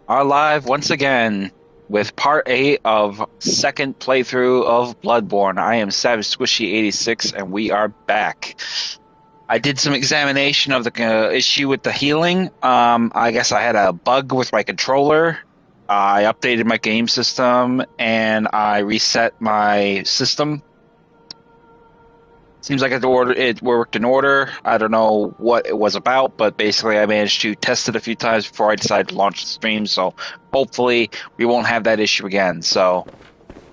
are live once again with part 8 of second playthrough of Bloodborne. I am Savage Squishy 86 and we are back. I did some examination of the issue with the healing. I guess I had a bug with my controller. I updated my game system and I reset my system. Seems like it worked in order. I don't know what it was about, but basically I managed to test it a few times before I decided to launch the stream, so hopefully we won't have that issue again. So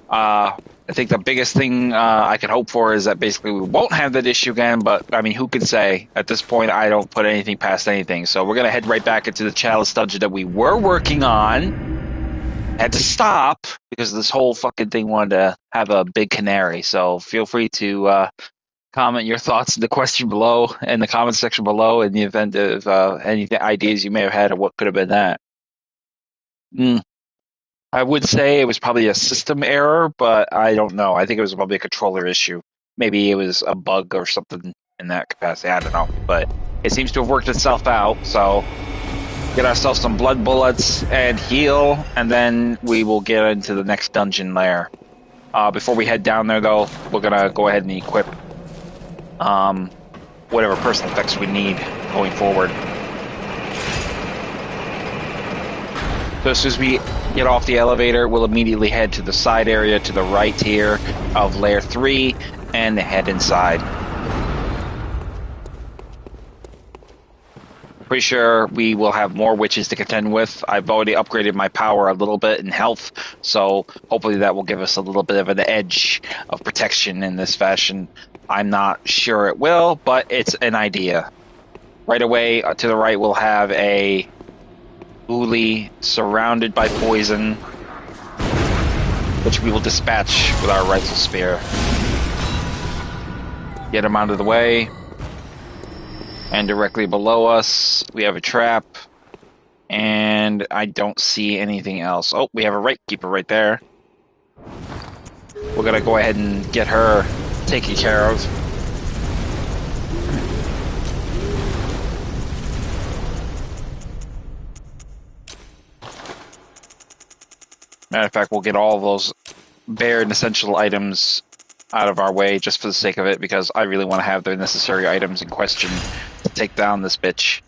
I think the biggest thing I can hope for is that basically we won't have that issue again, but I mean, who can say? At this point, I don't put anything past anything. So we're going to head right back into the Chalice Dungeon that we were working on. Had to stop because this whole fucking thing wanted to have a big canary, so feel free to comment your thoughts in the question below, in the comment section below, in the event of any ideas you may have had of what could have been that. I would say it was probably a system error, but I don't know. I think it was probably a controller issue. Maybe it was a bug or something in that capacity. I don't know. But it seems to have worked itself out, so get ourselves some blood bullets and heal, and then we will get into the next dungeon lair. Before we head down there, though, we're going to go ahead and equip whatever personal effects we need going forward. So as soon as we get off the elevator, we'll immediately head to the side area to the right here of Lair 3 and head inside. Pretty sure we will have more witches to contend with. I've already upgraded my power a little bit in health, so hopefully that will give us a little bit of an edge of protection in this fashion. I'm not sure it will, but it's an idea. Right away to the right, we'll have a Uli surrounded by poison, which we will dispatch with our rifle spear. Get him out of the way. And directly below us, we have a trap. And I don't see anything else. Oh, we have a right keeper right there. We're going to go ahead and get her taken care of. Matter of fact, we'll get all of those bare and essential items out of our way just for the sake of it, because I really want to have the necessary items in question to take down this bitch.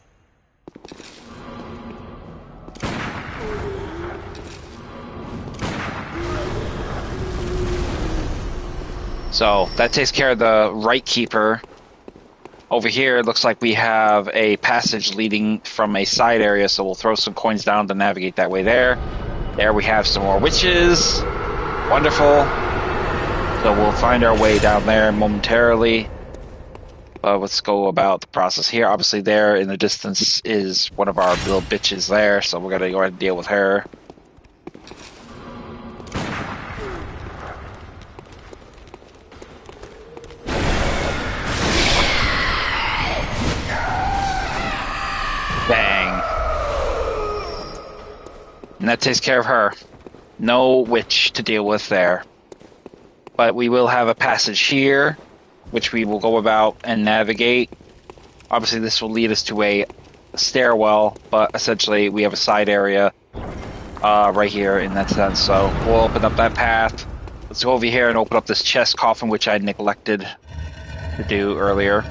So that takes care of the right keeper. Over here, it looks like we have a passage leading from a side area, so we'll throw some coins down to navigate that way there. There we have some more witches. Wonderful. So we'll find our way down there momentarily. Let's go about the process here. Obviously there in the distance is one of our little bitches there, so we're going to go ahead and deal with her. Bang. And that takes care of her. No witch to deal with there. But we will have a passage here, which we will go about and navigate. Obviously this will lead us to a stairwell, but essentially we have a side area right here in that sense. So we'll open up that path. Let's go over here and open up this chest coffin, which I neglected to do earlier.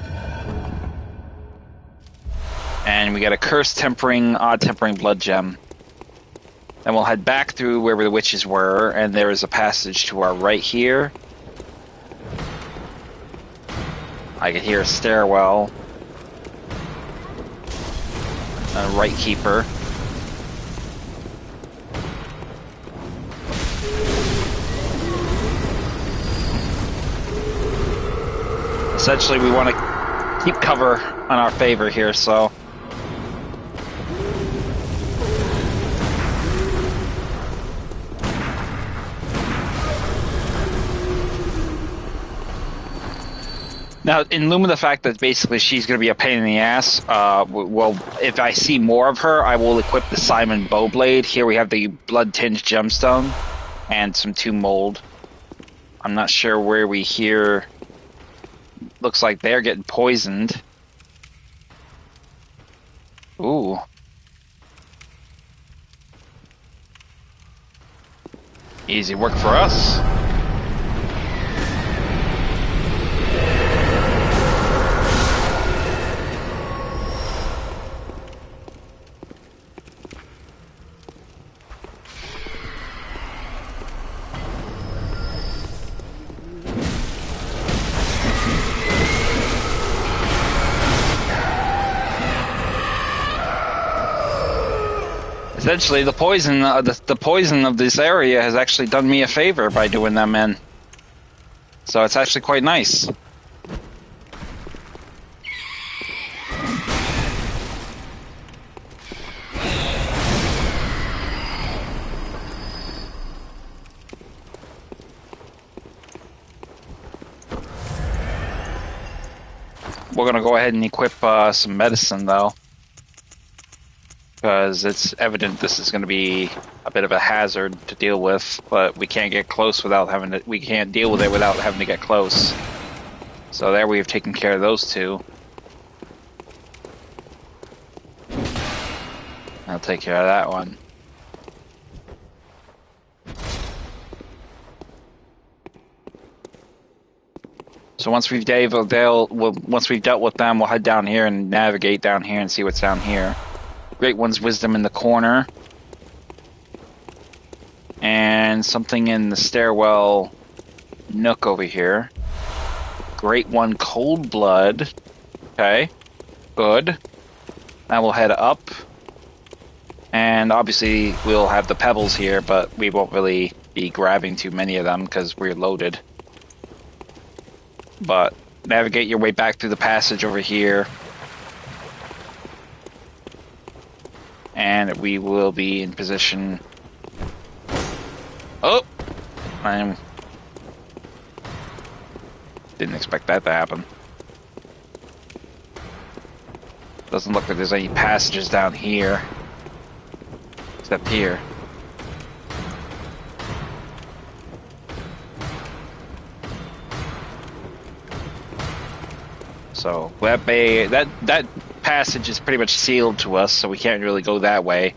And we got a cursed tempering, odd tempering blood gem. Then we'll head back through where the witches were, and there is a passage to our right here. I can hear a stairwell. A right keeper. Essentially, we want to keep cover on our favor here, so... Now, in lieu of the fact that basically she's going to be a pain in the ass, well, if I see more of her, I will equip the Simon Bowblade. Here we have the Blood-Tinged Gemstone and some Tomb Mold. I'm not sure where we hear... Looks like they're getting poisoned. Ooh. Easy work for us. Essentially, the poison of this area has actually done me a favor by doing them in. So it's actually quite nice. We're gonna go ahead and equip some medicine, though. Because it's evident this is going to be a bit of a hazard to deal with, but we can't get close without having to. We can't deal with it without having to get close. So there we have taken care of those two. I'll take care of that one. So once we've dealt with them, we'll head down here and navigate down here and see what's down here. Great One's Wisdom in the corner. And something in the stairwell nook over here. Great One Cold Blood. Okay. Good. Now we'll head up. And obviously we'll have the pebbles here, but we won't really be grabbing too many of them because we're loaded. But navigate your way back through the passage over here. And we will be in position. Oh! I didn't expect that to happen. Doesn't look like there's any passages down here. Except here. So that passage is pretty much sealed to us, so we can't really go that way.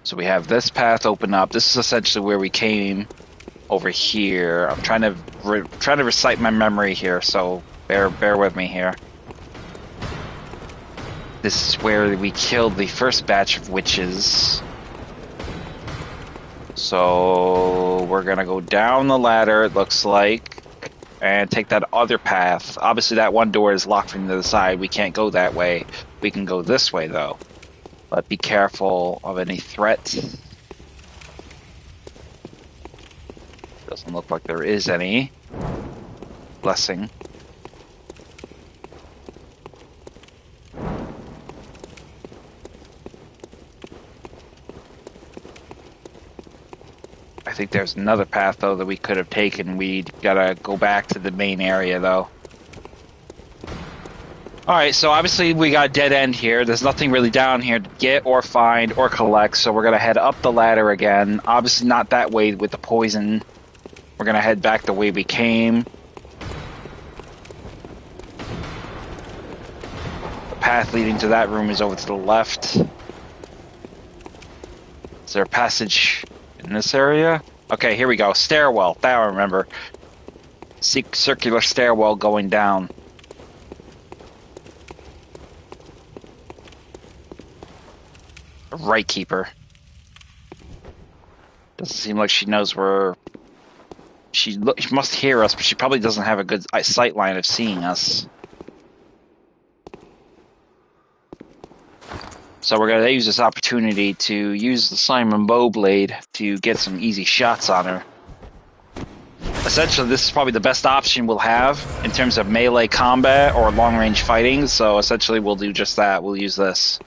So we have this path open up. This is essentially where we came over here. I'm trying to recite my memory here, so bear with me here. This is where we killed the first batch of witches. So we're gonna go down the ladder, it looks like, and take that other path. Obviously that one door is locked from the other side. We can't go that way. We can go this way though. But be careful of any threats. Doesn't look like there is any. Blessing. I think there's another path though that we could have taken. We gotta go back to the main area though. Alright, so obviously we got a dead end here. There's nothing really down here to get or find or collect, so we're gonna head up the ladder again. Obviously not that way with the poison. We're gonna head back the way we came. The path leading to that room is over to the left. Is there a passage in this area? Okay, here we go. Stairwell. That I remember. Circular stairwell going down. A right keeper. Doesn't seem like she knows where. She must hear us, but she probably doesn't have a good sight line of seeing us. So we're going to use this opportunity to use the Simon Bowblade to get some easy shots on her. Essentially, this is probably the best option we'll have in terms of melee combat or long-range fighting, so essentially we'll do just that. We'll use this.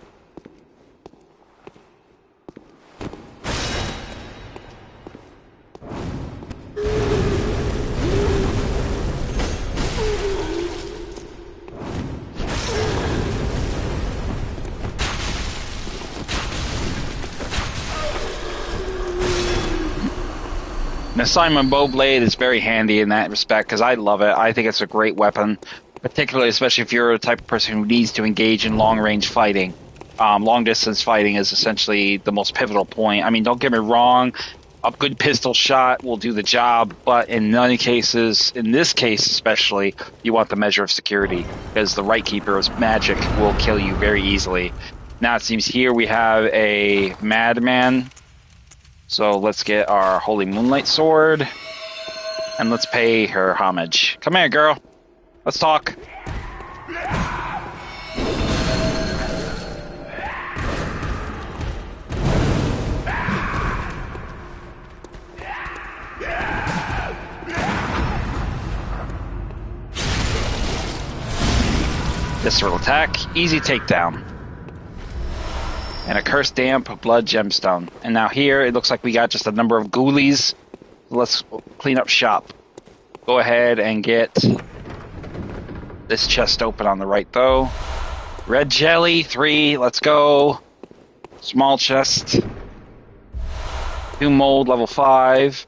The Simon Bowblade is very handy in that respect because I love it. I think it's a great weapon, particularly especially if you're the type of person who needs to engage in long-range fighting. Long distance fighting is essentially the most pivotal point. I mean, don't get me wrong, a good pistol shot will do the job, but in many cases, in this case especially, you want the measure of security because the right keeper's magic will kill you very easily. Now it seems here we have a madman, so let's get our Holy Moonlight Sword and let's pay her homage. Come here, girl. Let's talk. Visceral attack, easy takedown. And a cursed damp blood gemstone. And now here it looks like we got just a number of ghoulies. Let's clean up shop. Go ahead and get this chest open on the right though. Red jelly, 3, let's go. Small chest. 2 mold, level 5.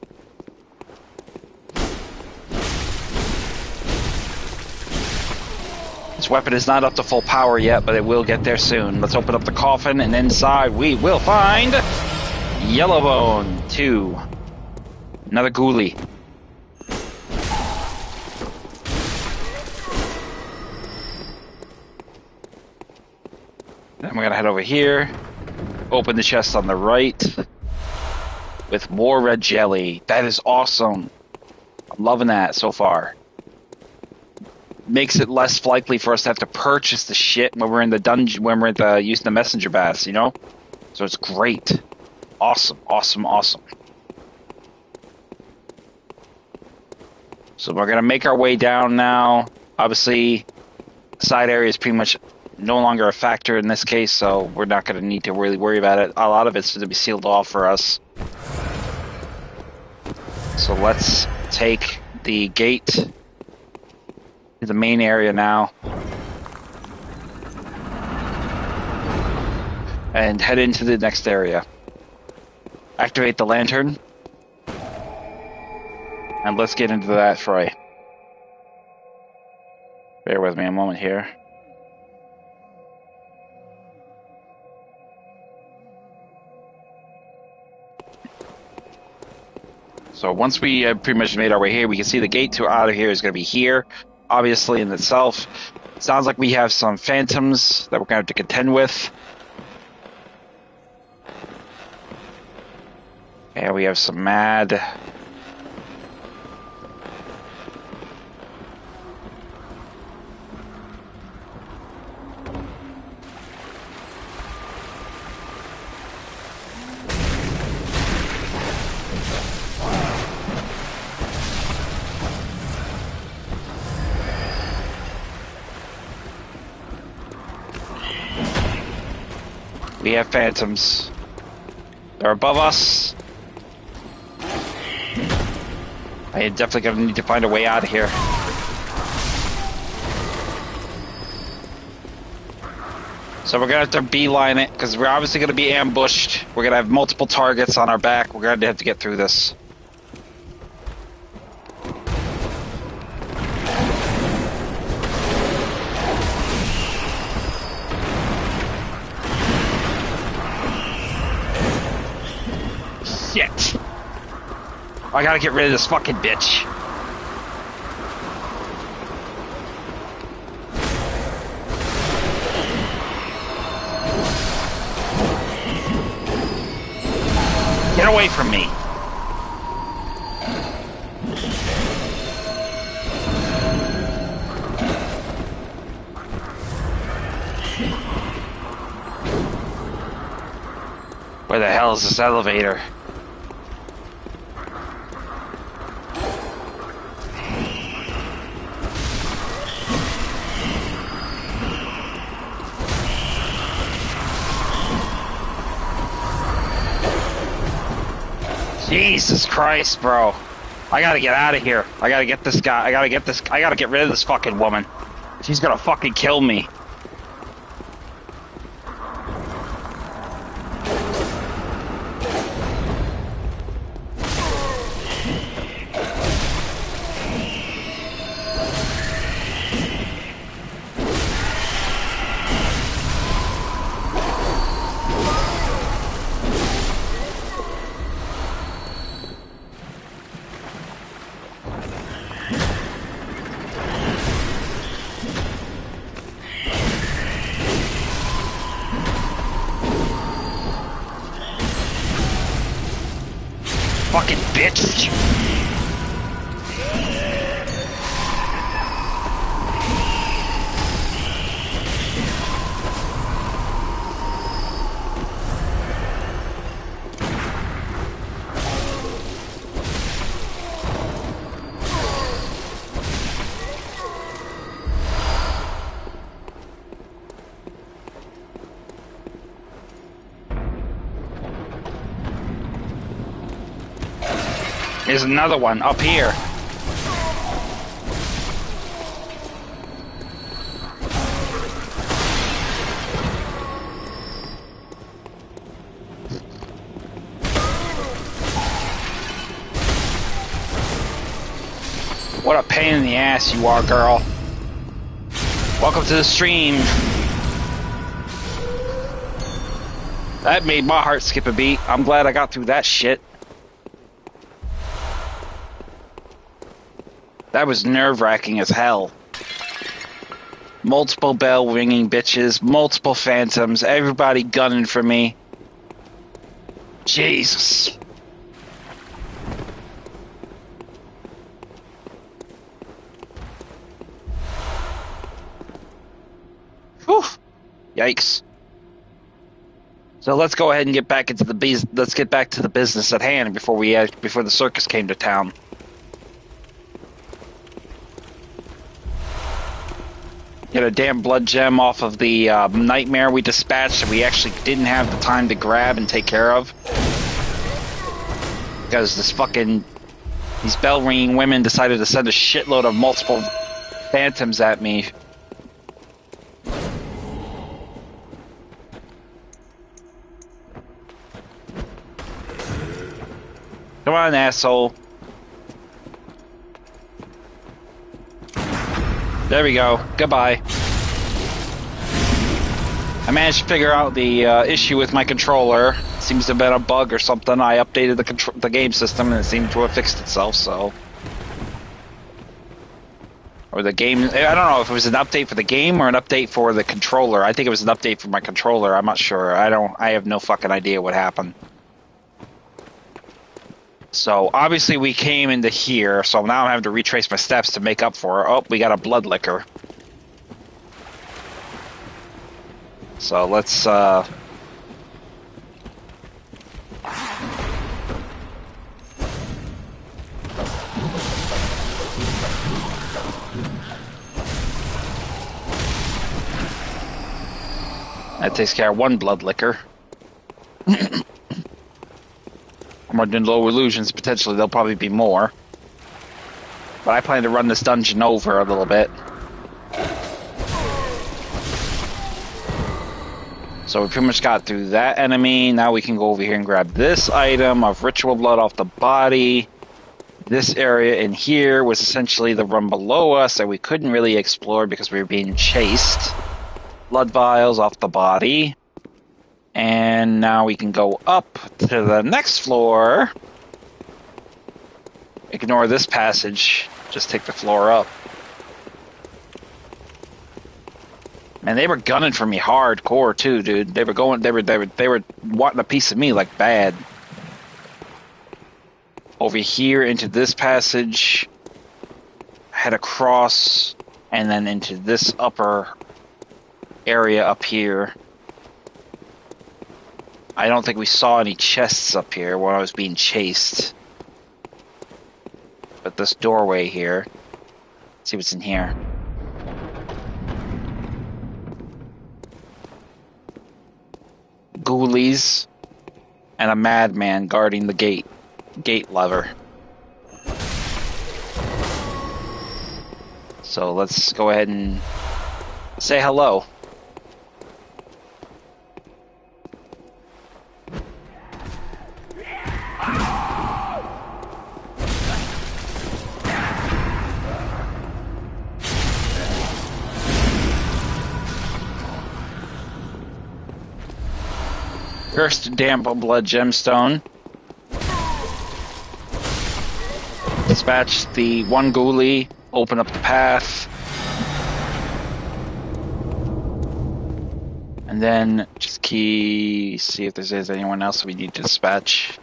This weapon is not up to full power yet, but it will get there soon. Let's open up the coffin, and inside we will find Yellowbone 2. Another ghoulie. Then we're gonna head over here. Open the chest on the right with more red jelly. That is awesome. I'm loving that so far. Makes it less likely for us to have to purchase the shit when we're in the dungeon, when we're using the messenger baths, you know? So it's great. Awesome, awesome, awesome. So we're going to make our way down now. Obviously, the side area is pretty much no longer a factor in this case, so we're not going to need to really worry about it. A lot of it's going to be sealed off for us. So let's take the gate the main area now and head into the next area. Activate the lantern and let's get into that fray. Bear with me a moment here. So once we have pretty much made our way here, we can see the gate to out of here is going to be here. Obviously, in itself, it sounds like we have some phantoms that we're going to have to contend with. And we have some mad. We have phantoms. They're above us. I am definitely going to need to find a way out of here. So we're going to have to beeline it, because we're obviously going to be ambushed. We're going to have multiple targets on our back. We're going to have to get through this. Shit. I gotta get rid of this fucking bitch. Get away from me. Where the hell is this elevator? Jesus Christ, bro. I gotta get out of here. I gotta get this guy. I gotta get rid of this fucking woman. She's gonna fucking kill me. fucking bitch! There's another one up here. What a pain in the ass you are, girl. Welcome to the stream. That made my heart skip a beat. I'm glad I got through that shit. That was nerve-wracking as hell. Multiple bell-ringing bitches, multiple phantoms, everybody gunning for me. Jesus. Whew. Yikes. So let's go ahead and get back into the let's get back to the business at hand before the circus came to town. Get a damn blood gem off of the nightmare we dispatched that we actually didn't have the time to grab and take care of. Because these bell-ringing women decided to send a shitload of multiple phantoms at me. Come on, asshole. There we go. Goodbye. I managed to figure out the issue with my controller. Seems to have been a bug or something. I updated the game system and it seemed to have fixed itself, so... Or the game... I don't know if it was an update for the game or an update for the controller. I think it was an update for my controller. I'm not sure. I have no fucking idea what happened. So, obviously we came into here, so now I'm having to retrace my steps to make up for it. Oh, we got a blood liquor. So, let's, That takes care of one blood liquor. More than low illusions, potentially there'll probably be more. But I plan to run this dungeon over a little bit. So we pretty much got through that enemy. Now we can go over here and grab this item of ritual blood off the body. This area in here was essentially the room below us that we couldn't really explore because we were being chased. Blood vials off the body. And now we can go up to the next floor. Ignore this passage. Just take the floor up. Man, they were gunning for me hardcore too, dude. They were wanting a piece of me like bad. Over here into this passage. Head across and then into this upper area up here. I don't think we saw any chests up here when I was being chased. But this doorway here. Let's see what's in here. Ghoulies and a madman guarding the gate lever. So let's go ahead and say hello. First damp blood gemstone. Dispatch the one ghoulie. Open up the path. And then just see if there's anyone else we need to dispatch.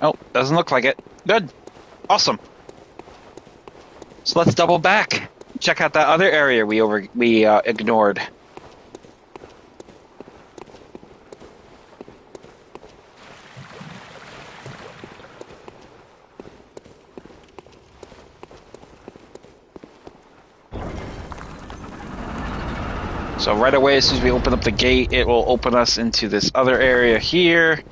Oh, doesn't look like it. Good. Awesome. So let's double back. Check out that other area we ignored. So right away, as soon as we open up the gate, it will open us into this other area here.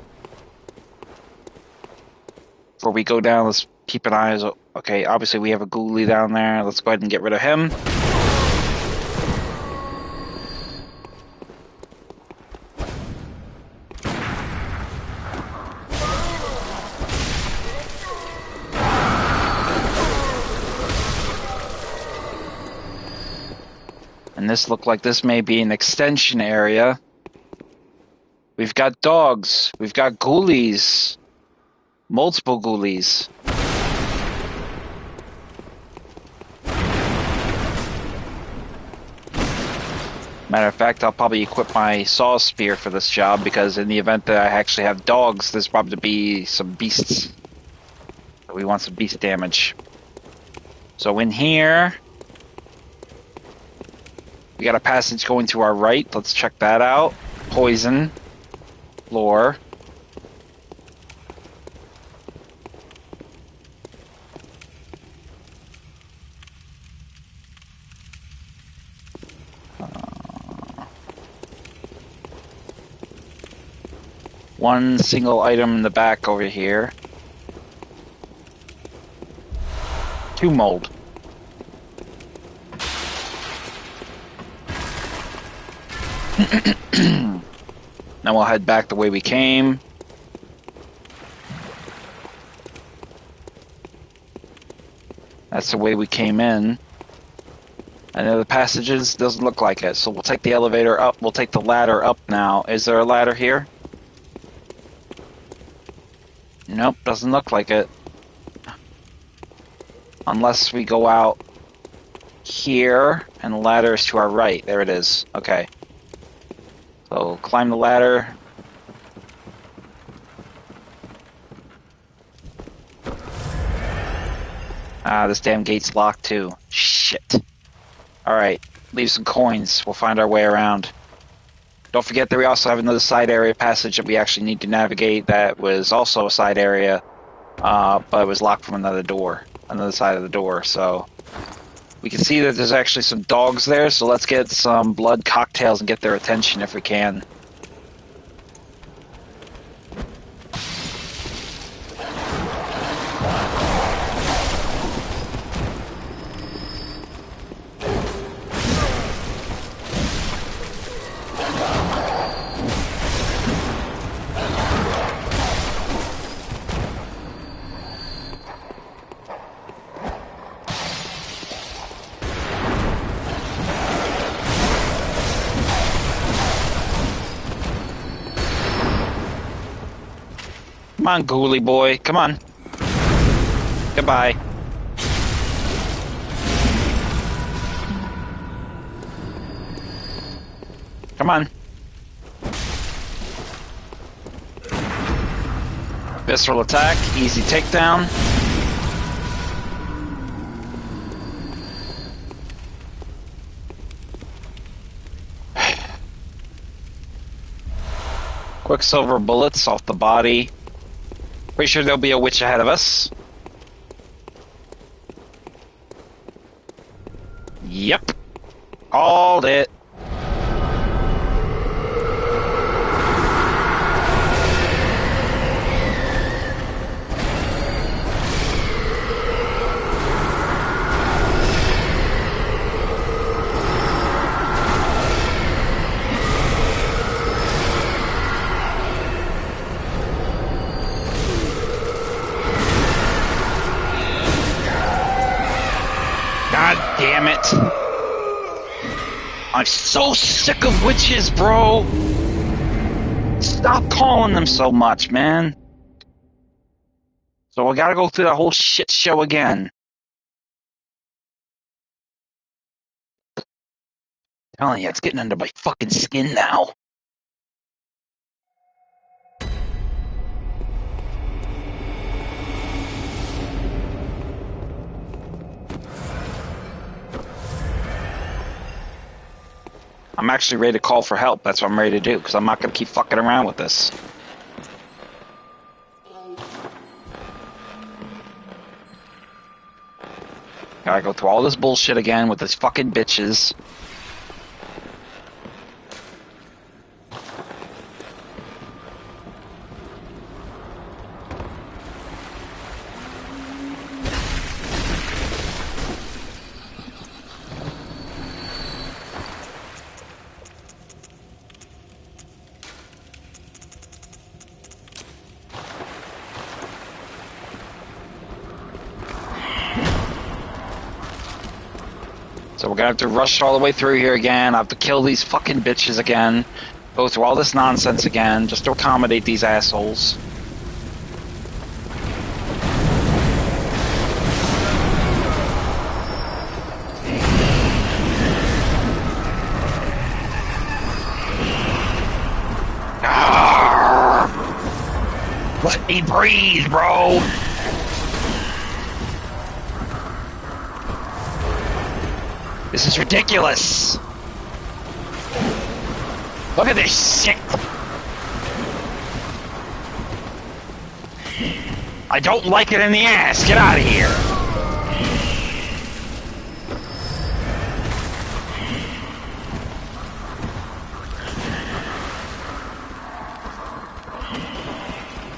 Before we go down, let's keep an eye. Okay, obviously we have a ghoulie down there. Let's go ahead and get rid of him. And this looked like this may be an extension area. We've got dogs. We've got ghoulies. Multiple ghoulies. Matter of fact, I'll probably equip my saw spear for this job, because in the event that I actually have dogs, there's probably to be some beasts. We want some beast damage. So in here, we got a passage going to our right. Let's check that out. Poison. Floor. One single item in the back over here. 2 mold. Now we'll head back the way we came. That's the way we came in. And the passages doesn't look like it, so we'll take the elevator up. We'll take the ladder up now. Is there a ladder here? Nope, doesn't look like it. Unless we go out here, and the ladder is to our right. There it is. Okay. So, climb the ladder. Ah, this damn gate's locked too. Shit. Alright, leave some coins. We'll find our way around. Don't forget that we also have another side area passage that we actually need to navigate that was also a side area, but it was locked from another door, another side of the door, so... We can see that there's actually some dogs there, so let's get some blood cocktails and get their attention if we can. Come on, ghoulie boy. Come on. Goodbye. Come on. Visceral attack. Easy takedown. Quicksilver bullets off the body. Pretty sure there'll be a witch ahead of us. Yep. Called it. God damn it. I'm so sick of witches, bro. Stop calling them so much, man. So I gotta go through that whole shit show again. I'm telling you, it's getting under my fucking skin now. I'm actually ready to call for help. That's what I'm ready to do, because I'm not going to keep fucking around with this. Gotta go through all this bullshit again with this fucking bitches. So we're gonna have to rush all the way through here again. I have to kill these fucking bitches again. Go through all this nonsense again, just to accommodate these assholes. Let me breathe, bro! This is ridiculous! Look at this shit! I don't like it in the ass! Get out of here!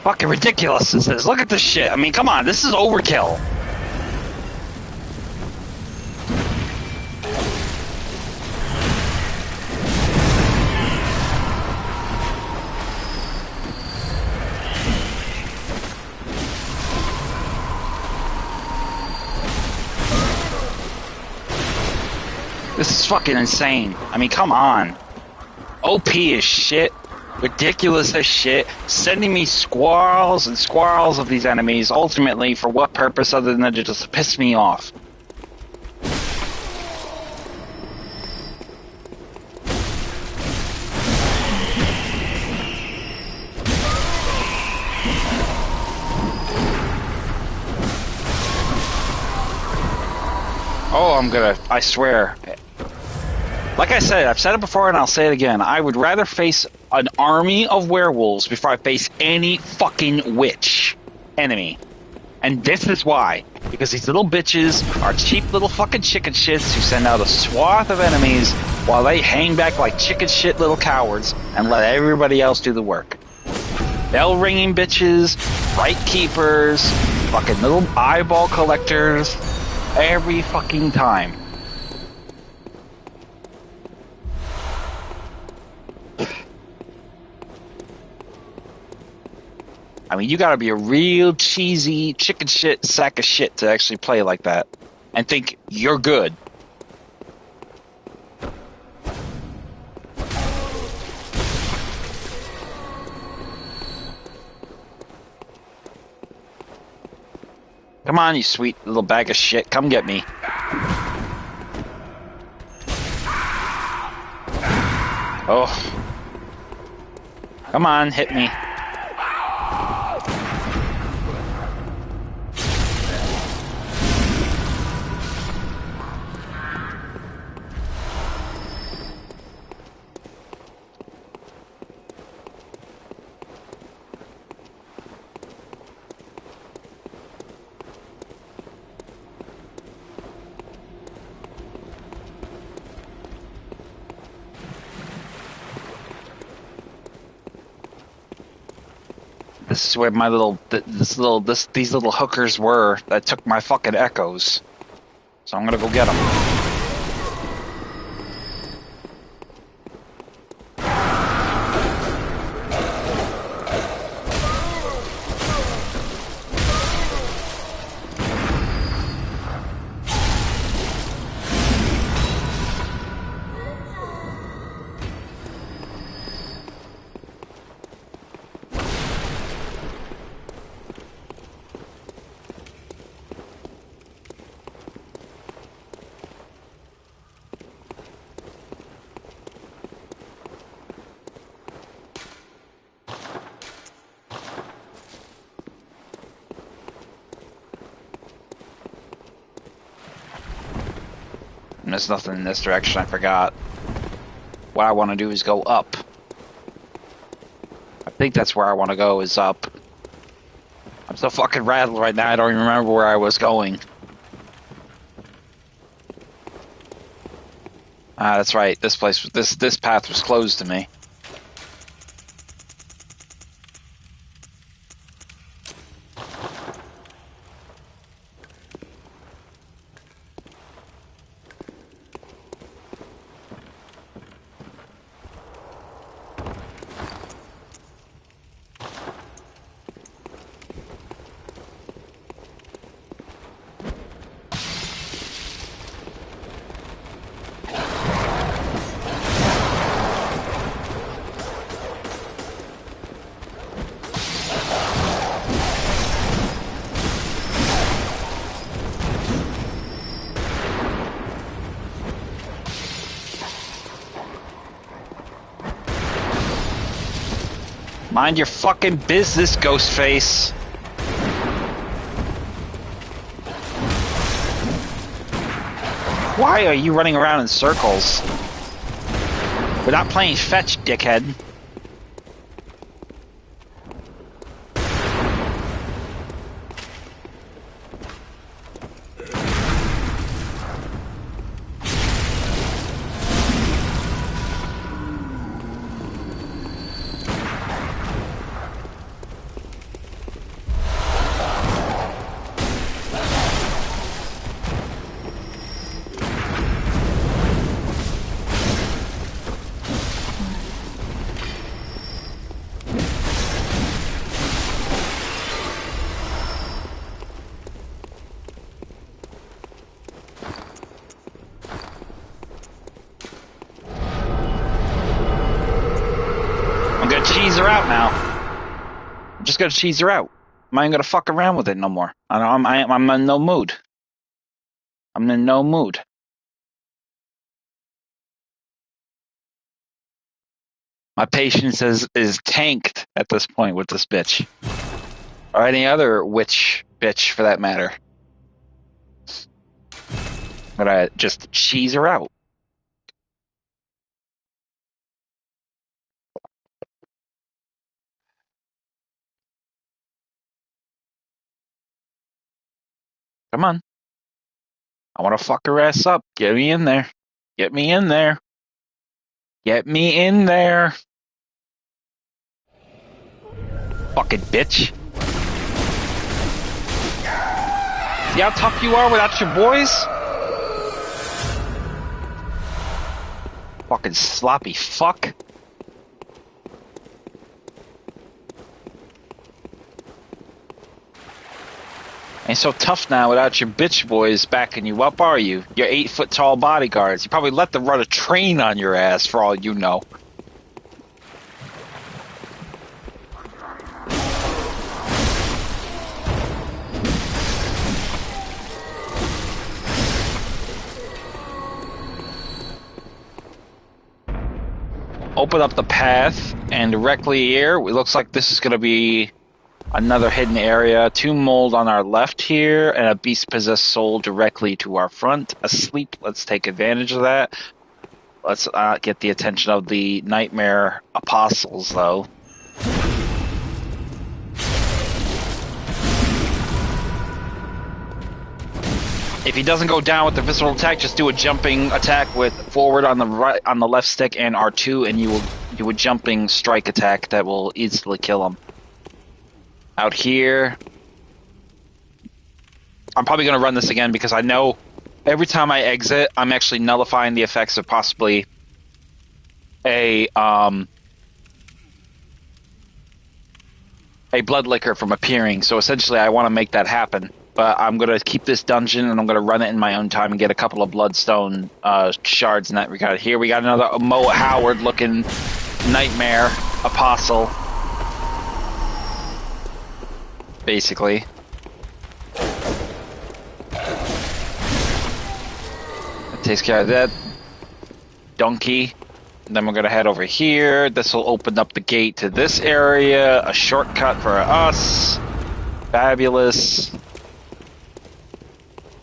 Fucking ridiculous this is. Look at this shit. I mean, come on, this is overkill. This is fucking insane. I mean, come on. OP as shit. Ridiculous as shit. Sending me squirrels and squirrels of these enemies, ultimately, for what purpose other than to just piss me off? Oh, I swear. Like I said, I've said it before and I'll say it again. I would rather face an army of werewolves before I face any fucking witch enemy. And this is why. Because these little bitches are cheap little fucking chicken shits who send out a swath of enemies while they hang back like chicken shit little cowards and let everybody else do the work. Bell ringing bitches, right keepers, fucking little eyeball collectors, every fucking time. I mean, you gotta be a real cheesy chicken shit sack of shit to actually play like that and think you're good. Come on, you sweet little bag of shit. Come get me. Oh. Come on, hit me. This is where my these little hookers were that took my fucking echoes. So I'm gonna go get them. And there's nothing in this direction, I forgot. what I want to do is go up. I think that's where I want to go, is up. I'm so fucking rattled right now, I don't even remember where I was going. Ah, that's right. This path was closed to me. Mind your fucking business, Ghostface. Why are you running around in circles? We're not playing fetch, dickhead. Cheese her out now. I'm just gonna cheese her out. I'm not even gonna fuck around with it no more. I'm in no mood. I'm in no mood. My patience is tanked at this point with this bitch. Or any other witch bitch for that matter. But I just cheese her out. Come on. I want to fuck her ass up. Get me in there. Get me in there. Get me in there. Fucking bitch. See how tough you are without your boys? Fucking sloppy fuck. Ain't so tough now without your bitch boys backing you up, are you? Your 8-foot tall bodyguards. You probably let them run a train on your ass for all you know. Open up the path, and directly here, it looks like this is going to be another hidden area. 2 mold on our left here, and a beast-possessed soul directly to our front. Asleep. Let's take advantage of that. Let's get the attention of the nightmare apostles, though. If he doesn't go down with the visceral attack, just do a jumping attack with forward on the right, on the left stick, and R2, and you will do a jumping strike attack that will easily kill him. Out here, I'm probably going to run this again because I know every time I exit, I'm actually nullifying the effects of possibly a blood liquor from appearing. So essentially, I want to make that happen. But I'm going to keep this dungeon, and I'm going to run it in my own time and get a couple of bloodstone shards in that regard. Here we got another Mo Howard-looking nightmare apostle. Basically. That takes care of that donkey. And then we're going to head over here. This will open up the gate to this area. A shortcut for us. Fabulous.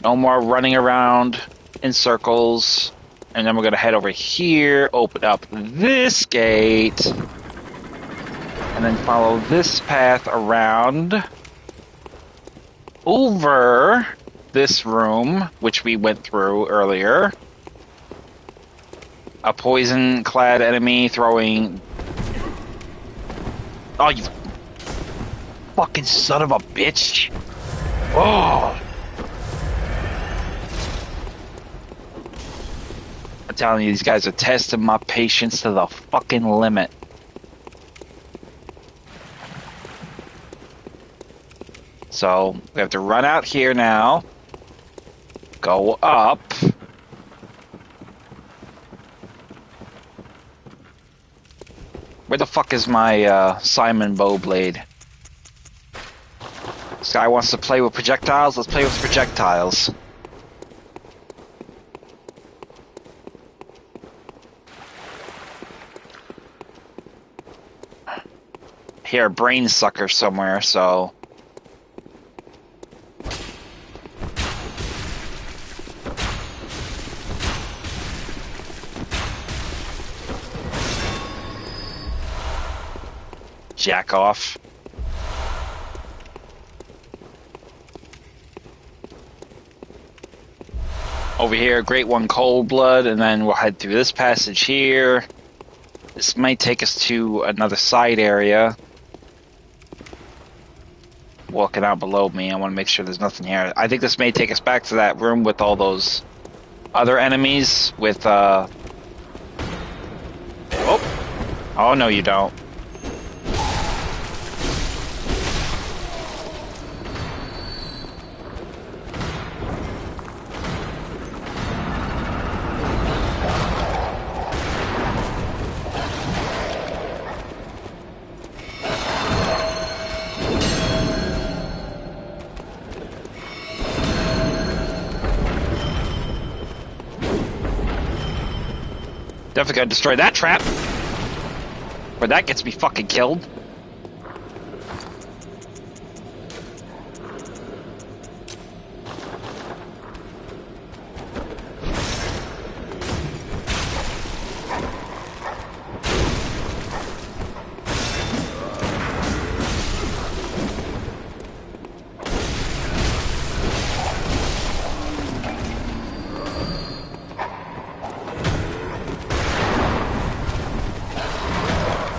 No more running around in circles And then we're gonna head over here, open up this gate, and then follow this path around over this room, which we went through earlier. A poison-clad enemy throwing... Oh, you fucking son of a bitch! Oh! I'm telling you, these guys are testing my patience to the fucking limit. So, we have to run out here now. Go up. Where the fuck is my Simon bow blade? This guy wants to play with projectiles? Let's play with projectiles. Here, brain sucker somewhere, so... Jack off. Over here, Great One Cold Blood, and then we'll head through this passage here. This might take us to another side area. Walking out below me, I want to make sure there's nothing here. I think this may take us back to that room with all those other enemies with, Oh! Oh, no, you don't. Definitely gotta destroy that trap. Or that gets me fucking killed.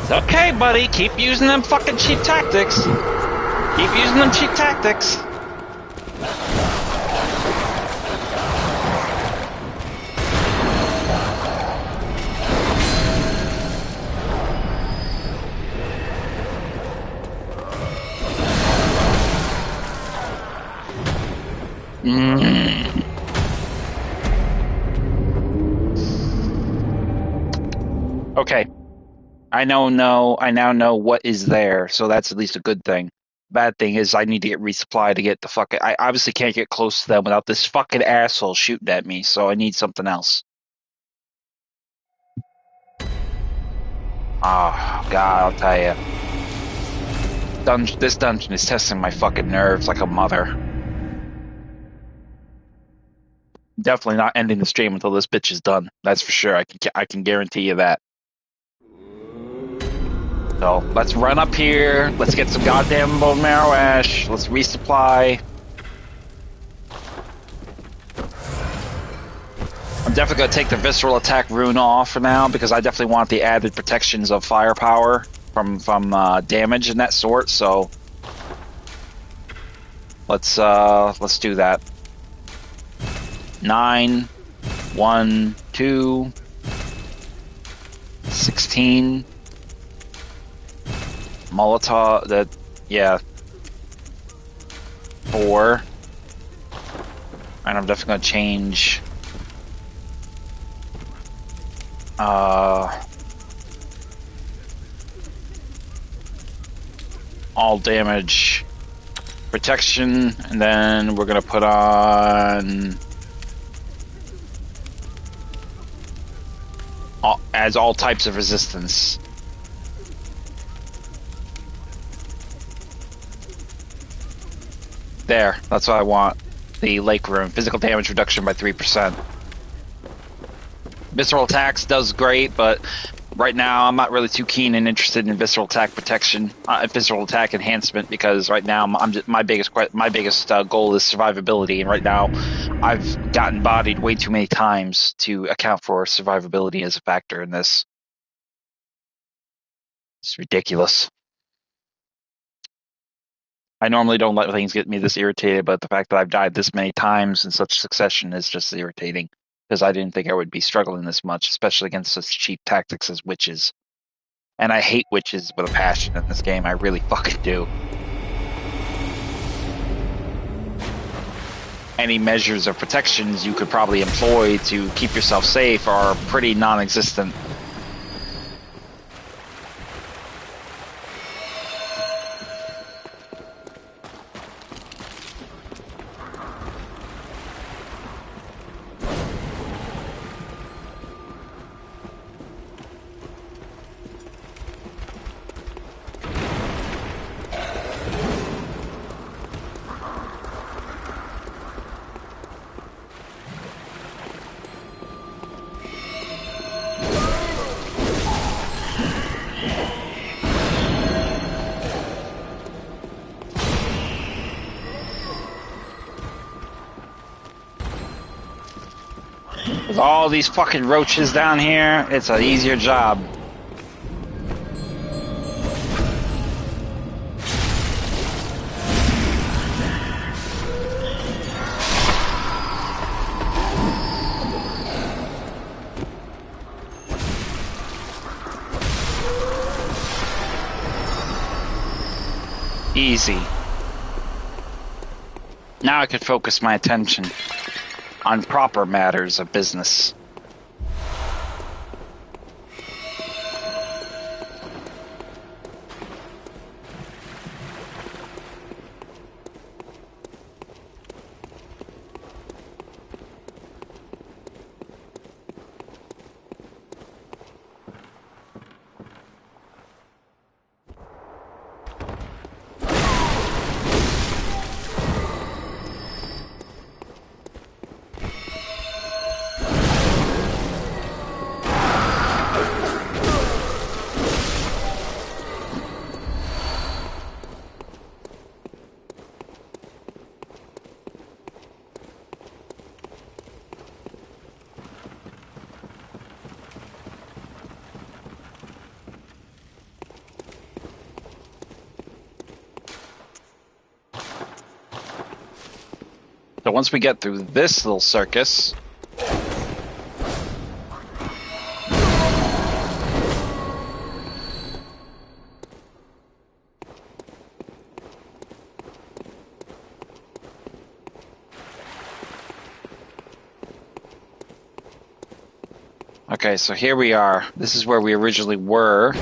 Okay, buddy, keep using them fucking cheap tactics. Keep using them cheap tactics. Okay. I now know what is there, so that's at least a good thing. Bad thing is I need to get resupply to get the fucking... I obviously can't get close to them without this fucking asshole shooting at me, so I need something else. Oh, God, I'll tell you. This dungeon is testing my fucking nerves like a mother. Definitely not ending the stream until this bitch is done. That's for sure. I can guarantee you that. So, let's run up here. Let's get some goddamn bone marrow ash. Let's resupply. I'm definitely going to take the visceral attack rune off for now because I definitely want the added protections of firepower from damage and that sort. So, let's do that. 9, 1, 2, 16. Molotov, yeah. 4. And I'm definitely gonna change all damage protection, and then we're gonna put on adds all types of resistance. There, that's what I want. The lake room. Physical damage reduction by 3%. Visceral attacks does great, but right now I'm not really too keen and interested in visceral attack protection, visceral attack enhancement, because right now my biggest goal is survivability, and right now I've gotten bodied way too many times to account for survivability as a factor in this. It's ridiculous. I normally don't let things get me this irritated, but the fact that I've died this many times in such succession is just irritating, because I didn't think I would be struggling this much, especially against such cheap tactics as witches. And I hate witches with a passion in this game. I really fucking do. Any measures of protections you could probably employ to keep yourself safe are pretty non-existent. With all these fucking roaches down here, it's an easier job. Easy. Now I could focus my attention on proper matters of business. So once we get through this little circus, okay, so here we are. This is where we originally were.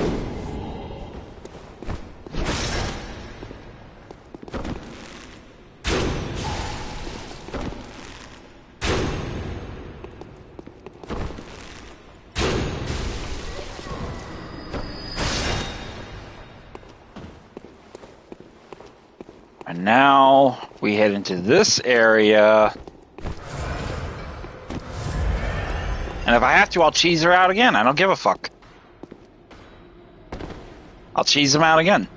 And now we head into this area. And if I have to, I'll cheese her out again. I don't give a fuck. I'll cheese him out again.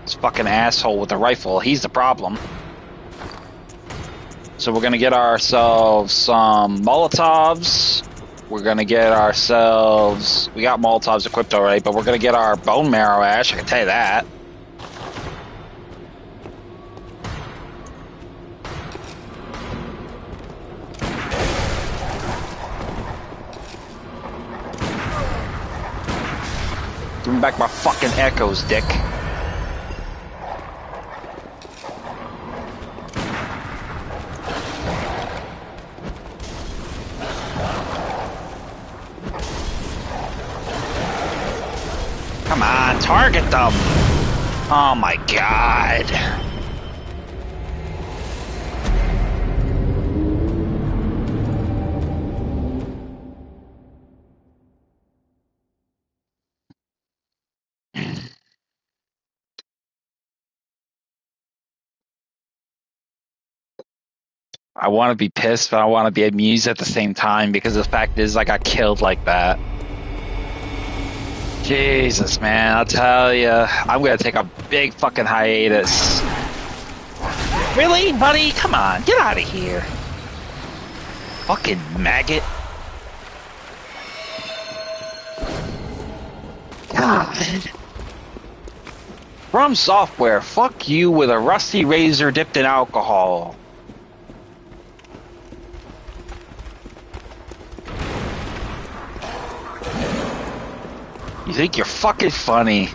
This fucking asshole with the rifle, he's the problem. So we're gonna get ourselves some Molotovs. We're gonna get ourselves... We got Molotovs equipped already, but we're gonna get our Bone Marrow Ash, I can tell you that. Give me back my fucking echoes, dick. Come on, target them! Oh my god. I want to be pissed, but I want to be amused at the same time because the fact is I got killed like that. Jesus, man, I'll tell you, I'm gonna take a big fucking hiatus. Really, buddy? Come on, get out of here. Fucking maggot. God. From Software, fuck you with a rusty razor dipped in alcohol. You think you're fucking funny.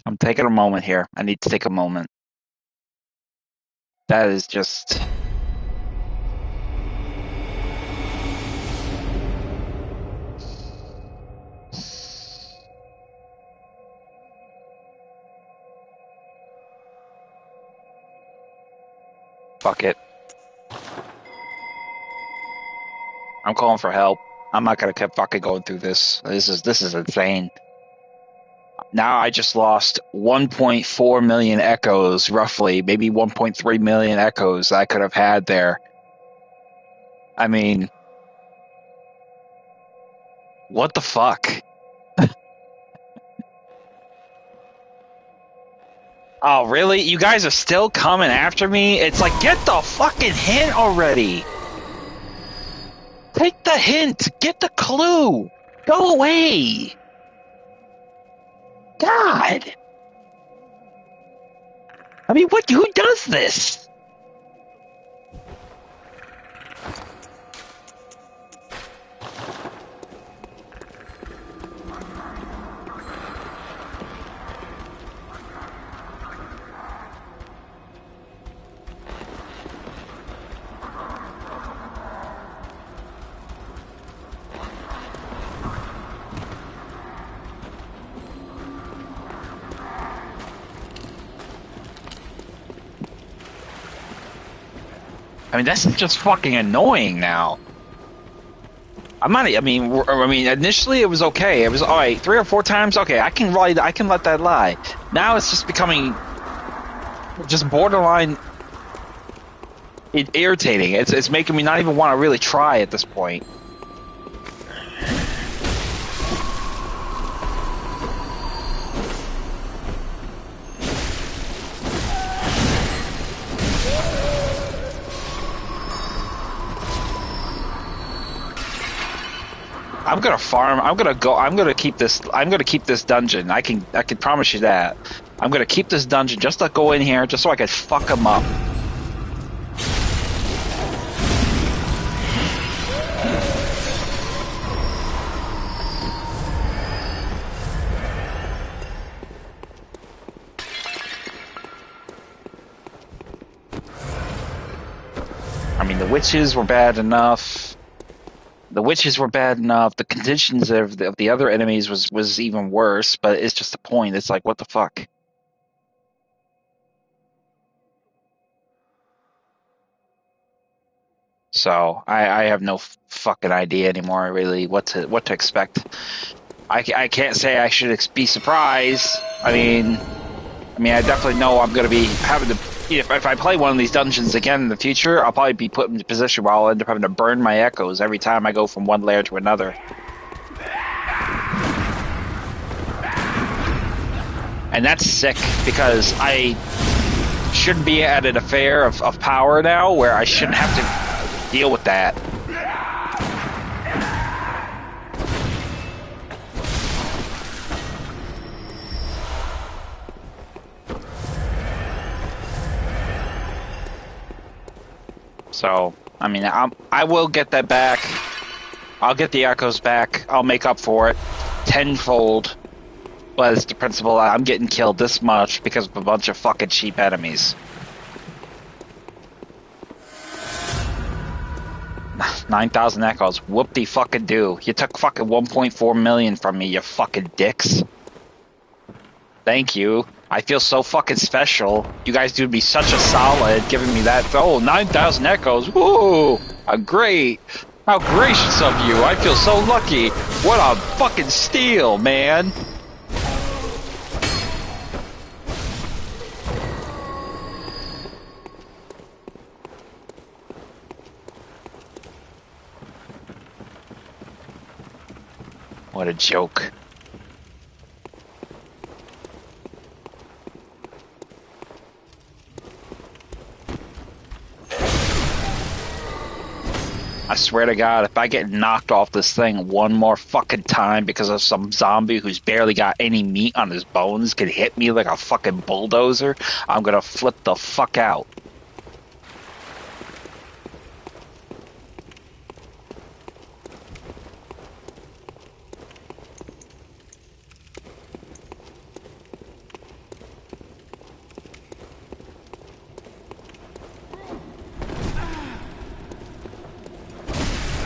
I'm taking a moment here. I need to take a moment. That is just... Fuck it. I'm calling for help. I'm not gonna keep fucking going through this. This is insane. Now I just lost 1.4 million echoes, roughly, maybe 1.3 million echoes I could have had there. I mean, what the fuck? Oh, really? You guys are still coming after me? It's like, get the fucking hint already! Take the hint! Get the clue! Go away! God! I mean, who does this? I mean, that's just fucking annoying now. I'm not. I mean, initially it was okay. It was all right. 3 or 4 times, okay. I can let that lie. Now it's just becoming just borderline irritating. It's making me not even want to really try at this point. I'm gonna farm. I'm gonna keep this dungeon. I can promise you that. I'm gonna keep this dungeon just to go in here, just so I can fuck them up. I mean, the witches were bad enough. The conditions of the other enemies was even worse, but it's just the point. It's like, what the fuck? So I have no fucking idea anymore, really, what to expect. I can't say I should be surprised. I mean, I definitely know I'm going to be having to. If I play one of these dungeons again in the future, I'll probably be put in a position where I'll end up having to burn my echoes every time I go from one layer to another. And that's sick, because I shouldn't be at an affair of power now where I shouldn't have to deal with that. So, I mean, I will get that back. I'll get the echoes back. I'll make up for it tenfold. But it's the principle that I'm getting killed this much because of a bunch of fucking cheap enemies. 9,000 echoes. Whoop-de-fucking-do. You took fucking 1.4 million from me, you fucking dicks. Thank you. I feel so fucking special. You guys do me such a solid giving me that. Oh, 9,000 echoes. Woo! Great. How gracious of you. I feel so lucky. What a fucking steal, man. What a joke. I swear to God, if I get knocked off this thing one more fucking time because of some zombie who's barely got any meat on his bones can hit me like a fucking bulldozer, I'm gonna flip the fuck out.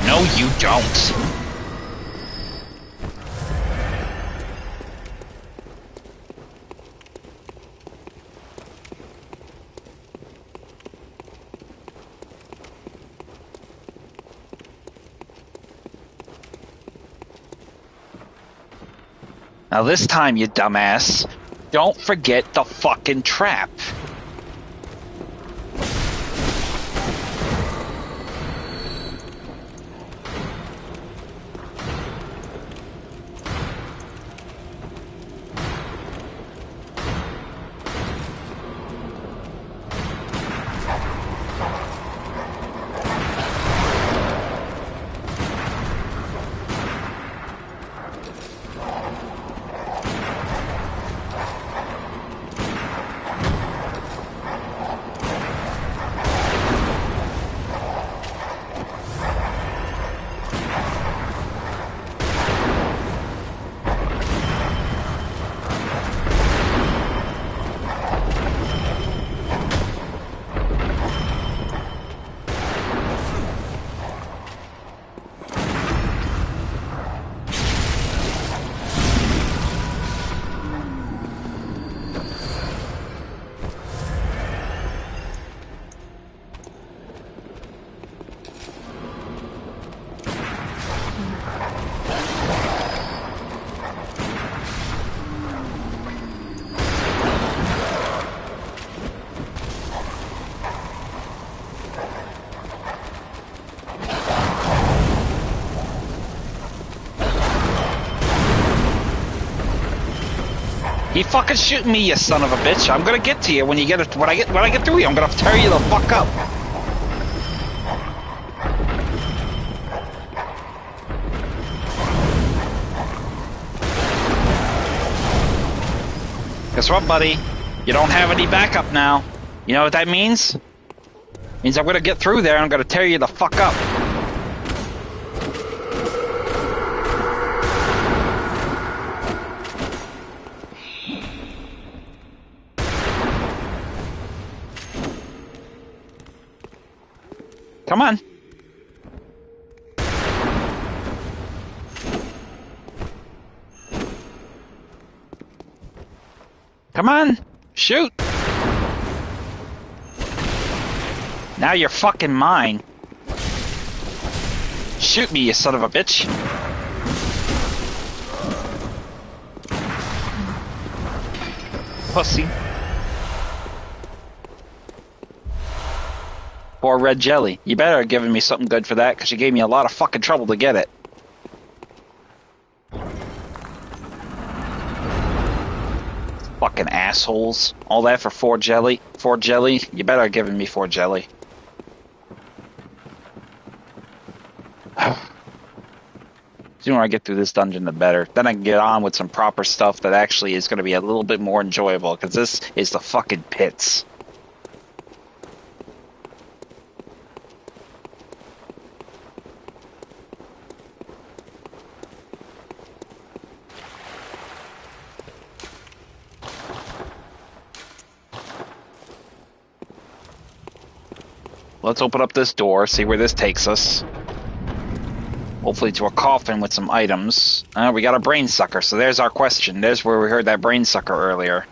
No, you don't. Now this time, you dumbass, don't forget the fucking trap. He fucking shooting me, you son of a bitch. I'm gonna get to you when you get it. When I get through you, I'm gonna tear you the fuck up. Guess what, buddy? You don't have any backup now. You know what that means? Means I'm gonna get through there and I'm gonna tear you the fuck up. Come on. Come on. Shoot. Now you're fucking mine. Shoot me, you son of a bitch. Pussy. Poor red jelly. You better have given me something good for that, because you gave me a lot of fucking trouble to get it. Fucking assholes. All that for 4 jelly? 4 jelly? You better have given me 4 jelly. The sooner I get through this dungeon, the better. Then I can get on with some proper stuff that actually is going to be a little bit more enjoyable, because this is the fucking pits. Let's open up this door, see where this takes us. Hopefully to a coffin with some items. We got a brain sucker, so there's our question. There's where we heard that brain sucker earlier.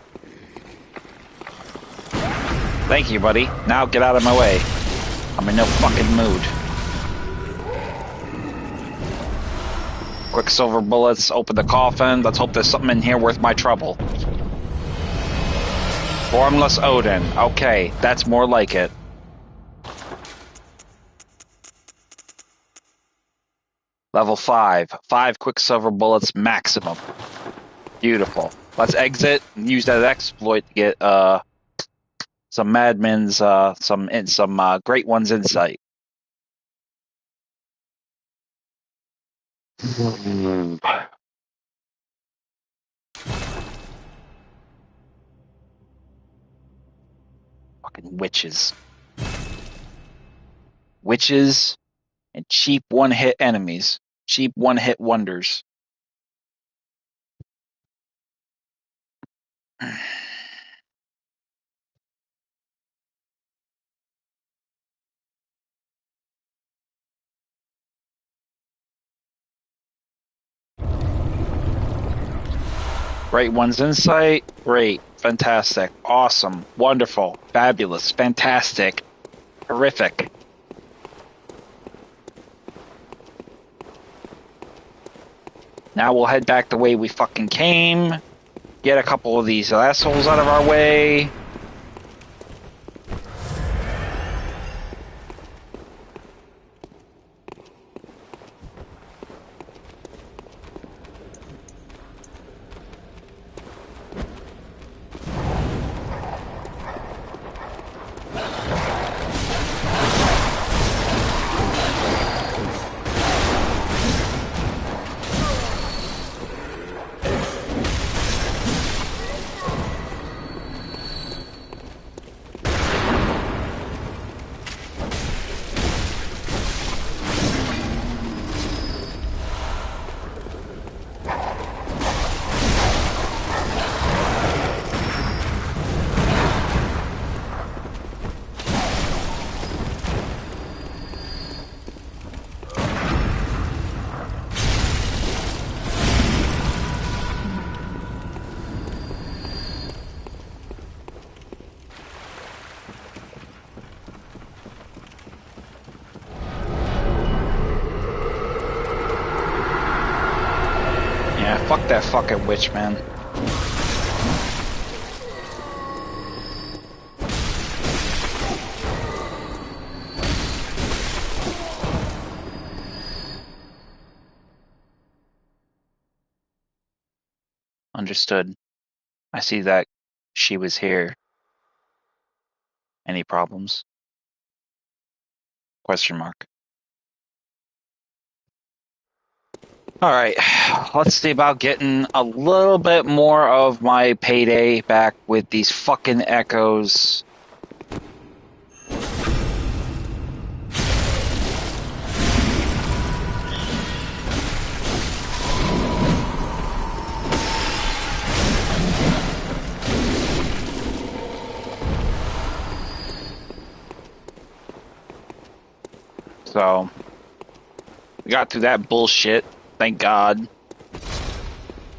Thank you, buddy. Now get out of my way. I'm in no fucking mood. Quicksilver bullets, open the coffin. Let's hope there's something in here worth my trouble. Formless Odin. Okay, that's more like it. Level 5. 5 Quicksilver bullets maximum. Beautiful. Let's exit and use that exploit to get some Madmen's, some Great One's insight. Fucking witches. Witches and cheap one-hit enemies. Cheap one-hit wonders. Great One's insight. Great. Fantastic. Awesome. Wonderful. Fabulous. Fantastic. Horrific. Now we'll head back the way we fucking came. Get a couple of these assholes out of our way. Fuck that fucking witch, man. Understood. I see that she was here. Any problems? Question mark. Alright, let's see about getting a little bit more of my payday back with these fucking echoes. So, we got through that bullshit. Thank God.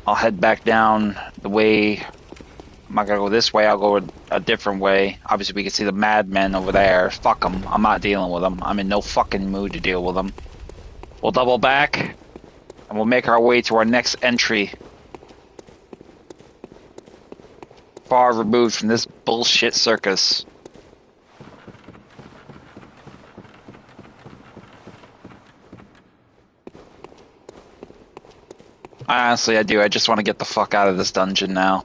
I'll head back down the way. I'm not gonna go this way. I'll go a different way. Obviously, we can see the madmen over there. Fuck them. I'm not dealing with them. I'm in no fucking mood to deal with them. We'll double back, and we'll make our way to our next entry. Far removed from this bullshit circus. Honestly, I do. I just want to get the fuck out of this dungeon now.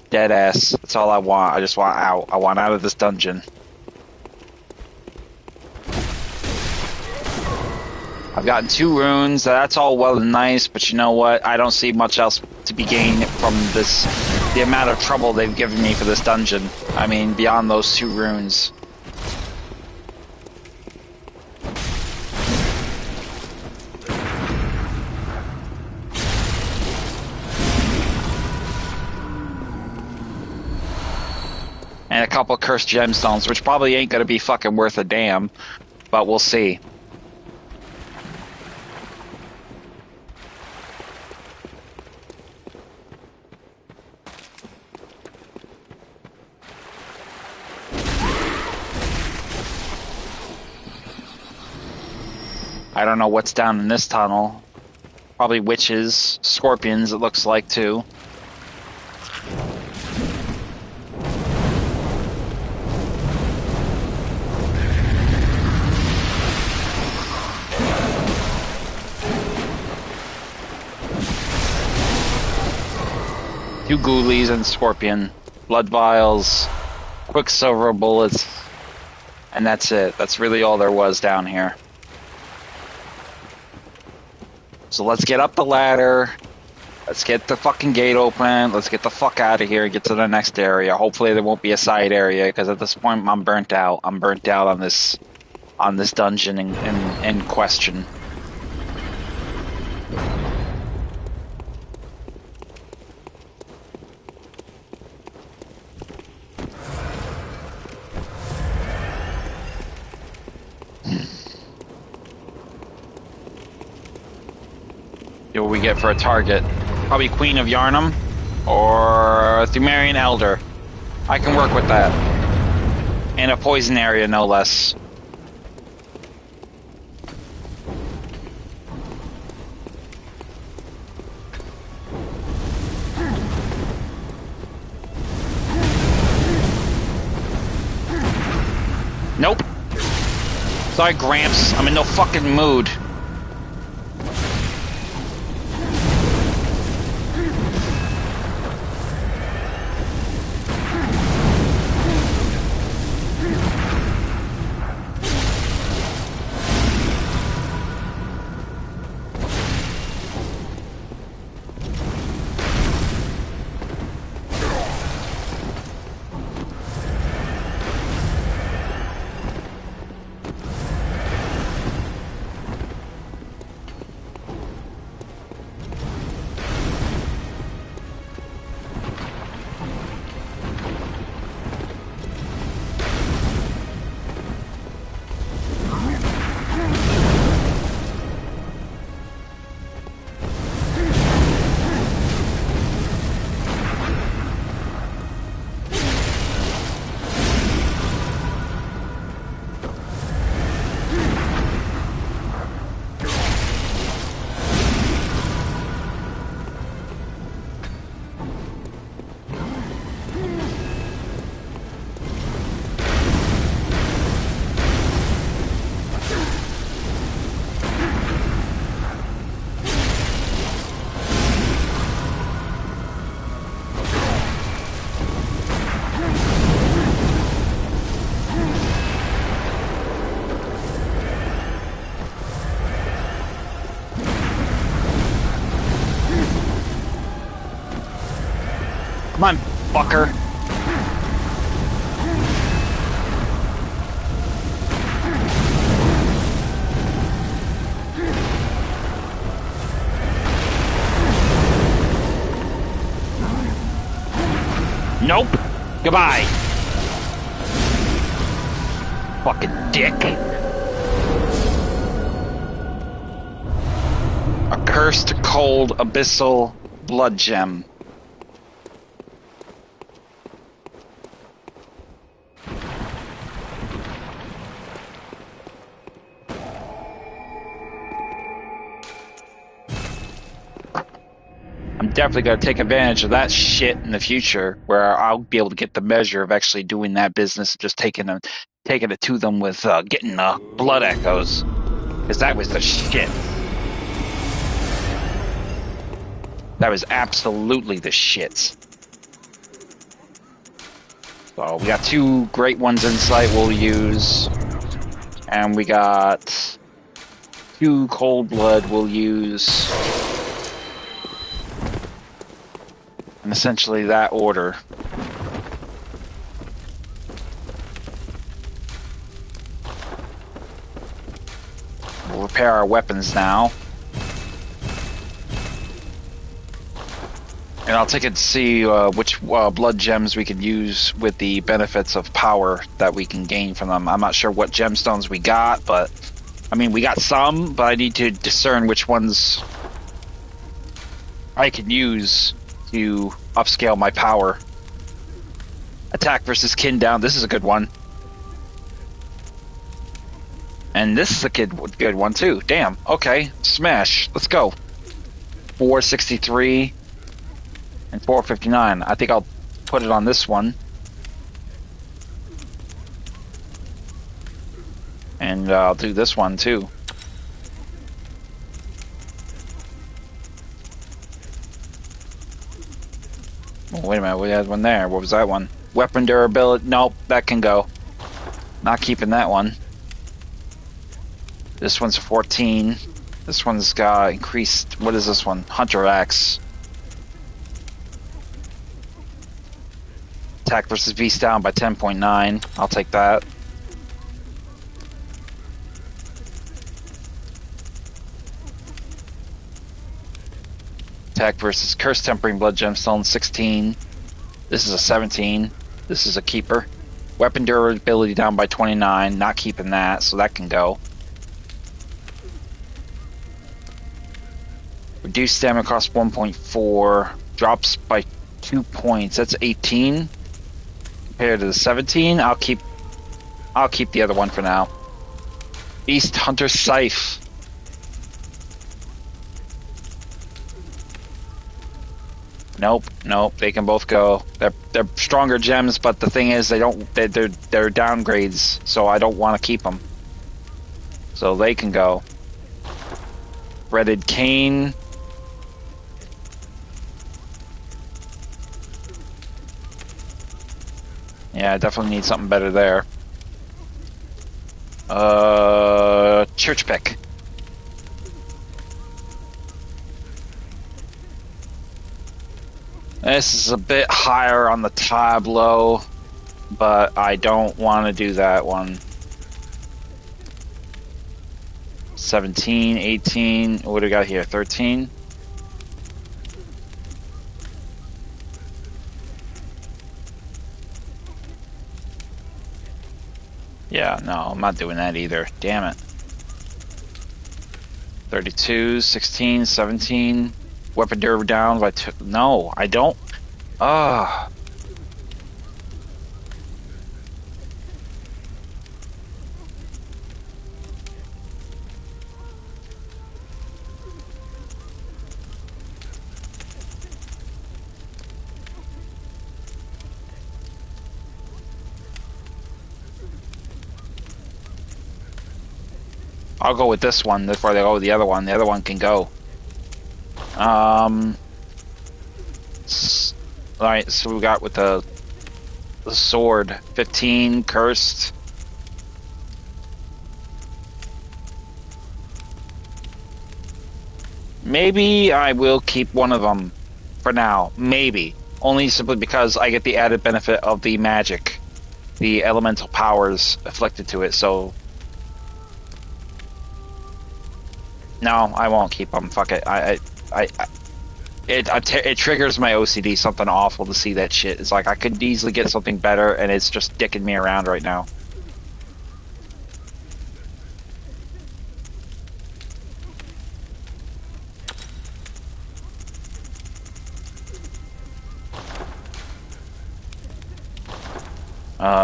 Dead ass. That's all I want. I just want out. I want out of this dungeon. I've gotten 2 runes. That's all well and nice, but you know what? I don't see much else to be gained from this. The amount of trouble they've given me for this dungeon. I mean, beyond those 2 runes. And a couple cursed gemstones, which probably ain't gonna be fucking worth a damn. but we'll see. I don't know what's down in this tunnel. Probably witches, scorpions, it looks like, too. Two ghoulies and scorpion. Blood vials, quicksilver bullets, and that's it. That's really all there was down here. So let's get up the ladder. Let's get the fucking gate open. Let's get the fuck out of here and get to the next area. Hopefully there won't be a side area, because at this point I'm burnt out. I'm burnt out on this dungeon in question. What we get for a target? Probably Queen of Yarnum or Thumerian Elder. I can work with that. In a poison area, no less. Nope. Sorry, Gramps. I'm in no fucking mood. Come on, fucker. Nope. Goodbye. Fucking dick. A cursed, cold, abyssal blood gem. Definitely got to take advantage of that shit in the future, where I'll be able to get the measure of actually doing that business, just taking it to them with getting blood echoes, because that was the shit. That was absolutely the shits. So we got two great ones in sight we'll use, and we got two cold blood we'll use. And essentially that order. We'll repair our weapons now. And I'll take it to see which blood gems we can use with the benefits of power that we can gain from them. I'm not sure what gemstones we got, but I mean, we got some, but I need to discern which ones I can use to upscale my power. Attack versus kin down. This is a good one. And this is a good one too. Damn. Okay. Smash. Let's go. 463 and 459. I think I'll put it on this one. And I'll do this one too. Oh, wait a minute. We had one there. What was that one? Weapon durability. Nope. That can go. Not keeping that one. This one's 14. This one's got increased. What is this one? Hunter Axe. Attack versus beast down by 10.9. I'll take that. Attack versus curse tempering blood gemstone 16. This is a 17. This is a keeper. Weapon durability down by 29. Not keeping that, so that can go. Reduced stamina cost 1.4. Drops by 2 points. That's 18 compared to the 17. I'll keep the other one for now. Beast Hunter Scythe. Nope. They can both go. They're stronger gems, but the thing is, they're downgrades, so I don't want to keep them. So they can go. Breaded Cane. Yeah, I definitely need something better there. Church Pick. This is a bit higher on the tableau, but I don't want to do that one. 17, 18, what do we got here? 13? Yeah, no, I'm not doing that either. Damn it. 32, 16, 17. Weapon durability down by 2. No, I don't. Ah. I'll go with this one before they go with the other one. The other one can go. Alright, so we got with the sword 15 cursed. Maybe I will keep one of them for now. Maybe. Only simply because I get the added benefit of the magic, the elemental powers afflicted to it, so no, I won't keep them. Fuck it. It triggers my OCD something awful to see that shit. It's like I could easily get something better, and it's just dicking me around right now.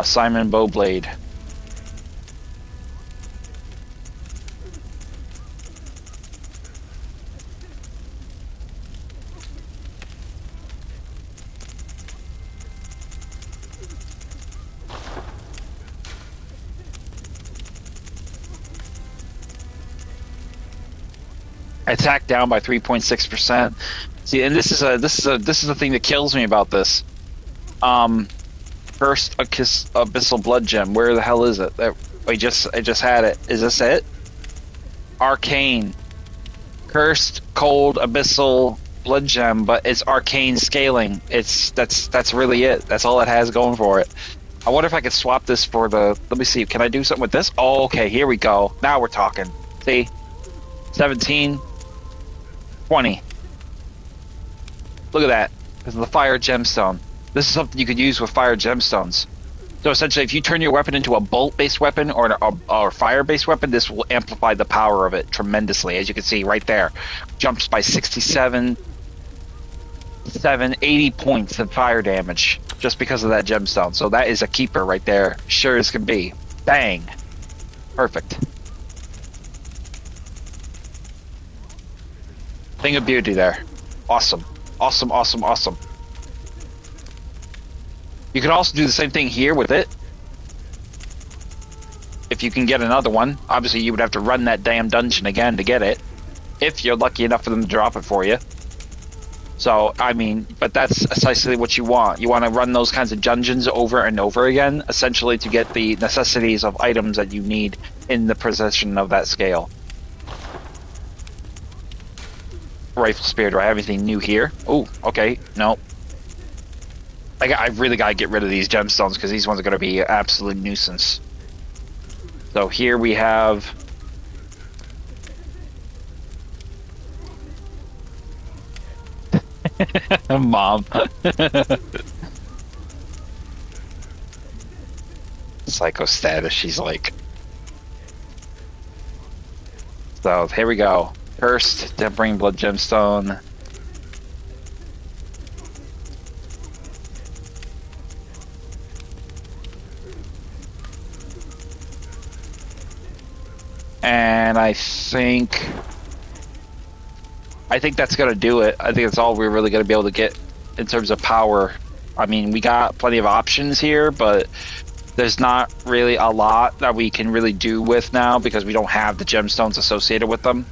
Simon Bowblade. Attack down by 3.6%. See, and this is the thing that kills me about this. First abyssal blood gem. Where the hell is it? I just had it. Is this it? Arcane. Cursed cold abyssal blood gem, but it's arcane scaling. That's really it. That's all it has going for it. I wonder if I could swap this for the. Let me see. Can I do something with this? Oh, okay. Here we go. Now we're talking. See, 17. 20. Look at that. because of the fire gemstone. This is something you could use with fire gemstones. So essentially, if you turn your weapon into a bolt-based weapon or a fire-based weapon, this will amplify the power of it tremendously. As you can see right there, jumps by 67, 80 points of fire damage just because of that gemstone. So that is a keeper right there, sure as can be. Bang, perfect. Thing of beauty there. Awesome, awesome, awesome, awesome. You can also do the same thing here with it. If you can get another one. Obviously, you would have to run that damn dungeon again to get it. If you're lucky enough for them to drop it for you. So, I mean, but that's essentially what you want. You want to run those kinds of dungeons over and over again, essentially to get the necessities of items that you need in the possession of that scale. Rifle spear, do I have anything new here? Oh, okay, no. I really got to get rid of these gemstones because these ones are going to be an absolute nuisance. So here we have... Mom. Psycho status, she's like... So here we go. First, Tempering Blood Gemstone. And I think that's gonna do it. I think that's all we're really gonna be able to get in terms of power. I mean, we got plenty of options here, but there's not really a lot that we can really do with now because we don't have the gemstones associated with them.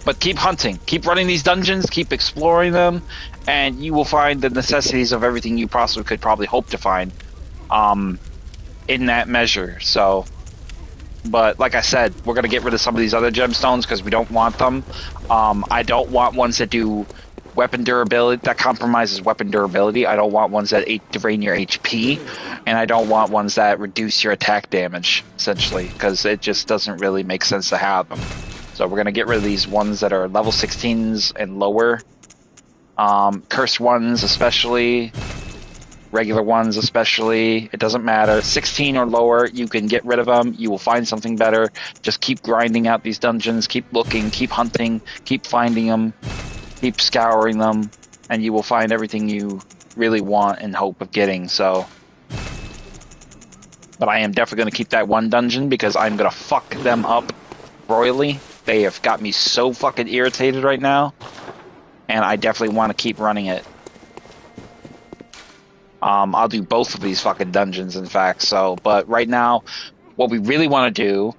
But keep hunting, keep running these dungeons, keep exploring them, and you will find the necessities of everything you possibly could probably hope to find. In that measure. So, but like I said, we're gonna get rid of some of these other gemstones because we don't want them. I don't want ones that do weapon durability, that compromises weapon durability. I don't want ones that drain your HP, and I don't want ones that reduce your attack damage, essentially, because it just doesn't really make sense to have them. So we're gonna get rid of these ones that are level 16s and lower, cursed ones especially. Regular ones especially, it doesn't matter. 16 or lower, you can get rid of them. You will find something better. Just keep grinding out these dungeons, keep looking, keep hunting, keep finding them, keep scouring them, and you will find everything you really want and hope of getting. So, but I am definitely going to keep that one dungeon because I'm going to fuck them up royally. They have got me so fucking irritated right now, and I definitely want to keep running it. I'll do both of these fucking dungeons, in fact. So, but right now, what we really want to do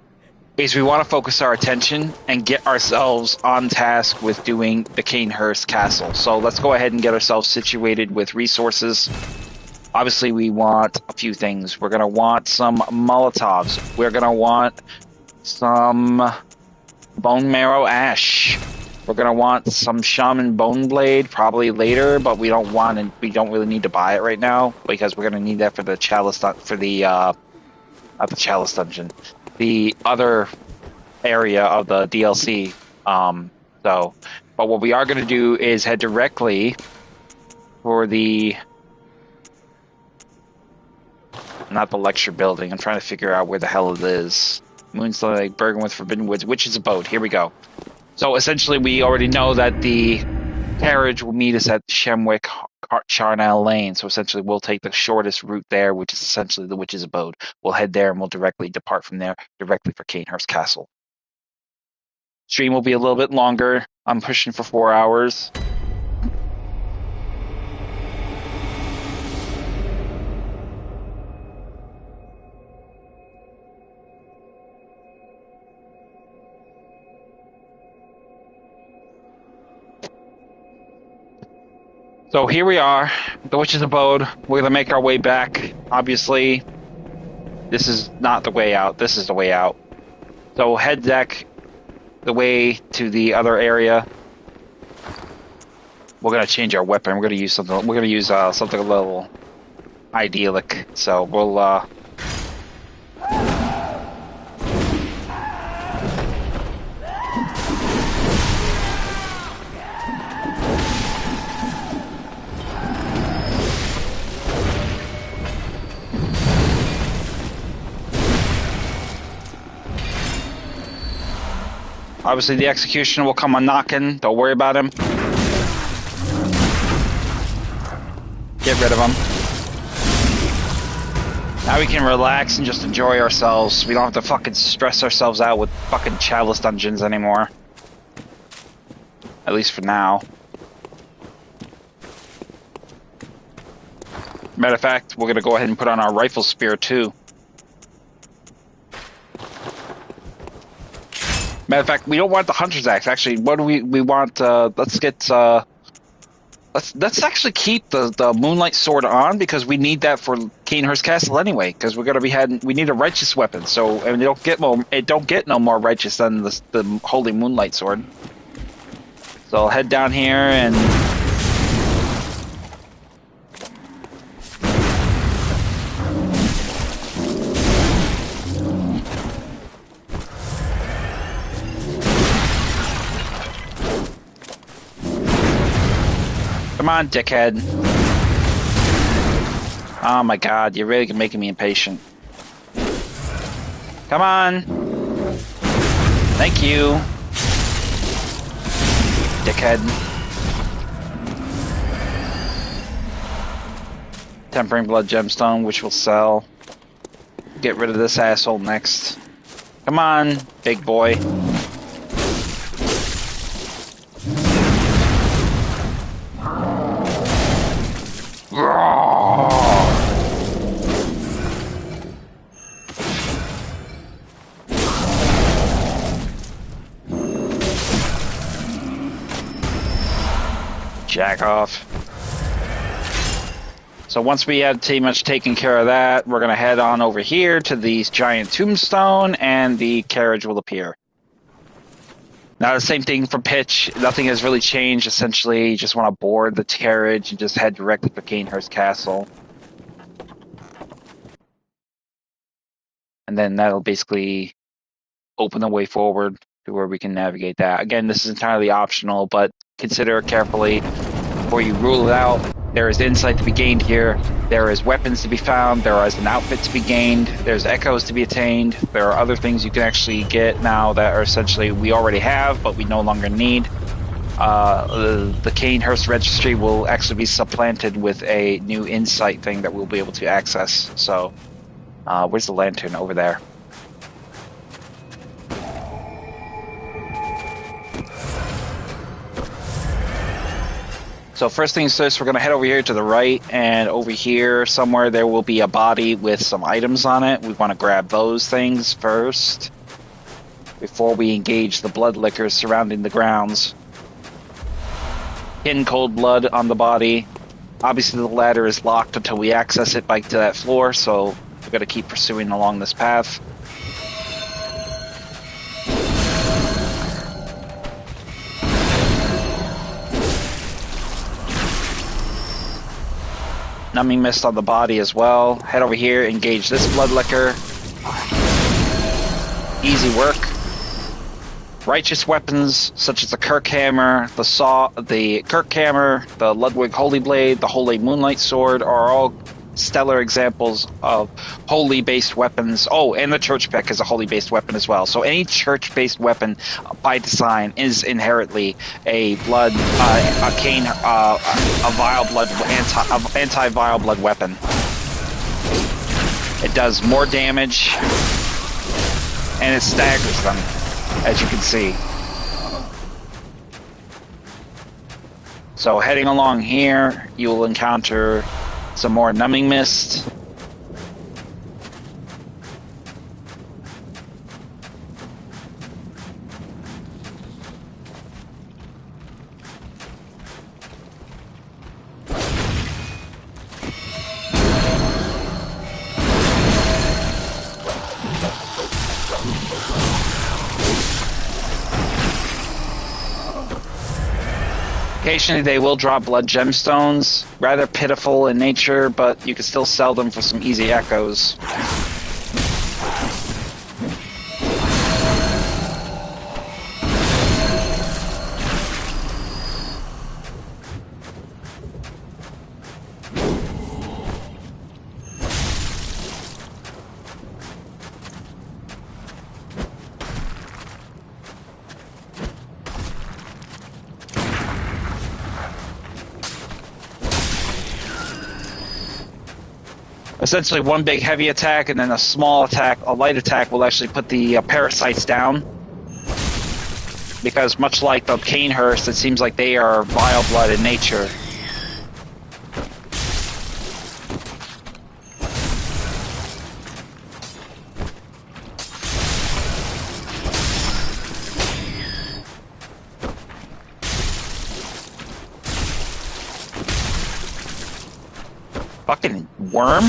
is we want to focus our attention and get ourselves on task with doing the Cainhurst castle. So let's go ahead and get ourselves situated with resources. Obviously, we want a few things. We're going to want some Molotovs. We're going to want some bone marrow ash. We're gonna want some shaman bone blade probably later, but we don't really need to buy it right now because we're gonna need that for the chalice not the chalice dungeon, the other area of the DLC. But what we are gonna do is head directly for not the lecture building. I'm trying to figure out where the hell it is. Moonstone Lake, Bergenwood, Forbidden Woods, Witch's Abode. Here we go. So essentially, we already know that the carriage will meet us at Shemwick Charnel Lane. So essentially, we'll take the shortest route there, which is essentially the Witch's Abode. We'll head there and we'll directly depart from there directly for Cainhurst Castle. Stream will be a little bit longer. I'm pushing for 4 hours. So here we are, the Witch's Abode. We're going to make our way back. Obviously, this is not the way out. This is the way out. So head deck the way to the other area. We're going to change our weapon. We're going to use something. We're going to use something a little idyllic. So we'll Obviously, the executioner will come on knocking. Don't worry about him. Get rid of him. Now we can relax and just enjoy ourselves. We don't have to fucking stress ourselves out with fucking Chalice Dungeons anymore. At least for now. Matter of fact, we're gonna go ahead and put on our rifle spear too. Matter of fact, we don't want the hunter's axe. Actually, what do we want? Let's get. Let's actually keep the moonlight sword on because we need that for Cainhurst Castle anyway. Because we're gonna be we need a righteous weapon. So and it don't get no more righteous than the holy moonlight sword. So I'll head down here and. Come on, dickhead. Oh my god, you're really making me impatient. Come on. Thank you. Dickhead. Tempering blood gemstone, which will sell. Get rid of this asshole next. Come on, big boy. Jack off. So once we have pretty much taken care of that, we're going to head on over here to these giant tombstone and the carriage will appear. Now the same thing for pitch. Nothing has really changed. Essentially, you just want to board the carriage and just head directly for Cainhurst Castle. And then that'll basically open the way forward to where we can navigate that. Again, this is entirely optional, but consider it carefully before you rule it out. There is insight to be gained here. There is weapons to be found. There is an outfit to be gained. There's echoes to be attained. There are other things you can actually get now that are essentially we already have, but we no longer need. The Cainhurst registry will actually be supplanted with a new insight thing that we'll be able to access. So, where's the lantern? Over there. So first things first, we're going to head over here to the right, and over here somewhere there will be a body with some items on it. We want to grab those things first before we engage the blood liquors surrounding the grounds. Hidden cold blood on the body. Obviously the ladder is locked until we access it back to that floor, so we're going to keep pursuing along this path. Numbing mist on the body as well. Head over here, engage this blood liquor. Easy work. Righteous weapons such as the Kirk Hammer, the Kirk Hammer, the Ludwig Holy Blade, the Holy Moonlight Sword are all stellar examples of holy-based weapons. Oh, and the church pick is a holy-based weapon as well. So any church-based weapon, by design, is inherently a vile blood, anti-vile blood weapon. It does more damage, and it staggers them, as you can see. So heading along here, you will encounter some more numbing mist. Occasionally they will drop blood gemstones, rather pitiful in nature, but you can still sell them for some easy echoes. essentially one big heavy attack, and then a small attack, a light attack, will actually put the parasites down. Because much like the Cainhurst, it seems like they are vile blood in nature. Fucking worm?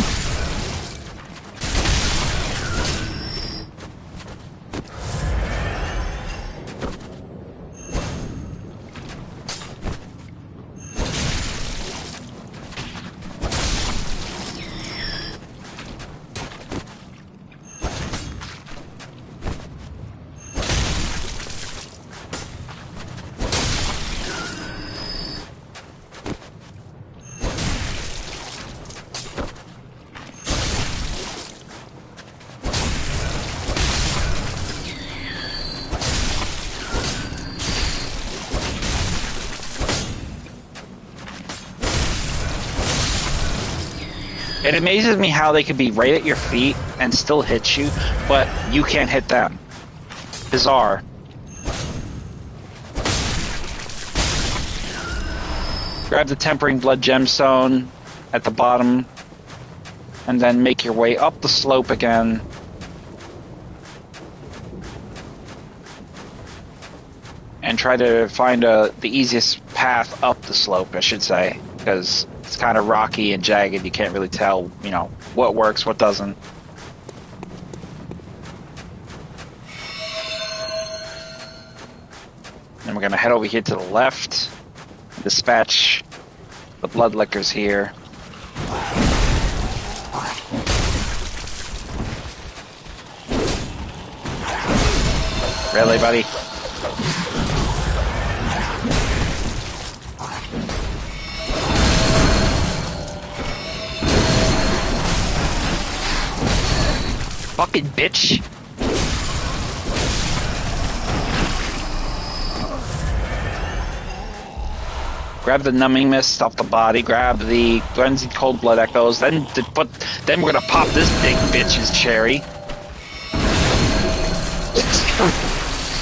It amazes me how they could be right at your feet and still hit you, but you can't hit them. Bizarre. Grab the Tempering Blood Gemstone at the bottom, and then make your way up the slope again. And try to find the easiest path up the slope, I should say, because it's kind of rocky and jagged. You can't really tell, you know, what works, what doesn't. Then we're going to head over here to the left. Dispatch the blood lickers here. Really, buddy? Fucking bitch. Grab the numbing mist off the body, grab the frenzied cold blood echoes, then we're gonna pop this big bitch's cherry.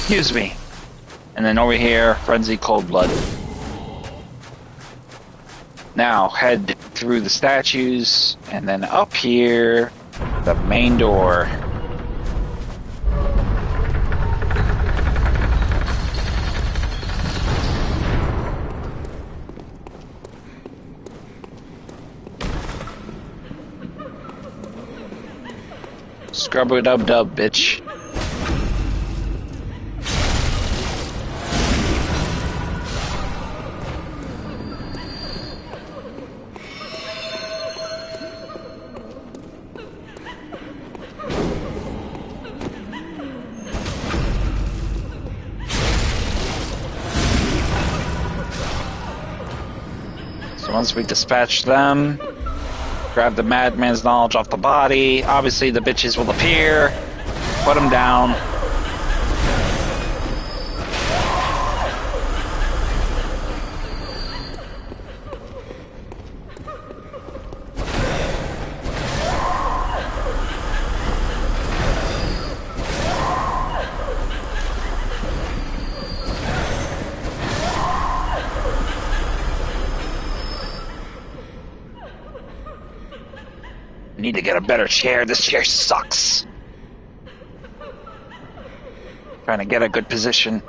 Excuse me. And then over here, frenzied cold blood. Now head through the statues and then up here. The main door. Scrub-a-dub-dub, bitch. Once we dispatch them, grab the madman's knowledge off the body. Obviously the bitches will appear. Put them down. Need to get a better chair. This chair sucks. Trying to get a good position.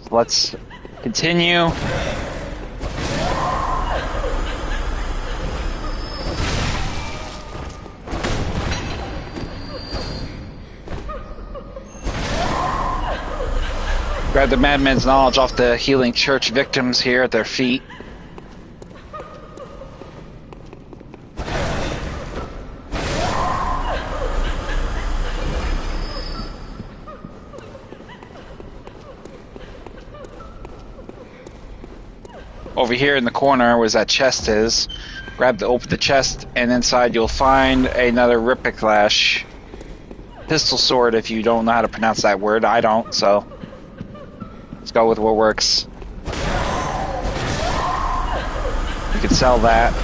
So let's continue. Grab the madman's knowledge off the healing church victims here at their feet. Over here in the corner where that chest is, open the chest, and inside you'll find another Ripiclash pistol sword if you don't know how to pronounce that word. I don't, so let's go with what works. We could sell that.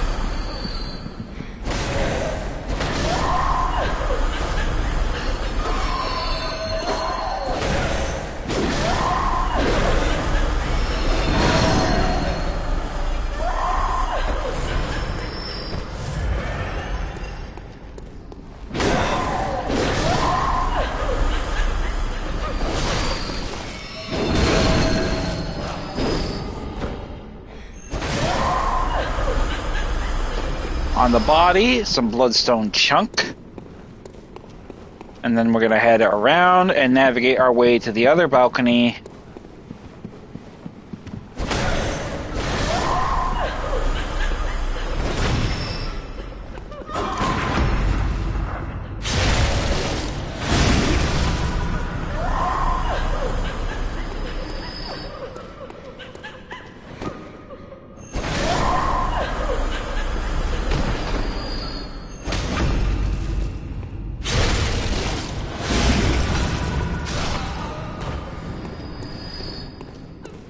On the body, some bloodstone chunk. And then we're going to head around and navigate our way to the other balcony.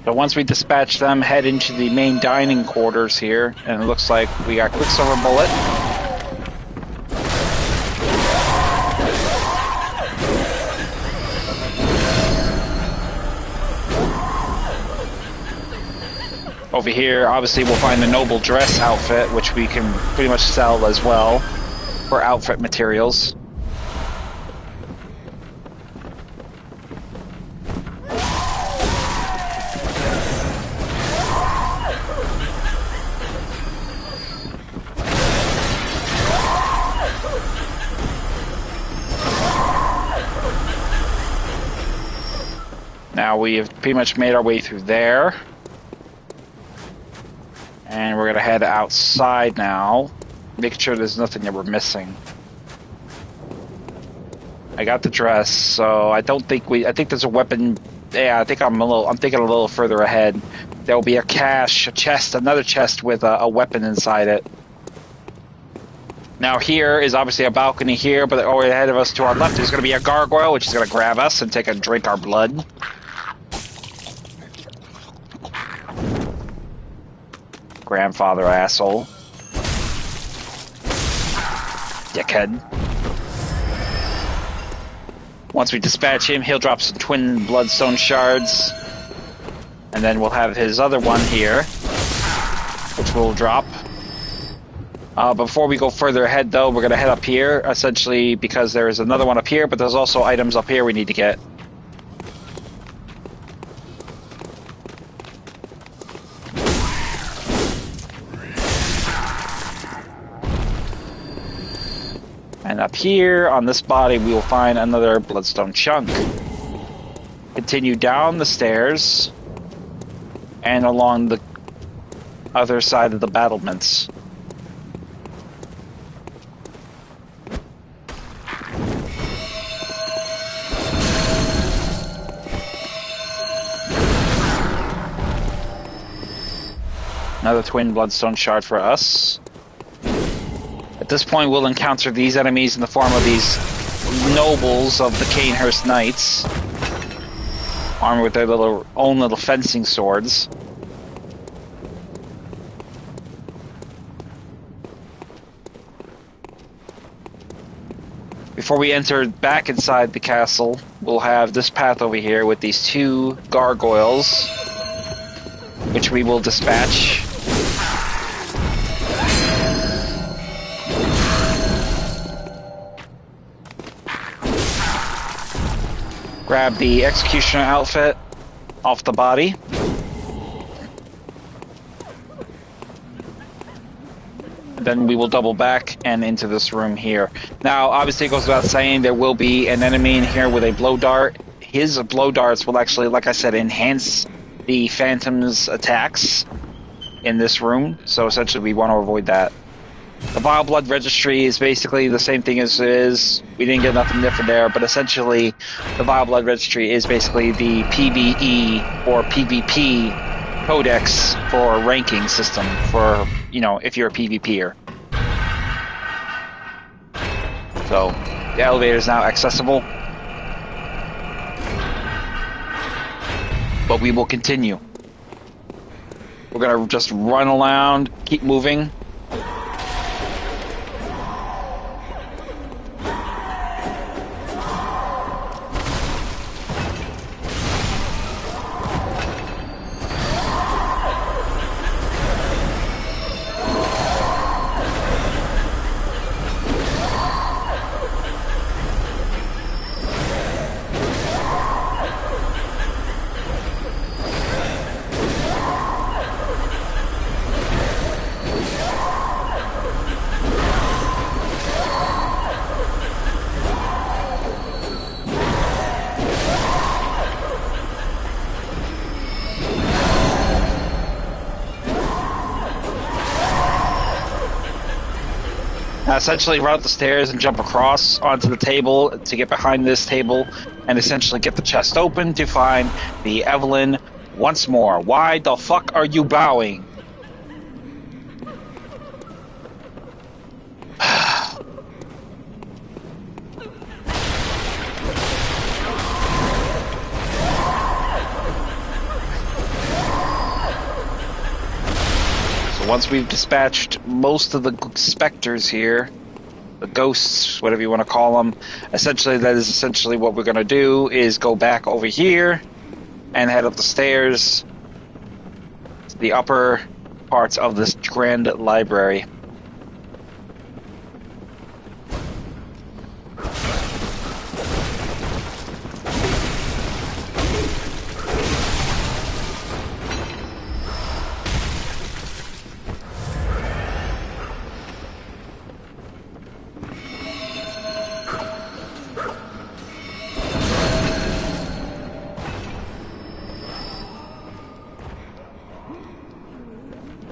So once we dispatch them, head into the main dining quarters here, and it looks like we got Quicksilver Bullet. Over here, obviously, we'll find the Noble Dress outfit, which we can pretty much sell as well for outfit materials. Now we have pretty much made our way through there. And we're going to head outside now. Make sure there's nothing that we're missing. I got the dress, so I don't think I think there's a weapon. Yeah, I think I'm thinking a little further ahead. There will be a cache, a chest, another chest with a weapon inside it. Now here is obviously a balcony here, but over ahead of us to our left is going to be a gargoyle, which is going to grab us and take a drink our blood. Grandfather asshole. Dickhead. Once we dispatch him, he'll drop some twin bloodstone shards. And then we'll have his other one here, which we'll drop. Before we go further ahead, though, we're going to head up here, essentially because there is another one up here, but there's also items up here we need to get. And up here, on this body, we will find another bloodstone chunk. Continue down the stairs and along the other side of the battlements. Another twin bloodstone shard for us. At this point, we'll encounter these enemies in the form of these nobles of the Cainhurst Knights, armed with their own little fencing swords. Before we enter back inside the castle, we'll have this path over here with these two gargoyles, which we will dispatch. Grab the executioner outfit off the body. Then we will double back and into this room here. Now, obviously it goes without saying, there will be an enemy in here with a blow dart. His blow darts will actually, like I said, enhance the Phantom's attacks in this room. So essentially we want to avoid that. The Vile Blood Registry is basically the same thing as is. We didn't get nothing different there, but essentially the Vile Blood Registry is basically the PvE or PvP codex for ranking system for, you know, if you're a PvPer. So the elevator is now accessible, but we will continue. We're gonna just run around, keep moving. Essentially run up the stairs and jump across onto the table to get behind this table and essentially get the chest open to find the Evelyn once more. Why the fuck are you bowing? Once we've dispatched most of the specters here, the ghosts, whatever you want to call them, essentially that is essentially what we're going to do is go back over here and head up the stairs to the upper parts of this grand library.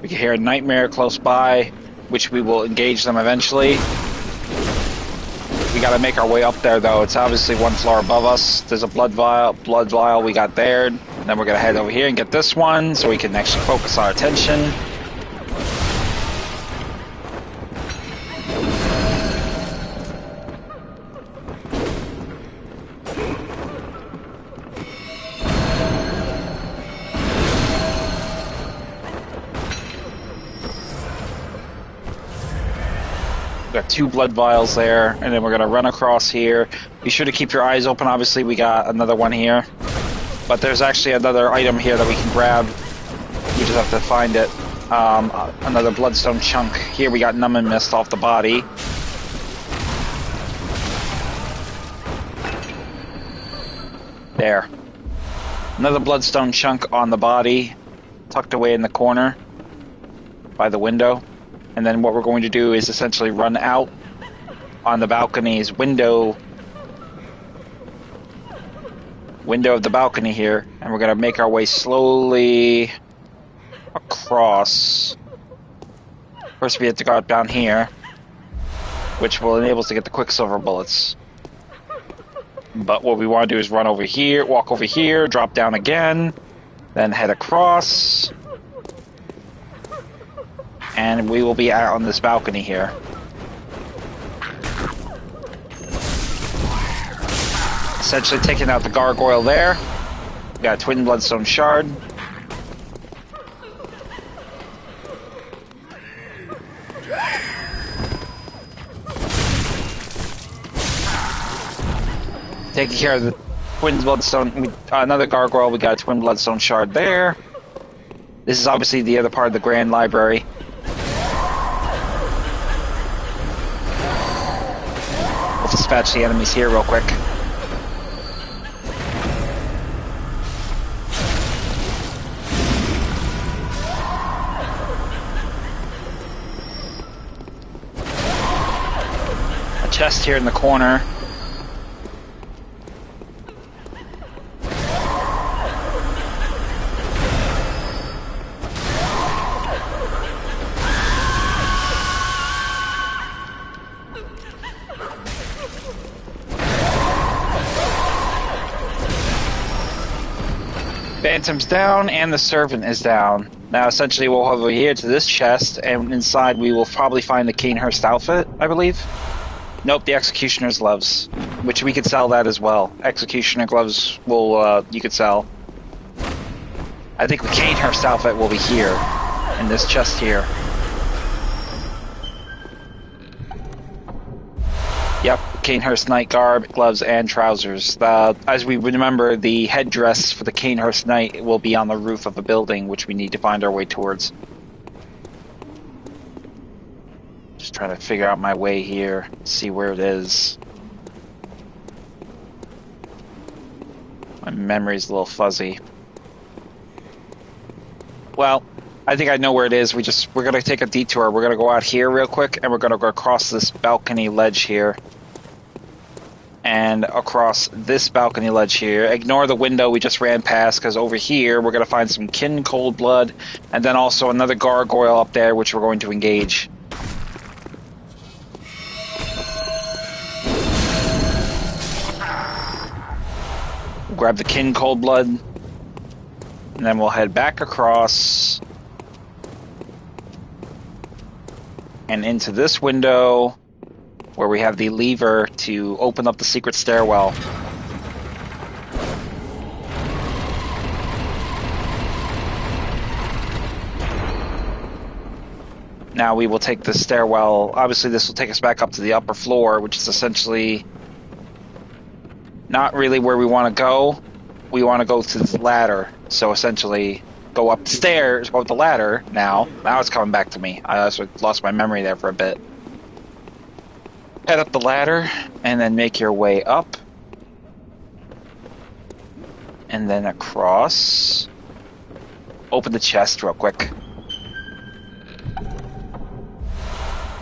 We can hear a nightmare close by, which we will engage them eventually. We gotta make our way up there though. It's obviously one floor above us. There's a blood vial we got there. And then we're gonna head over here and get this one so we can actually focus our attention. Got 2 blood vials there, and then we're gonna run across here. Be sure to keep your eyes open. Obviously, we got another one here, but there's actually another item here that we can grab. We just have to find it. Another bloodstone chunk. Here we got numb and mist off the body. There. Another bloodstone chunk on the body, tucked away in the corner by the window. And then what we're going to do is essentially run out on the balcony's window of the balcony here, and we're going to make our way slowly across. First we have to go down here, which will enable us to get the Quicksilver bullets. But what we want to do is run over here, walk over here, drop down again, then head across. And we will be out on this balcony here. Essentially taking out the gargoyle there. We got a twin bloodstone shard. Taking care of the twin bloodstone, another gargoyle, we got a twin bloodstone shard there. This is obviously the other part of the grand library. We'll dispatch the enemies here real quick. A chest here in the corner. Phantom's down, and the Servant is down. Now, essentially, we'll go over here to this chest, and inside we will probably find the Cainhurst outfit, I believe. Nope, the Executioner's gloves, which we could sell that as well. Executioner gloves will, you could sell. I think the Cainhurst outfit will be here, in this chest here. Yep, Cainhurst night garb, gloves, and trousers. As we remember, the headdress for the Cainhurst knight will be on the roof of a building, which we need to find our way towards. Just trying to figure out my way here, see where it is. My memory's a little fuzzy. Well, I think I know where it is. We're gonna take a detour. We're gonna go out here real quick, and we're gonna go across this balcony ledge here. And across this balcony ledge here. Ignore the window we just ran past, because over here we're gonna find some kin cold blood, and then also another gargoyle up there, which we're going to engage. Grab the kin cold blood, and then we'll head back across and into this window where we have the lever to open up the secret stairwell. Now we will take the stairwell. Obviously this will take us back up to the upper floor, which is essentially not really where we want to go. We want to go to the ladder. So essentially go up the stairs, go up the ladder now. Now it's coming back to me. I also lost my memory there for a bit. Head up the ladder and then make your way up. And then across. Open the chest real quick.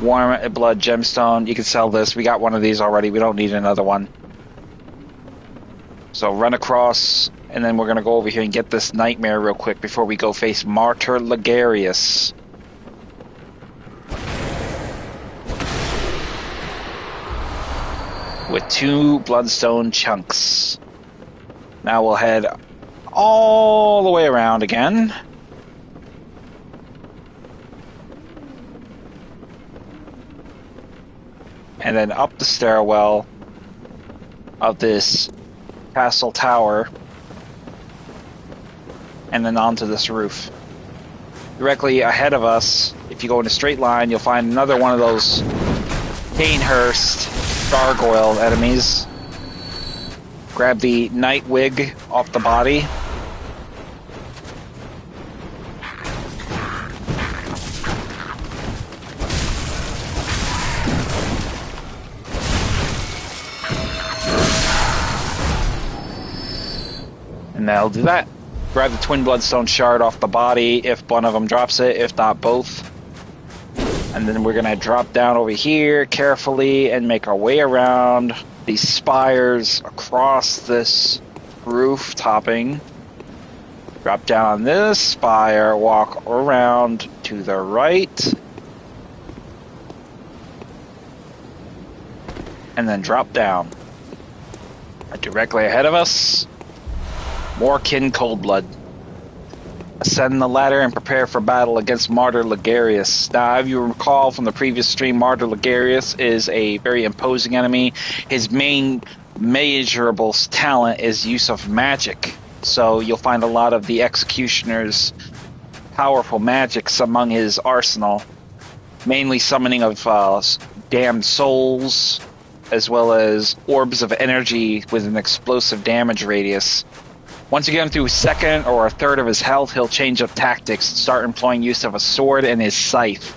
Warm blood gemstone. You can sell this. We got one of these already. We don't need another one. So run across, and then we're going to go over here and get this nightmare real quick before we go face Martyr Ligarius. With 2 bloodstone chunks. Now we'll head all the way around again. And then up the stairwell of this castle tower, and then onto this roof. Directly ahead of us, if you go in a straight line, you'll find another one of those Cainhurst gargoyle enemies. Grab the night wig off the body. And that'll do that. Grab the twin bloodstone shard off the body if one of them drops it, if not both. And then we're going to drop down over here carefully and make our way around these spires across this roof topping. Drop down on this spire, walk around to the right. And then drop down. Directly ahead of us. More kin cold blood. Ascend the ladder and prepare for battle against Martyr Ligarius. Now, if you recall from the previous stream, Martyr Ligarius is a very imposing enemy. His main measurable talent is use of magic. So you'll find a lot of the Executioner's powerful magics among his arsenal. Mainly summoning of damned souls, as well as orbs of energy with an explosive damage radius. Once you get him to a second or a third of his health, he'll change up tactics, start employing use of a sword and his scythe.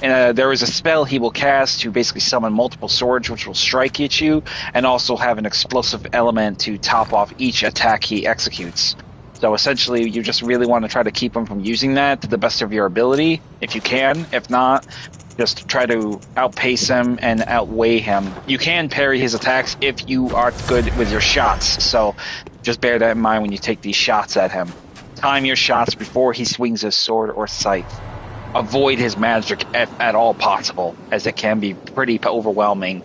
There is a spell he will cast to basically summon multiple swords, which will strike at you, and also have an explosive element to top off each attack he executes. So essentially, you just really want to try to keep him from using that to the best of your ability, if you can. If not, just try to outpace him and outweigh him. You can parry his attacks if you are good with your shots, so just bear that in mind when you take these shots at him. Time your shots before he swings his sword or scythe. Avoid his magic if at all possible, as it can be pretty overwhelming.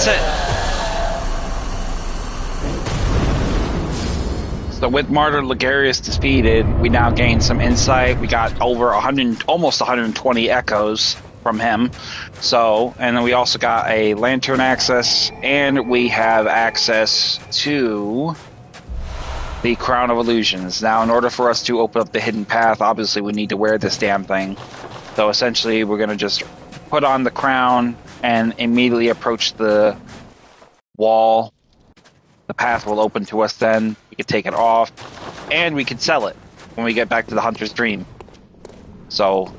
that's it. So with Martyr Ligarius defeated, we now gain some insight. We got over 100, almost 120 echoes from him. So, and then we also got a lantern access, and we have access to the Crown of Illusions. Now, in order for us to open up the hidden path, obviously we need to wear this damn thing. So essentially, we're going to just put on the crown and immediately approach the wall. The path will open to us then. We can take it off, and we can sell it when we get back to the Hunter's Dream. So,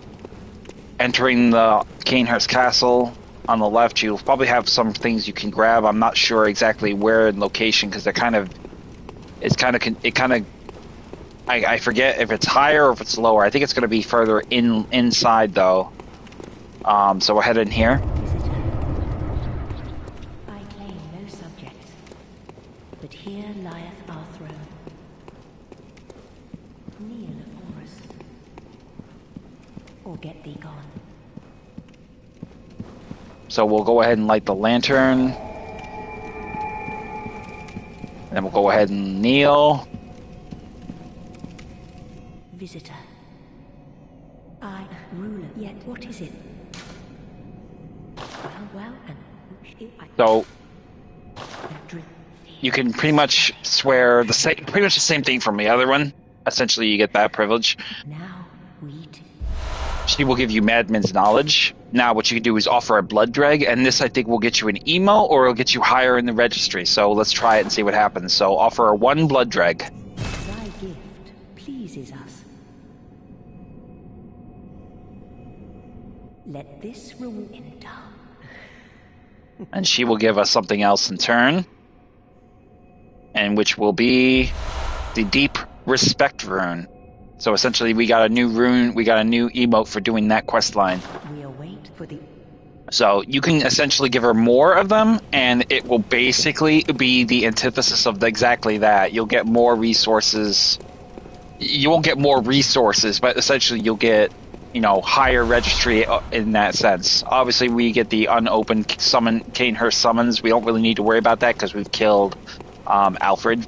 entering the Cainhurst Castle on the left, you'll probably have some things you can grab. I'm not sure exactly where in location, because I forget if it's higher or if it's lower. I think it's going to be further inside though. So we'll head in here. I claim no subjects, but here lieth our throne. Kneel before us, or get thee gone. So we'll go ahead and light the lantern. Then we'll go ahead and kneel. Visitor. I, ruler, yet what is it? Well, and so you can pretty much swear pretty much the same thing from the other one. Essentially, you get that privilege. Now we She will give you Madman's Knowledge. Now, what you can do is offer a blood dreg, and this I think will get you an emo, or it'll get you higher in the registry. So let's try it and see what happens. So offer a 1 blood dreg. Thy gift pleases us. Let this rule endow. And she will give us something else in turn, and which will be the Deep Respect rune. So essentially, we got a new rune, we got a new emote for doing that quest line. We await for the. So you can essentially give her more of them, and it will basically be the antithesis of exactly that. You'll get more resources. You won't get more resources, but essentially you'll get, higher registry in that sense. Obviously, we get the unopened Cainhurst summons. We don't really need to worry about that because we've killed Alfred.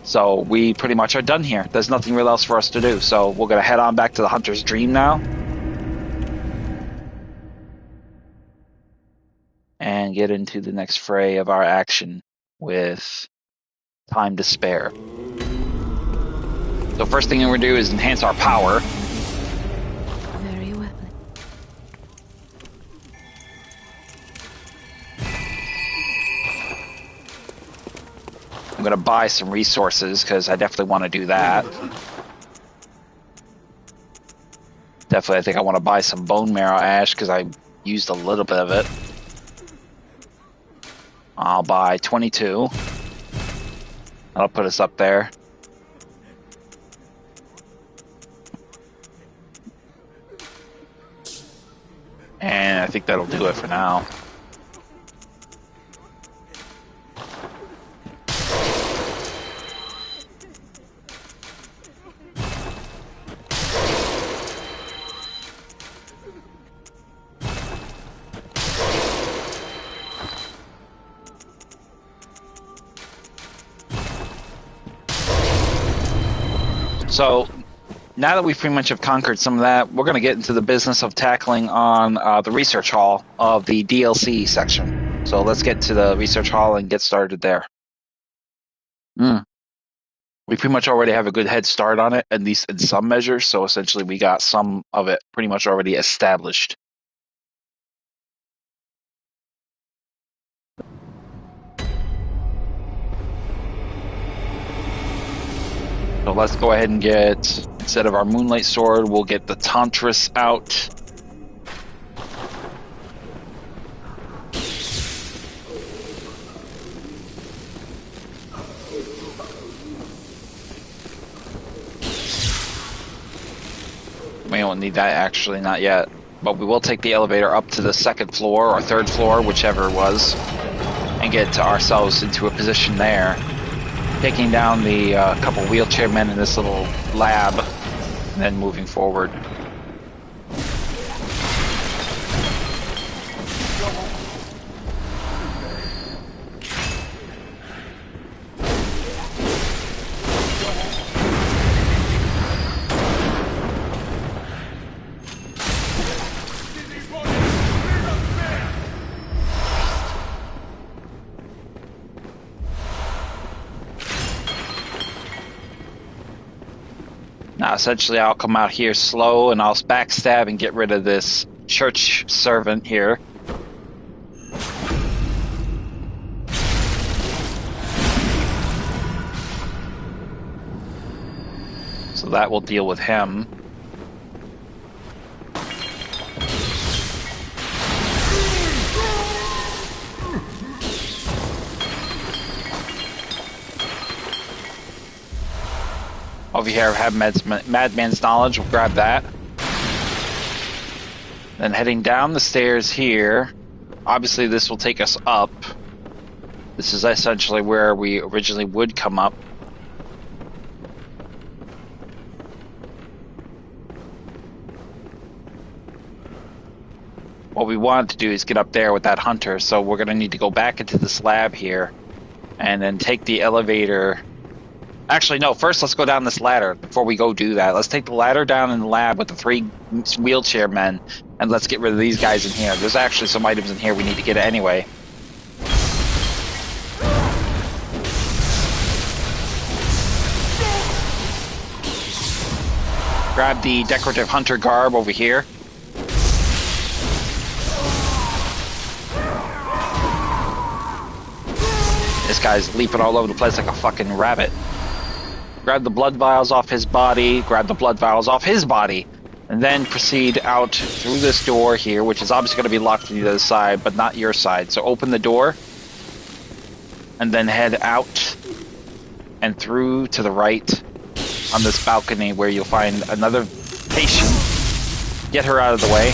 So we pretty much are done here. There's nothing real else for us to do. So we're going to head on back to the Hunter's Dream now. And get into the next fray of our action with Time to Spare. So first thing we're going to do is enhance our power. Very well. I'm going to buy some resources because I definitely want to do that. Definitely, I think I want to buy some bone marrow ash because I used a little bit of it. I'll buy 22. That'll put us up there. And I think that'll do it for now. So now that we pretty much have conquered some of that, we're going to get into the business of tackling on the research hall of the DLC section. So let's get to the research hall and get started there. We pretty much already have a good head start on it, at least in some measures. So essentially we got some of it pretty much already established. So let's go ahead and get, instead of our Moonlight Sword, we'll get the Tantris out. We don't need that actually, not yet. But we will take the elevator up to the 2nd floor or 3rd floor, whichever it was, and get ourselves into a position there. Taking down the couple wheelchair men in this little lab, and then moving forward. Now, essentially, I'll come out here slow and I'll backstab and get rid of this church servant here. So that will deal with him. Over here, I have Madman's Knowledge. We'll grab that. Then heading down the stairs here. Obviously, this will take us up. This is essentially where we originally would come up. What we want to do is get up there with that hunter, so we're going to need to go back into this lab here and then take the elevator. Actually, no, first let's go down this ladder before we go do that. Let's take the ladder down in the lab with the 3 wheelchair men, and let's get rid of these guys in here. There's actually some items in here we need to get anyway. Grab the decorative hunter garb over here. This guy's leaping all over the place like a fucking rabbit. Grab the blood vials off his body, grab the blood vials off his body, and then proceed out through this door here, which is obviously going to be locked to the other side, but not your side. So open the door, and then head out and through to the right on this balcony where you'll find another patient. Get her out of the way.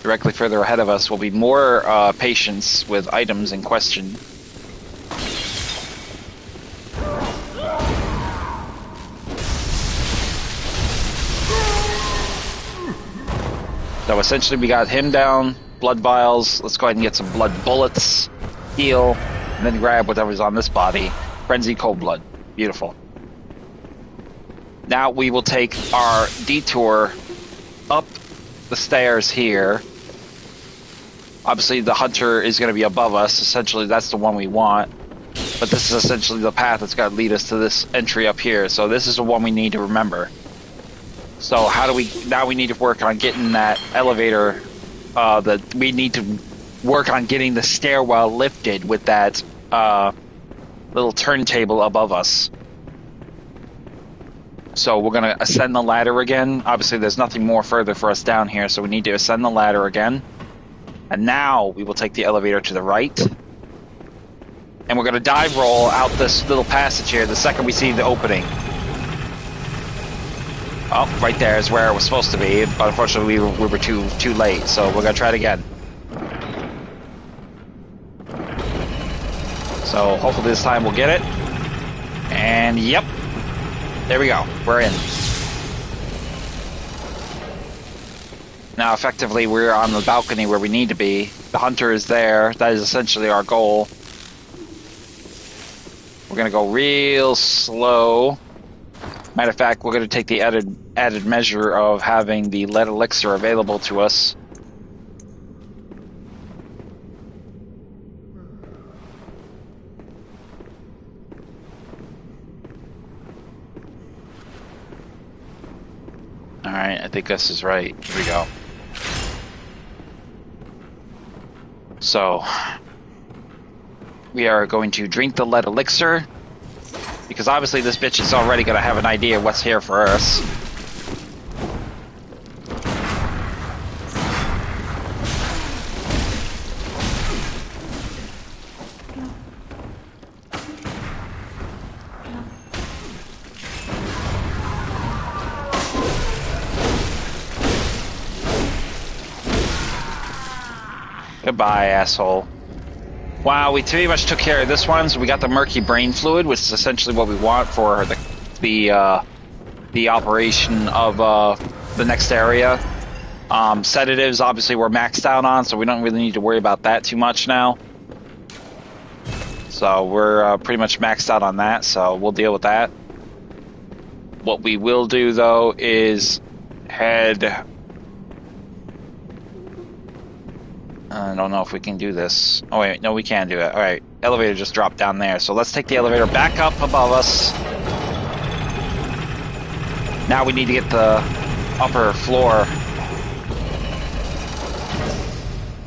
Directly further ahead of us will be more patients with items in question. So essentially we got him down, blood vials. Let's go ahead and get some blood bullets, heal, and then grab whatever's on this body. Frenzy cold blood. Beautiful. Now we will take our detour up the stairs here. Obviously the hunter is going to be above us. Essentially that's the one we want. But this is essentially the path that's going to lead us to this entry up here. So this is the one we need to remember. So how do we... Now we need to work on getting that elevator... we need to work on getting the stairwell lifted with that little turntable above us. So we're going to ascend the ladder again. Obviously there's nothing more further for us down here, so we need to ascend the ladder again. And now we will take the elevator to the right. And we're going to dive roll out this little passage here the second we see the opening. Oh, right there is where it was supposed to be, but unfortunately we were too late, so we're going to try it again. So hopefully this time we'll get it. And yep. There we go. We're in. Now, effectively, we're on the balcony where we need to be. The hunter is there. That is essentially our goal. We're going to go real slow. Matter of fact, we're going to take the added measure of having the lead elixir available to us. Alright, I think this is right. Here we go. So, we are going to drink the lead elixir, because obviously this bitch is already going to have an idea of what's here for us. Goodbye, asshole. Wow, we pretty much took care of this one, so we got the murky brain fluid, which is essentially what we want for the operation of the next area. Sedatives, obviously, we're maxed out on, so we don't really need to worry about that too much now. So we're pretty much maxed out on that, so we'll deal with that. What we will do, though, is head... I don't know if we can do this. Oh, wait, no, we can do it. All right, elevator just dropped down there. So let's take the elevator back up above us. Now we need to get the upper floor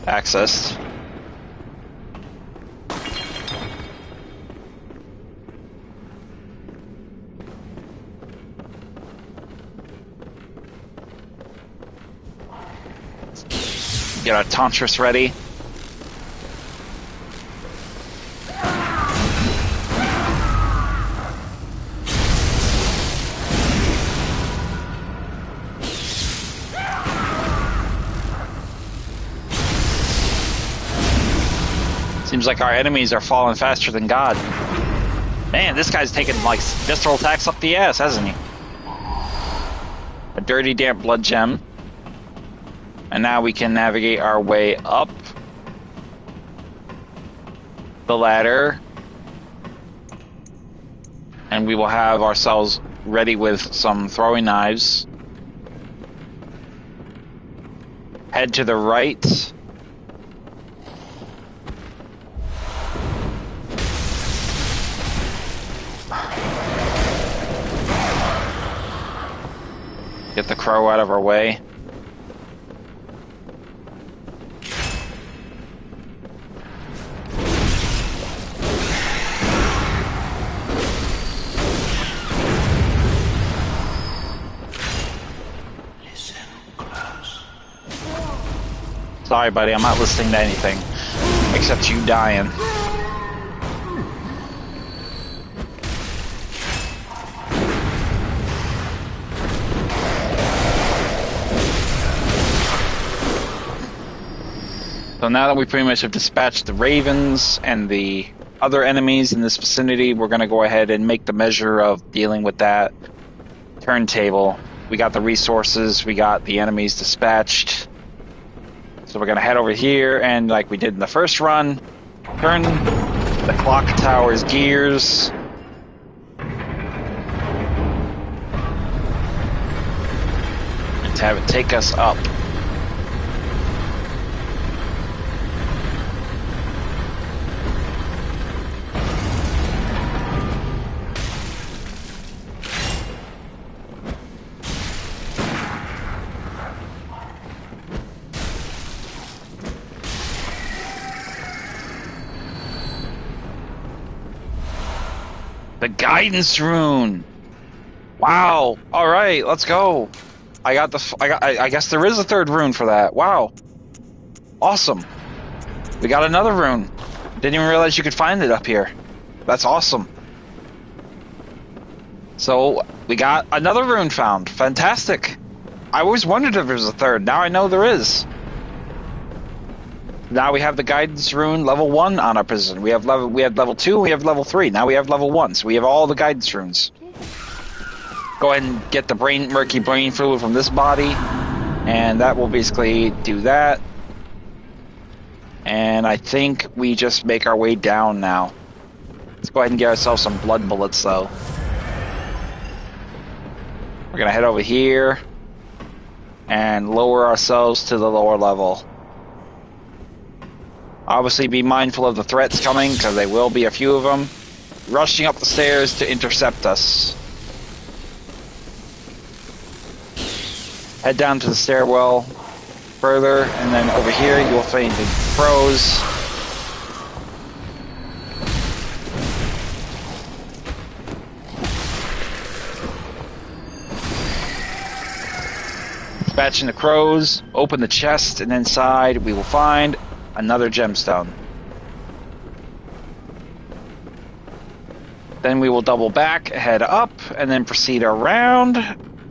accessed. Get our Tantris ready. Seems like our enemies are falling faster than God. Man, this guy's taking like visceral attacks up the ass, hasn't he? A dirty, damp blood gem. And now we can navigate our way up the ladder. And we will have ourselves ready with some throwing knives. Head to the right. Get the crow out of our way. Sorry, buddy, I'm not listening to anything except you dying. So now that we pretty much have dispatched the ravens and the other enemies in this vicinity, we're going to go ahead and make the measure of dealing with that turntable. We got the resources, we got the enemies dispatched. So we're going to head over here and, like we did in the first run, turn the clock tower's gears. And have it take us up. The guidance rune. Wow. All right, let's go. I guess there is a third rune for that. Wow. Awesome. We got another rune. Didn't even realize you could find it up here. That's awesome. So we got another rune found. Fantastic. I always wondered if there was a third. Now I know there is. Now we have the guidance rune level 1 on our position. We had level 2, we have level 3. Now we have level 1, so we have all the guidance runes. Go ahead and get the murky brain fluid from this body, and that will basically do that. And I think we just make our way down now. Let's go ahead and get ourselves some blood bullets, though. We're gonna head over here and lower ourselves to the lower level. Obviously be mindful of the threats coming, because there will be a few of them rushing up the stairs to intercept us. Head down to the stairwell further, and then over here you will find the crows. Dispatching the crows, open the chest, and inside we will find another gemstone. Then we will double back, head up, and then proceed around.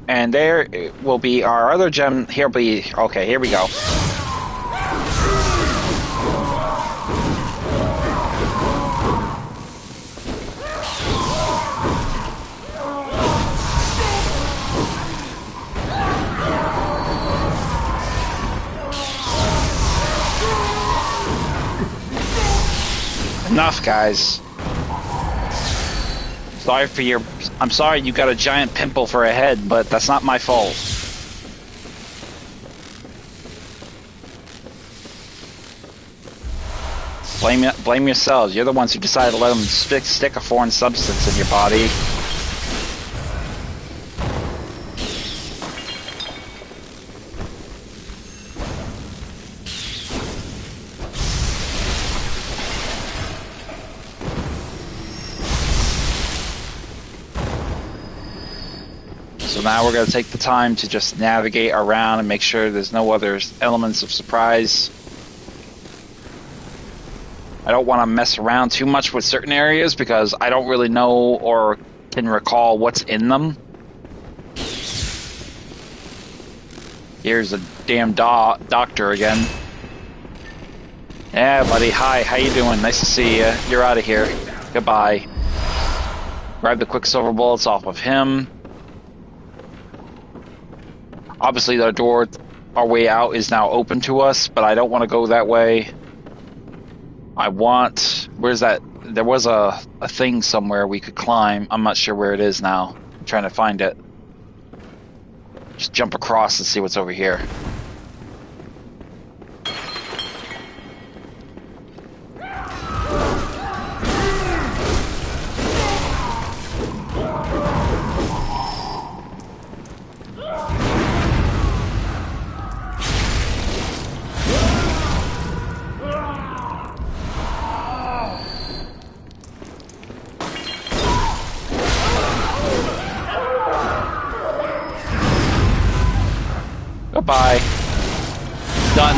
And there will be our other gem. Here be okay. Here we go. Enough, guys. Sorry for your... I'm sorry you got a giant pimple for a head, but that's not my fault. Blame yourselves. You're the ones who decided to let them stick a foreign substance in your body. So now we're going to take the time to just navigate around and make sure there's no other elements of surprise. I don't want to mess around too much with certain areas because I don't really know or can recall what's in them. Here's a damn doctor again. Yeah, buddy. Hi, how you doing? Nice to see you. You're out of here. Goodbye. Grab the quicksilver bullets off of him. Obviously, the door, our way out, is now open to us, but I don't want to go that way. I want... Where's that? There was a thing somewhere we could climb. I'm not sure where it is now. I'm trying to find it. Just jump across and see what's over here. Goodbye. Done.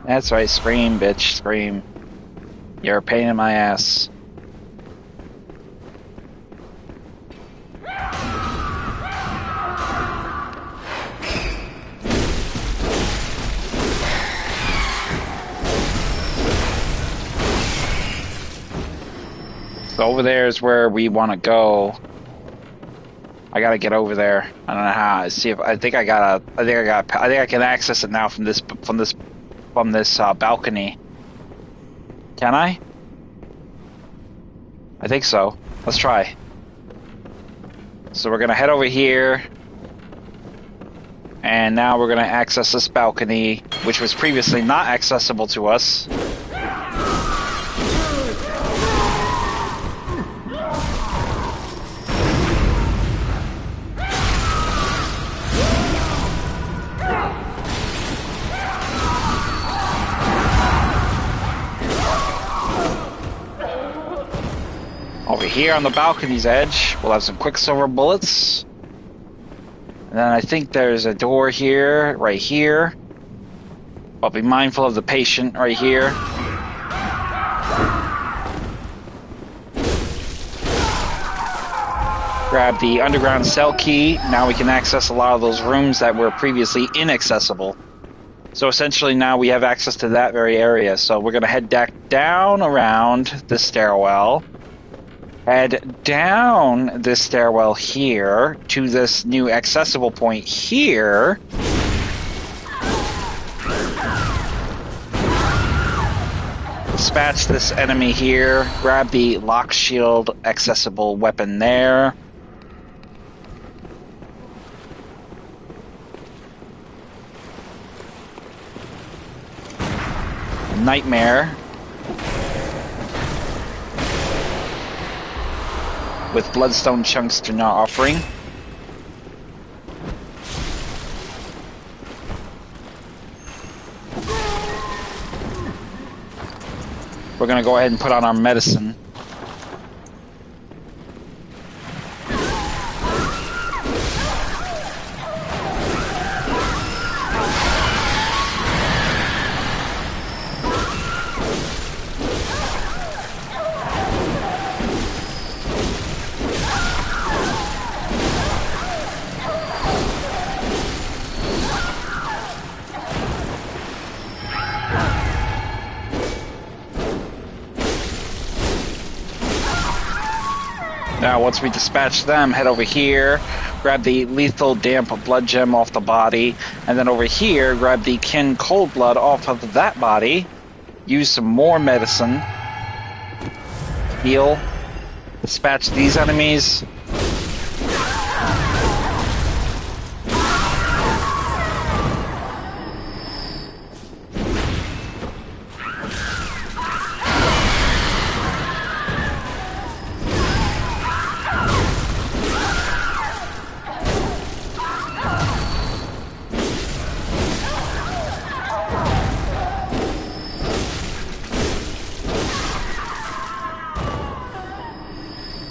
That's right, scream, bitch, scream. You're a pain in my ass. So over there is where we want to go. I gotta get over there. I don't know how. See if I think I can access it now from this balcony. Can I? I think so. Let's try. So we're gonna head over here, and now we're gonna access this balcony, which was previously not accessible to us. Over here on the balcony's edge, we'll have some quicksilver bullets. And then I think there's a door here, right here. I'll be mindful of the patient right here. Grab the underground cell key. Now we can access a lot of those rooms that were previously inaccessible. So essentially now we have access to that very area. So we're going to head back down around the stairwell. Head down this stairwell here to this new accessible point here. Dispatch this enemy here. Grab the lock shield accessible weapon there. Nightmare. With bloodstone chunks to not offering. We're gonna go ahead and put on our medicine. Now, once we dispatch them, head over here, grab the lethal damp blood gem off the body, and then over here, grab the kin cold blood off of that body. use some more medicine, heal, dispatch these enemies.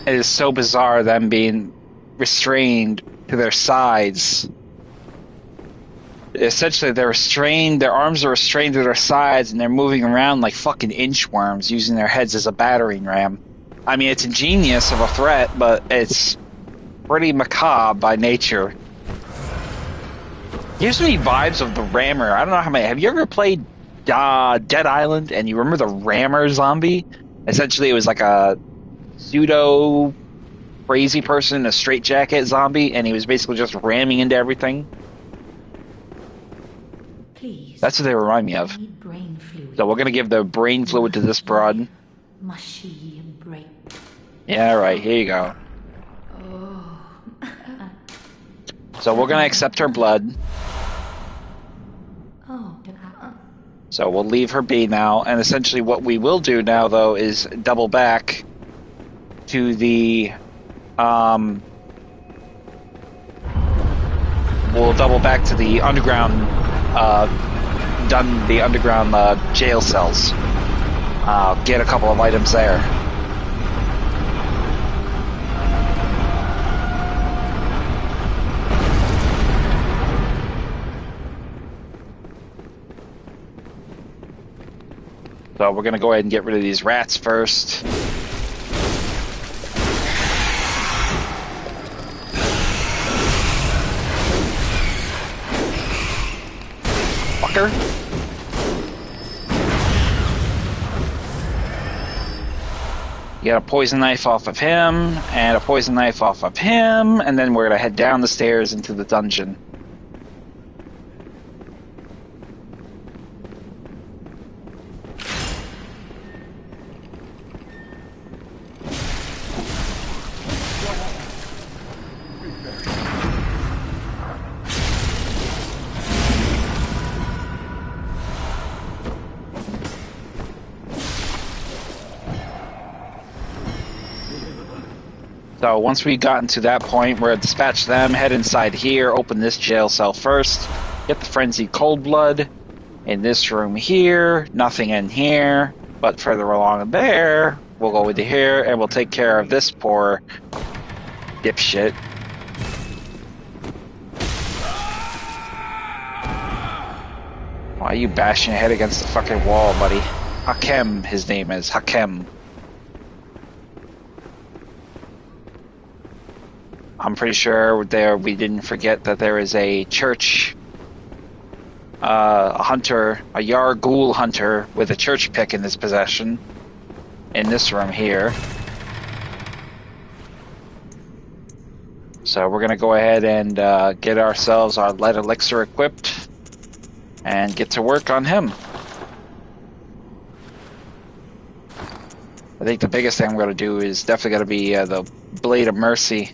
It is so bizarre them being restrained to their sides. Essentially, they're restrained, their arms are restrained to their sides, and they're moving around like fucking inchworms, using their heads as a battering ram. I mean, it's ingenious of a threat, but it's pretty macabre by nature. Gives me vibes of the Rammer. I don't know how many. Have you ever played Dead Island and you remember the Rammer zombie? Essentially, it was like a pseudo crazy person in a straitjacket zombie, and he was basically just ramming into everything. Please. That's what they remind me of. Brain fluid. So we're gonna give the brain fluid to this broad. Mushy brain. Yeah, right. Here you go. Oh. So we're gonna accept her blood. Oh. So we'll leave her be now, and essentially what we will do now, though, is double back to the we'll double back to the underground jail cells. Get a couple of items there. So we're gonna go ahead and get rid of these rats first. Fucker. Get a poison knife off of him, and a poison knife off of him, and then we're gonna head down the stairs into the dungeon. So once we gotten to that point, we're gonna dispatch them, head inside here, open this jail cell first, get the frenzied cold blood in this room here, nothing in here, but further along there, we'll go into here and we'll take care of this poor dipshit. Why are you bashing your head against the fucking wall, buddy? Hakem, his name is. Hakem. I'm pretty sure we didn't forget that there is a church hunter, a Yargul hunter with a church pick in his possession in this room here. So we're gonna go ahead and get ourselves our lead elixir equipped and get to work on him. I think the biggest thing I'm gonna do is definitely gonna be the Blade of Mercy.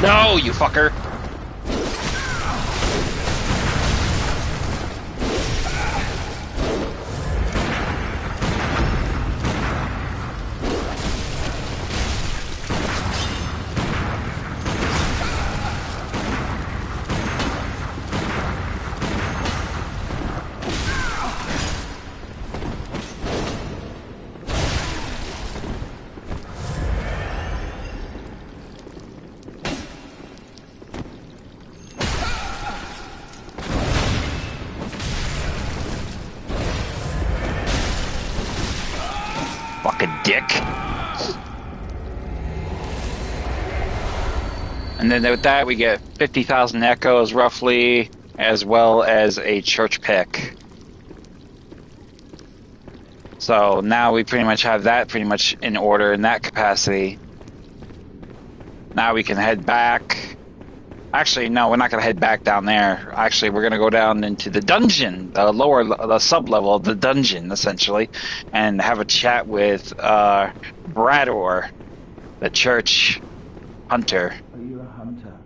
No, you fucker! Fucking dick. And then with that, we get 50,000 echoes, roughly, as well as a church pick. So now we pretty much have that pretty much in order in that capacity. Now we can head back. Actually, no, we're not going to head back down there. Actually, we're going to go down into the dungeon, the sub-level of the dungeon, essentially, and have a chat with Brador, the church hunter. Are you a hunter?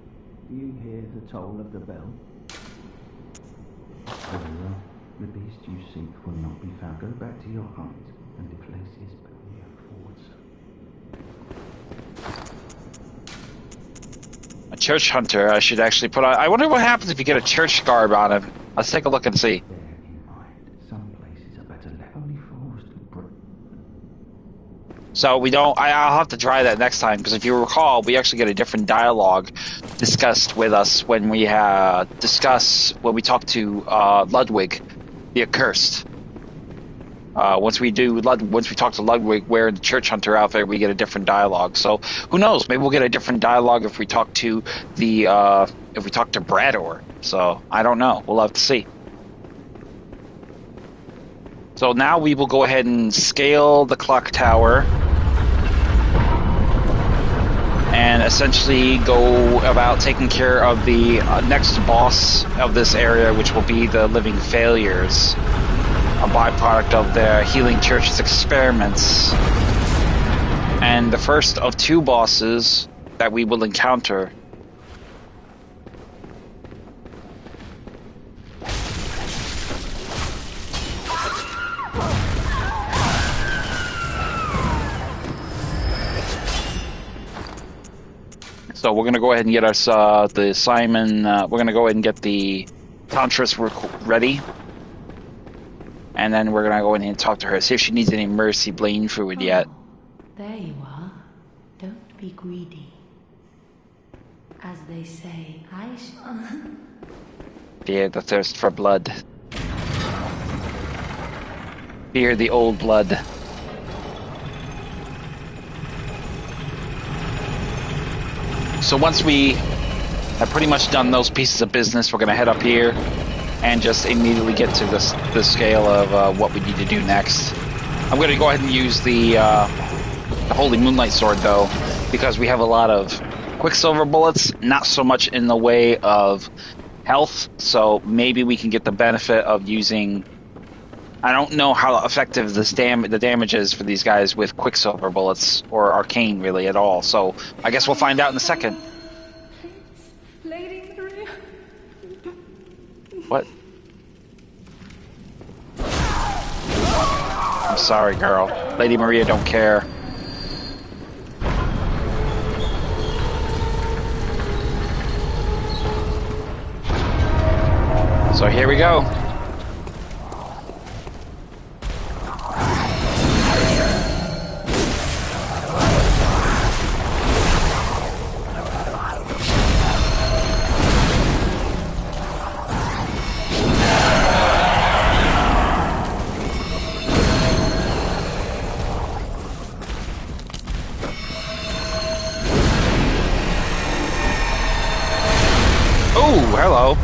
Do you hear the toll of the bell? Very well. The beast you seek will not be found. Go back to your hunt, and the place is clear forwards. A church hunter, I should actually put on... I wonder what happens if you get a church garb on him. Let's take a look and see. Bear in mind, some places are better left only fools can So we don't... I'll have to try that next time, because if you recall, we actually get a different dialogue discussed with us when we talk to Ludwig, the Accursed. Once we talk to Ludwig wearing the church hunter outfit, we get a different dialogue. So who knows? Maybe we'll get a different dialogue if we talk to Brador. So I don't know. We'll have to see. So now we will go ahead and scale the clock tower and essentially go about taking care of the next boss of this area, which will be the Living Failures, a byproduct of the Healing Church's experiments, and the first of two bosses that we will encounter. So we're going to go ahead and get us the Simon, we're going to go ahead and get the Tantras ready. And then we're going to go in and talk to her, see if she needs any mercy blade fluid yet. There you are. Don't be greedy. As they say, I shall... Fear the thirst for blood. Fear the old blood. So once we have pretty much done those pieces of business, we're going to head up here and just immediately get to the scale of what we need to do next. I'm going to go ahead and use the Holy Moonlight Sword, though, because we have a lot of Quicksilver bullets, not so much in the way of health, so maybe we can get the benefit of using... I don't know how effective the damage is for these guys with Quicksilver bullets, or Arcane, really, at all, so I guess we'll find out in a second. Lady Maria. What? I'm sorry, girl. Lady Maria don't care. So here we go. Hello.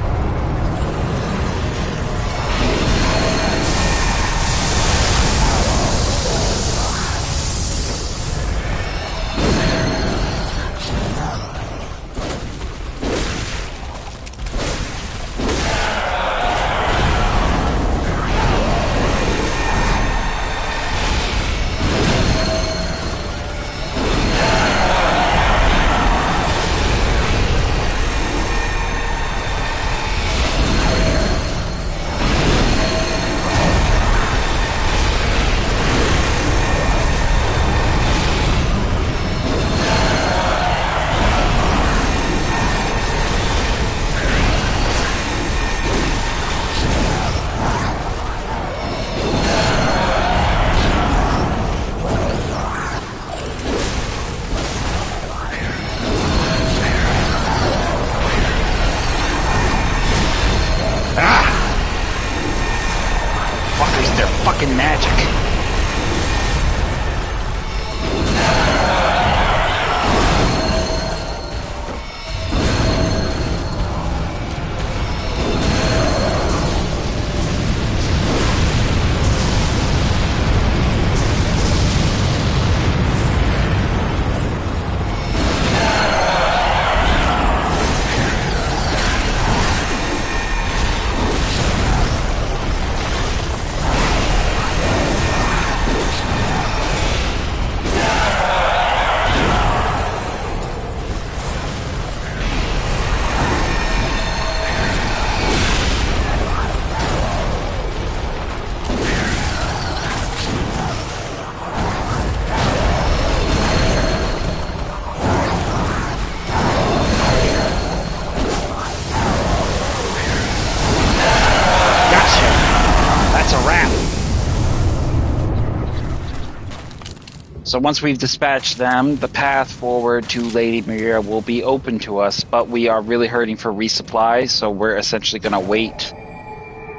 So once we've dispatched them, the path forward to Lady Maria will be open to us, but we are really hurting for resupply, so we're essentially going to wait.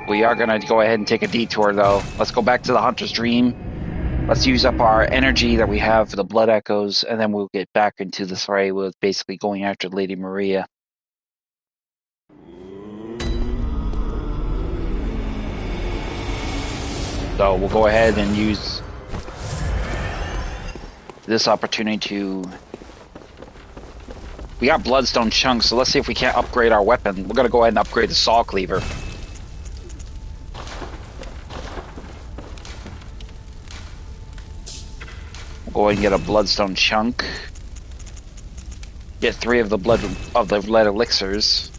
We are going to go ahead and take a detour, though. Let's go back to the Hunter's Dream. Let's use up our energy that we have for the Blood Echoes, and then we'll get back into this fray with basically going after Lady Maria. So we'll go ahead and use this opportunity to... We got bloodstone chunks, so let's see if we can't upgrade our weapon. We're going to go ahead and upgrade the saw cleaver. We'll go ahead and get a bloodstone chunk. Get 3 of the blood elixirs.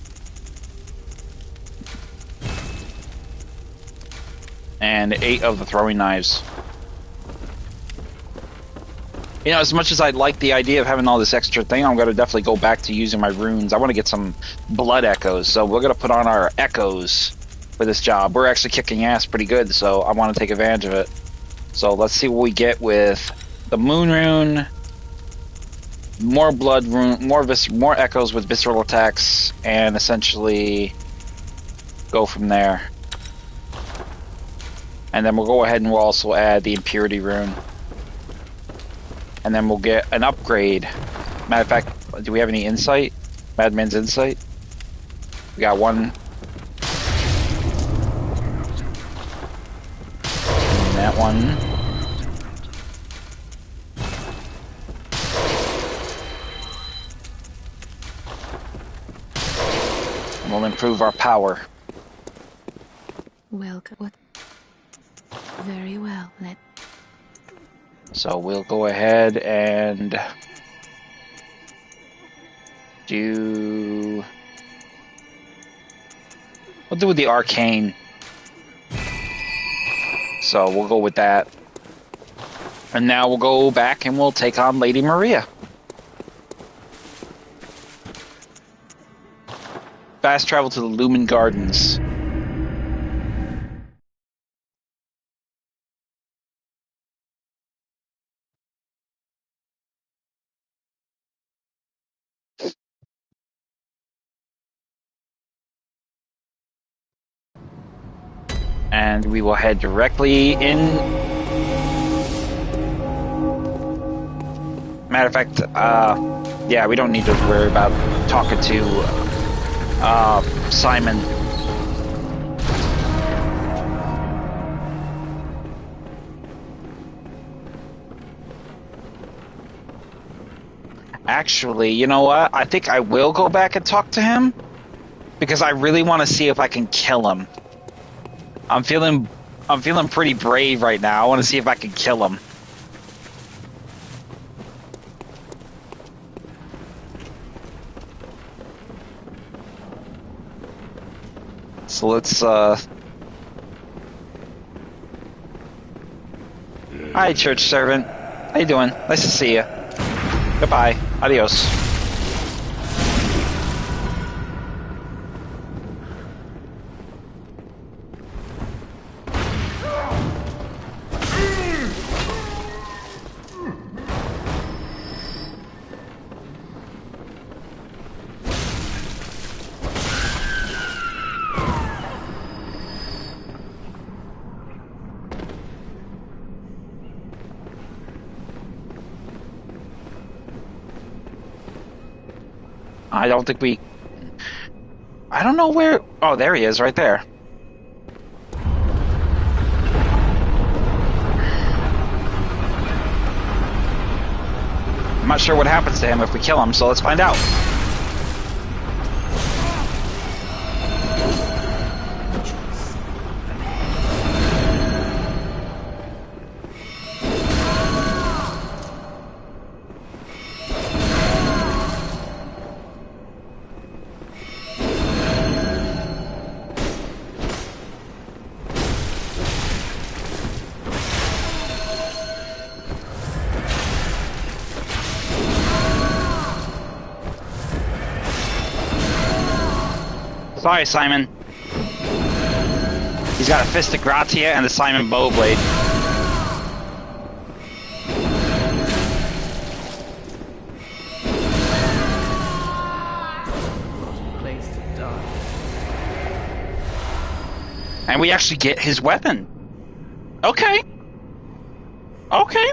And 8 of the throwing knives. You know, as much as I'd like the idea of having all this extra thing, I'm going to definitely go back to using my runes. I want to get some blood echoes, so we're going to put on our echoes for this job. We're actually kicking ass pretty good, so I want to take advantage of it. So let's see what we get with the moon rune, more blood rune, more echoes with visceral attacks, and essentially go from there. And then we'll go ahead and we'll also add the impurity rune. And then we'll get an upgrade. Matter of fact, do we have any insight? Madman's insight? We got 1. And that one. And we'll improve our power. Welcome. What? Very well. So we'll go ahead and do... We'll do with the arcane. So we'll go with that. And now we'll go back and we'll take on Lady Maria. Fast travel to the Lumen Gardens. And we will head directly in. Matter of fact, yeah, we don't need to worry about talking to Simon. Actually, you know what? I think I will go back and talk to him because I really want to see if I can kill him. I'm feeling pretty brave right now. I want to see if I can kill him. So let's Hi, church servant. How you doing? Nice to see you. Goodbye. Adios. I don't think we... I don't know where... Oh, there he is, right there. I'm not sure what happens to him if we kill him, so let's find out. Sorry, Simon. He's got a Fist of Gratia and the Simon Bowblade. And we actually get his weapon. Okay. Okay.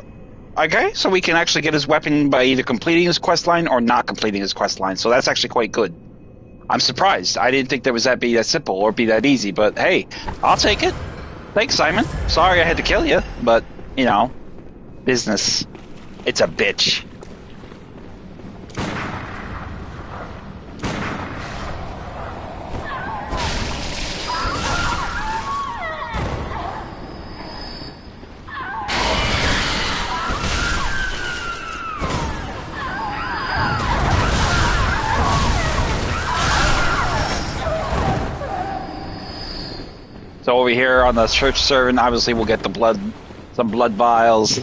Okay, so we can actually get his weapon by either completing his quest line or not completing his quest line. So that's actually quite good. I'm surprised. I didn't think there was be that simple or be that easy, but hey, I'll take it. Thanks, Simon. Sorry I had to kill you, but, you know, business. It's a bitch. So over here on the church servant, obviously we'll get the some blood vials.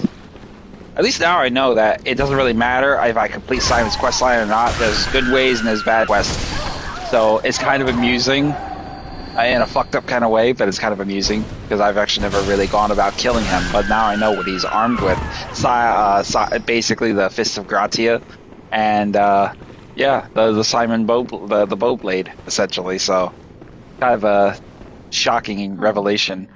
At least now I know that it doesn't really matter if I complete Simon's quest line or not. There's good ways and there's bad quests. So it's kind of amusing in a fucked up kind of way, but it's kind of amusing because I've actually never really gone about killing him. But now I know what he's armed with. Basically the Fist of Gratia and yeah, the Simon bow, the bow blade essentially. So kind of a shocking revelation.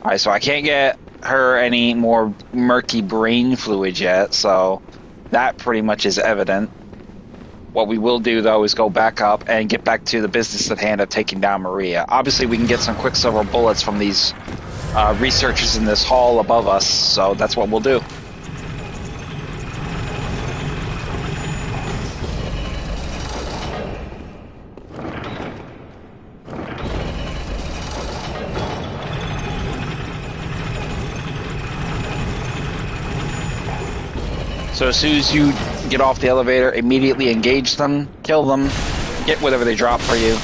Alright, so I can't get her any more murky brain fluid yet, so that pretty much is evident. What we will do, though, is go back up and get back to the business at hand of taking down Maria. Obviously, we can get some quicksilver bullets from these researchers in this hall above us, so that's what we'll do. So as soon as you get off the elevator, immediately engage them, kill them, get whatever they drop for you.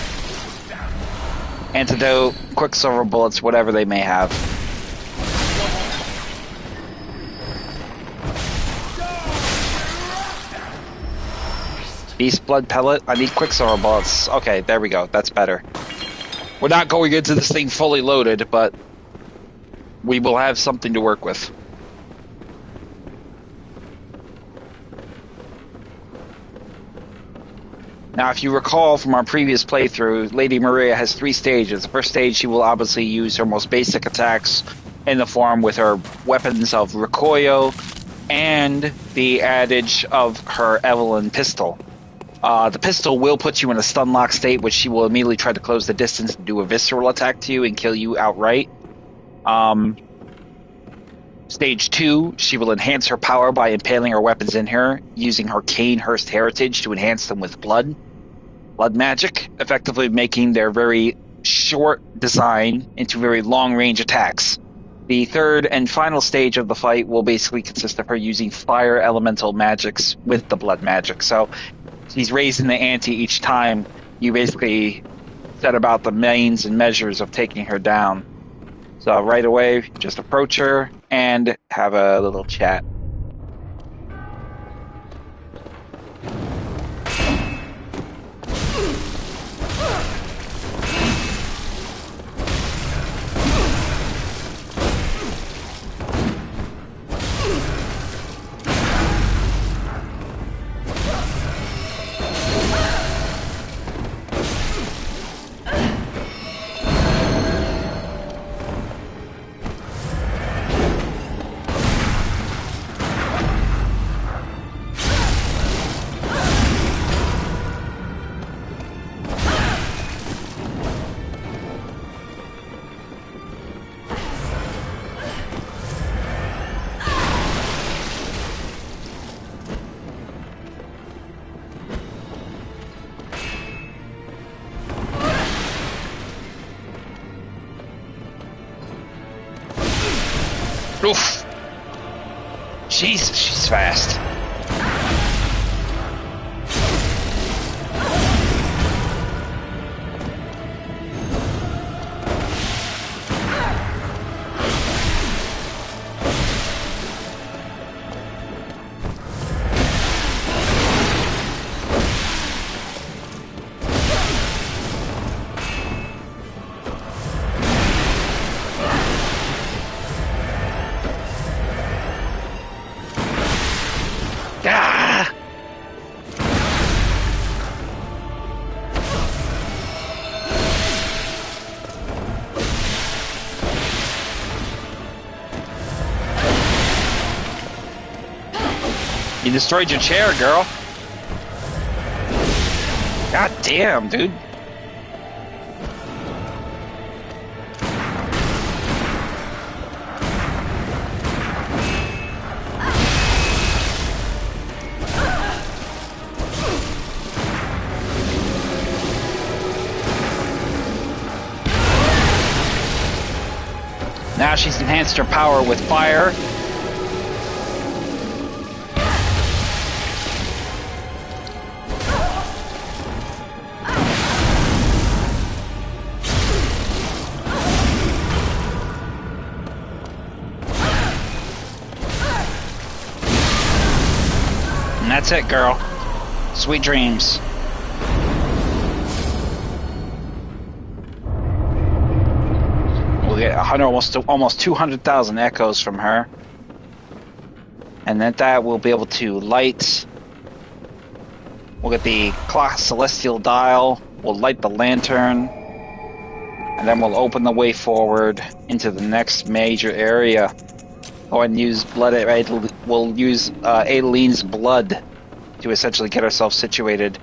Antidote, quicksilver bullets, whatever they may have. Beast blood pellet, I need quicksilver bullets. Okay, there we go, that's better. We're not going into this thing fully loaded, but we will have something to work with. Now, if you recall from our previous playthrough, Lady Maria has 3 stages. The first stage, she will obviously use her most basic attacks in the form with her weapons of recoil and the adage of her Evelyn pistol. The pistol will put you in a stun lock state, which she will immediately try to close the distance and do a visceral attack to you and kill you outright. Stage 2, she will enhance her power by impaling her weapons in her, using her Cainhurst heritage to enhance them with blood magic, effectively making their very short design into very long-range attacks. The third and final stage of the fight will basically consist of her using fire elemental magics with the blood magic. So she's raising the ante each time you basically set about the means and measures of taking her down. So right away, just approach her and have a little chat. Oof. Jesus, she's fast. You destroyed your chair, girl. God damn, dude. Now she's enhanced her power with fire. And that's it, girl. Sweet dreams. We'll get 100, almost 200,000 echoes from her. And at that, we'll be able to light. We'll get the clock celestial dial. We'll light the lantern. And then we'll open the way forward into the next major area. Go ahead and use blood. We'll use Adeline's blood to essentially get ourselves situated.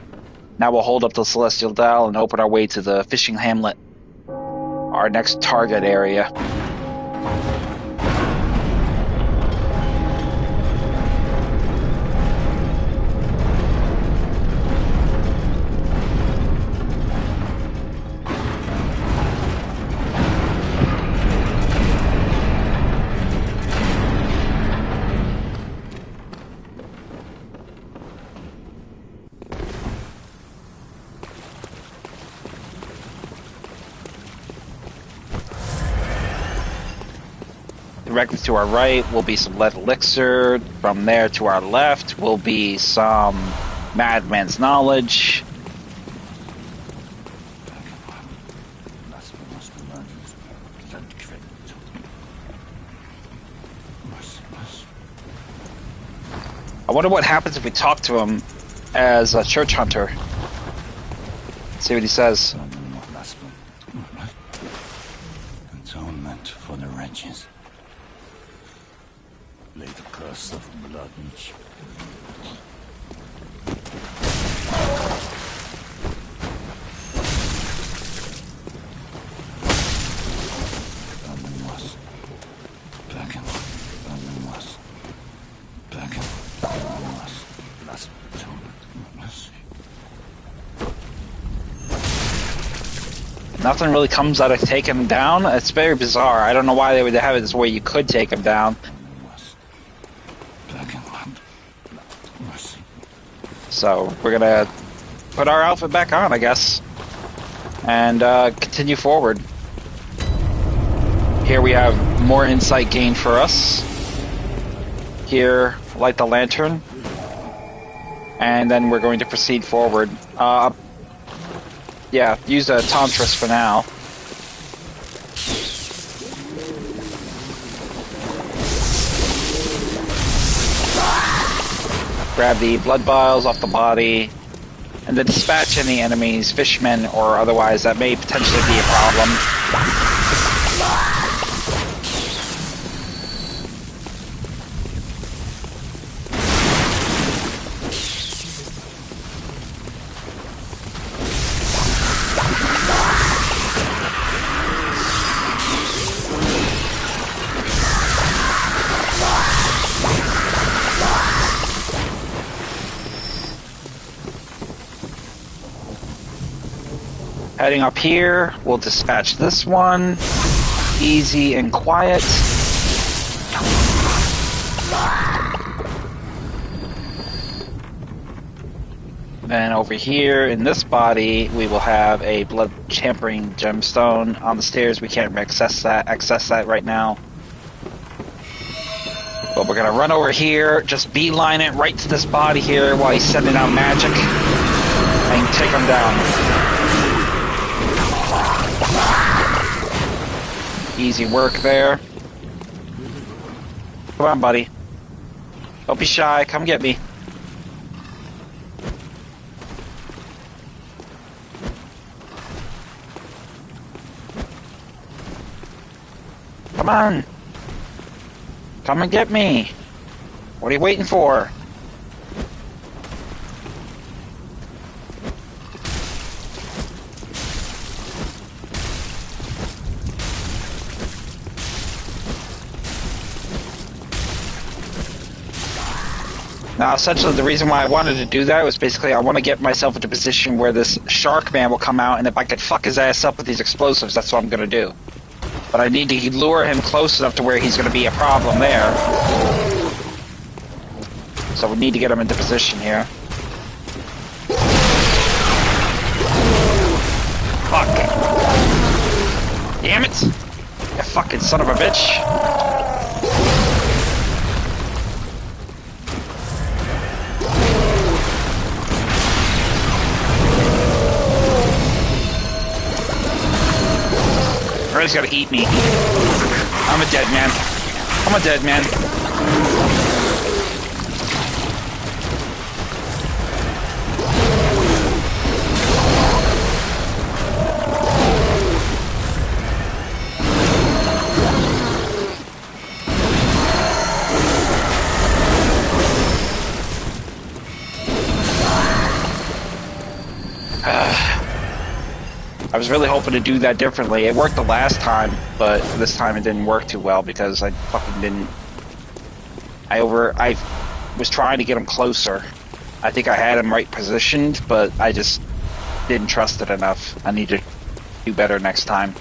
Now we'll hold up the celestial dial and open our way to the fishing hamlet, our next target area. Directly to our right will be some lead elixir. From there to our left will be some madman's knowledge. I wonder what happens if we talk to him as a church hunter. See what he says. Atonement for the wretches. Lay the curse of blood each. Nothing really comes out of taking him down. It's very bizarre. I don't know why they would have it this way you could take him down. So we're gonna put our outfit back on, I guess, and continue forward. Here we have more insight gained for us. Here, light the lantern, and then we're going to proceed forward. Yeah, use a Tantris for now. Grab the blood vials off the body, and then dispatch any enemies, fishmen or otherwise, that may potentially be a problem. Heading up here, we'll dispatch this one. Easy and quiet. And over here in this body, we will have a blood tampering gemstone on the stairs. We can't access that right now. But we're gonna run over here, just beeline it right to this body here while he's sending out magic, and take him down. Easy work there. Come on, buddy. Don't be shy. Come get me. Come on. Come and get me. What are you waiting for? Now, essentially, the reason why I wanted to do that was basically I want to get myself into a position where this shark man will come out, and if I could fuck his ass up with these explosives, that's what I'm going to do. But I need to lure him close enough to where he's going to be a problem there. So we need to get him into position here. Fuck. Damn it! You fucking son of a bitch. He's gotta eat me. I'm a dead man. I'm a dead man. I was really hoping to do that differently. It worked the last time, but this time it didn't work too well because I fucking didn't... I was trying to get him closer. I think I had him right positioned, but I just didn't trust it enough. I need to do better next time.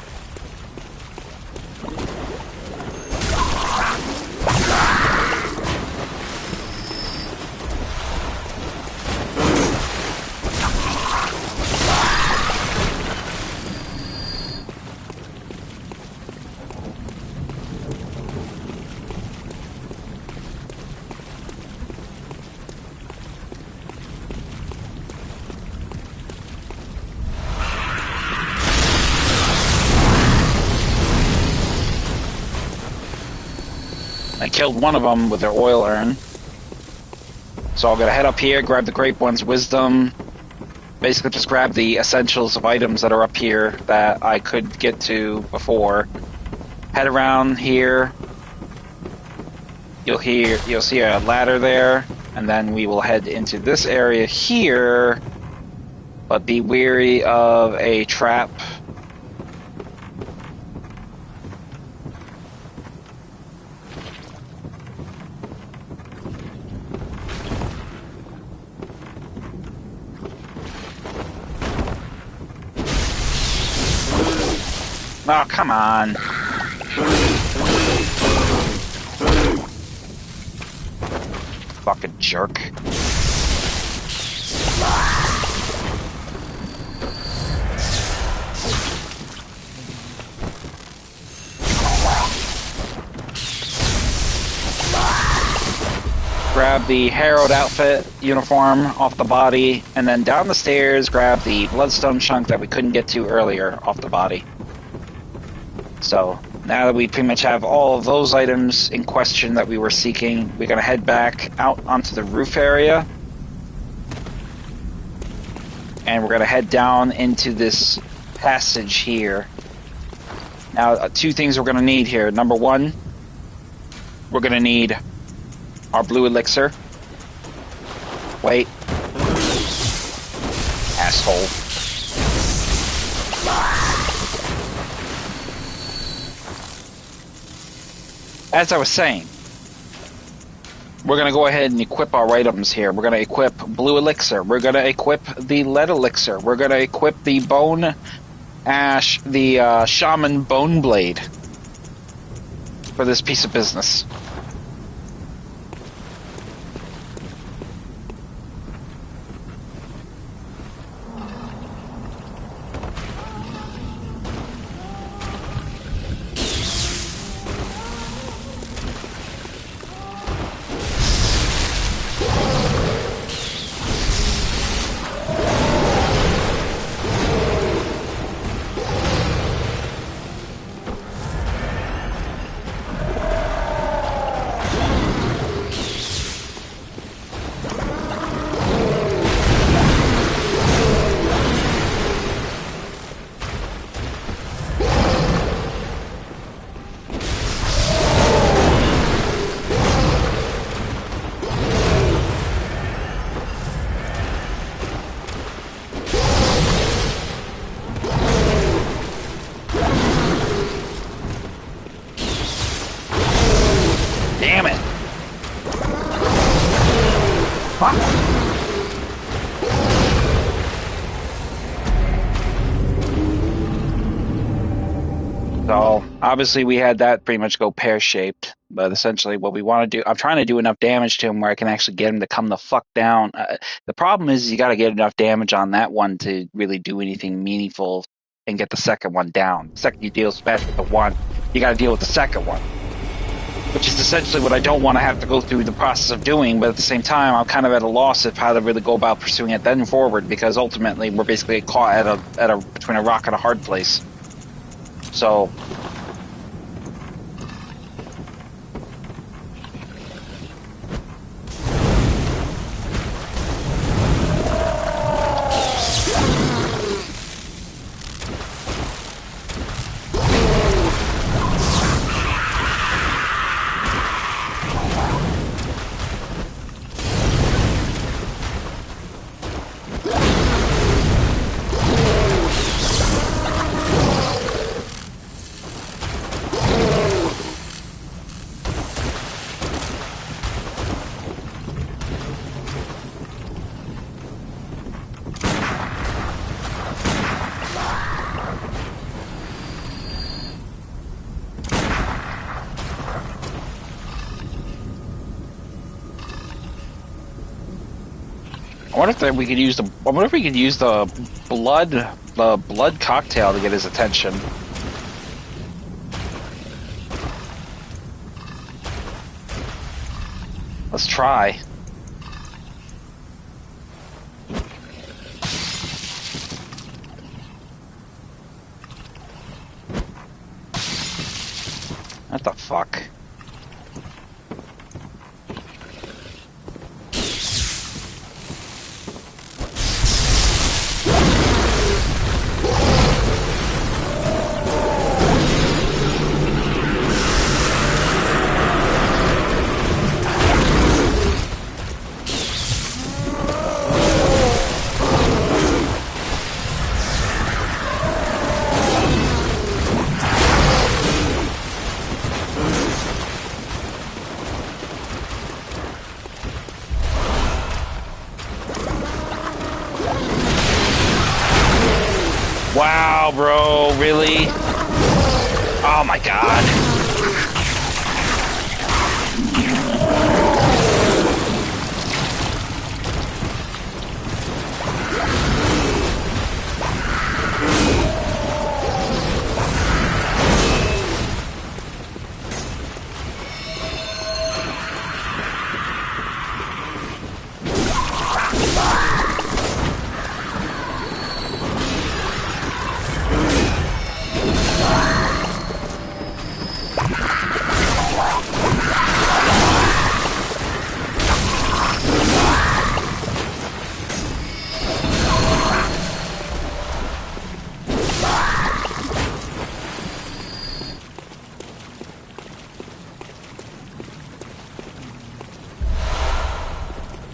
I killed one of them with their oil urn. So I'm gonna head up here, grab the Great One's Wisdom. Basically just grab the essentials of items that are up here that I could get to before. Head around here. You'll see a ladder there, and then we will head into this area here. But be wary of a trap. Oh, come on. Fucking jerk. Grab the Herald outfit uniform off the body, and then down the stairs grab the Bloodstone chunk that we couldn't get to earlier off the body. So, now that we pretty much have all of those items in question that we were seeking, we're going to head back out onto the roof area. And we're going to head down into this passage here. Now, two things we're going to need here. Number one, we're going to need our blue elixir. Wait. Asshole. As I was saying, we're going to go ahead and equip our items here. We're going to equip blue elixir. We're going to equip the lead elixir. We're going to equip the bone ash, the shaman bone blade for this piece of business. Damn it. So obviously we had that pretty much go pear-shaped, but essentially what we want to do, I'm trying to do enough damage to him where I can actually get him to come the fuck down. The problem is you got to get enough damage on that one to really do anything meaningful and get the second one down. The second you deal smash with the one, you got to deal with the second one, which is essentially what I don't want to have to go through the process of doing. But at the same time, I'm kind of at a loss of how to really go about pursuing it then forward, because ultimately we're basically caught at a between a rock and a hard place. So I wonder if we could use the blood cocktail to get his attention. Let's try. What the fuck? Wow, bro, really? Oh my god.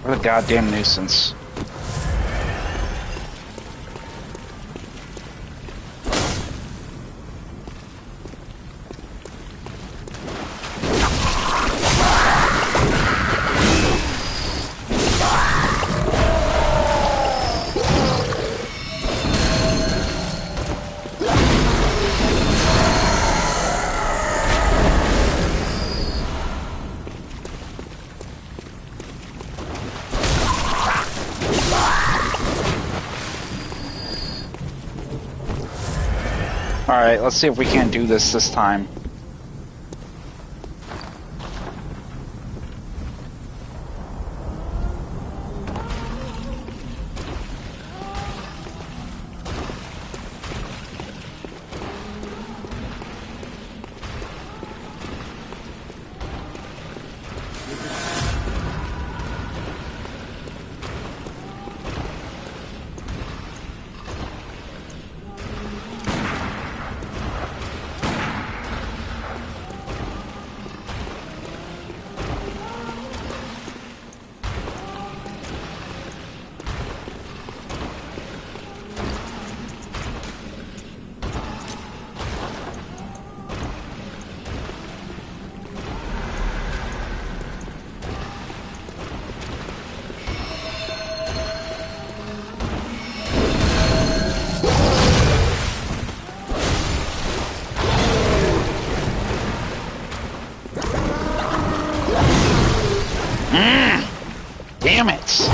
What a goddamn nuisance. Alright, let's see if we can't do this time. Damn it!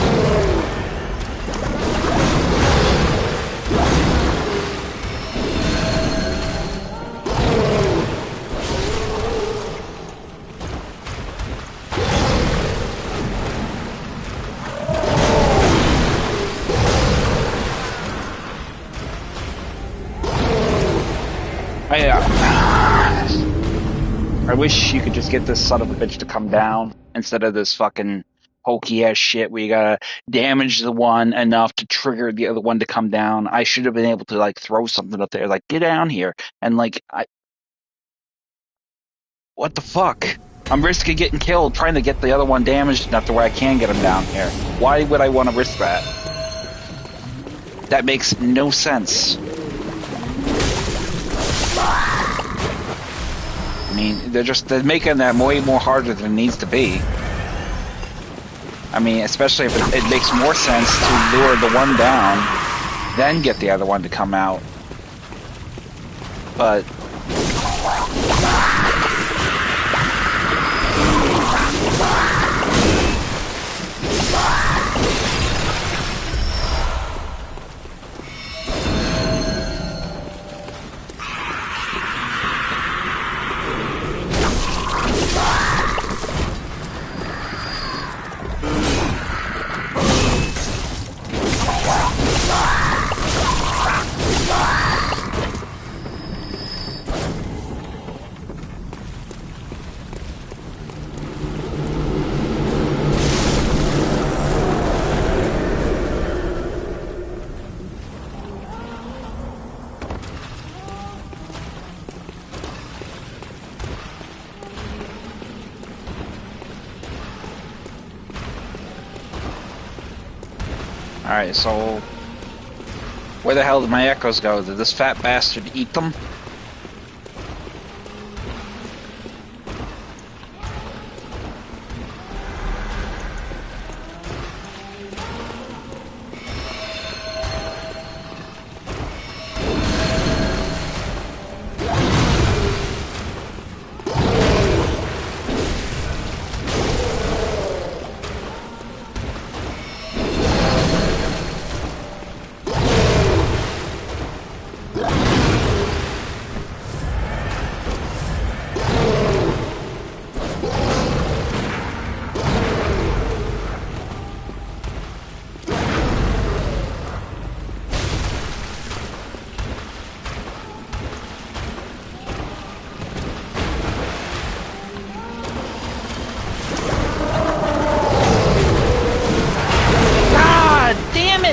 I wish you could just get this son of a bitch to come down instead of this fucking hokey ass shit where you gotta damage the one enough to trigger the other one to come down. I should have been able to like throw something up there, like get down here, and like what the fuck? I'm risking getting killed trying to get the other one damaged enough to where I can get him down here. Why would I want to risk that? That makes no sense. I mean, they're making that way more harder than it needs to be. I mean, especially if it makes more sense to lure the one down, then get the other one to come out. But alright, so where the hell did my echoes go? Did this fat bastard eat them?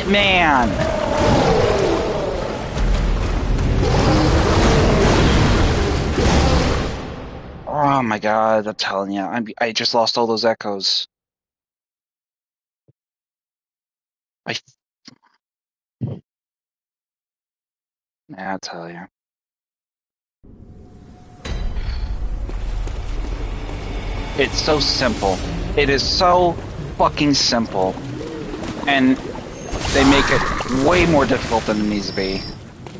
Man! Oh my god, I'm telling you, I just lost all those echoes. I'll tell you. It's so simple. It is so fucking simple. And they make it way more difficult than it needs to be.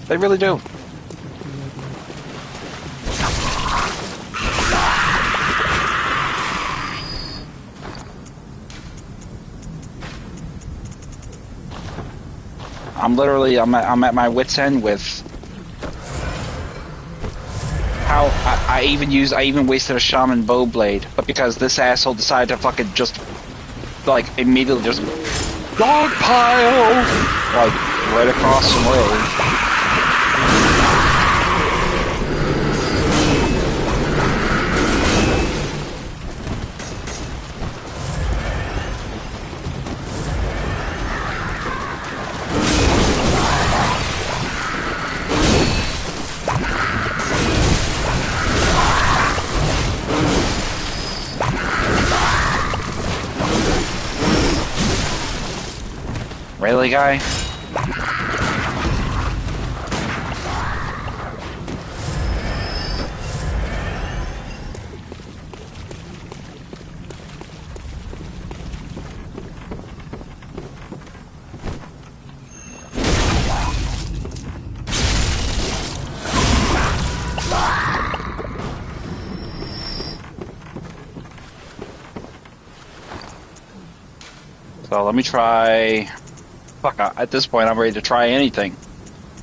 They really do. I'm at my wit's end with how I even wasted a shaman bow blade, but because this asshole decided to fucking just like immediately just dog pile like right across the way. Really, guy? So let me try. Fuck! At this point, I'm ready to try anything.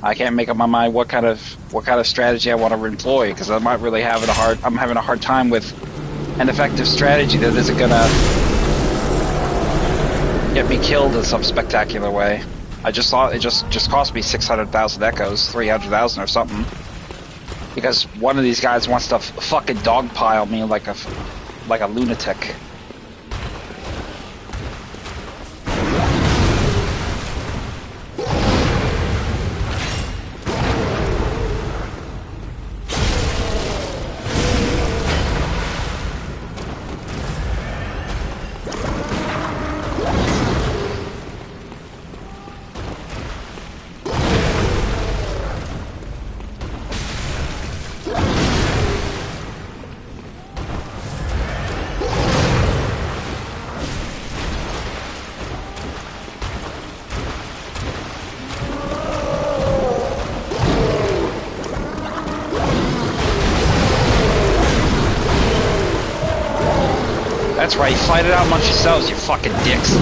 I can't make up my mind what kind of strategy I want to employ because I'm not really having a hard. I'm having a hard time with an effective strategy that isn't gonna get me killed in some spectacular way. I just thought it just cost me 600,000 echoes, 300,000 or something, because one of these guys wants to fucking dogpile me like a lunatic. That's right, fight it out amongst yourselves, you fucking dicks.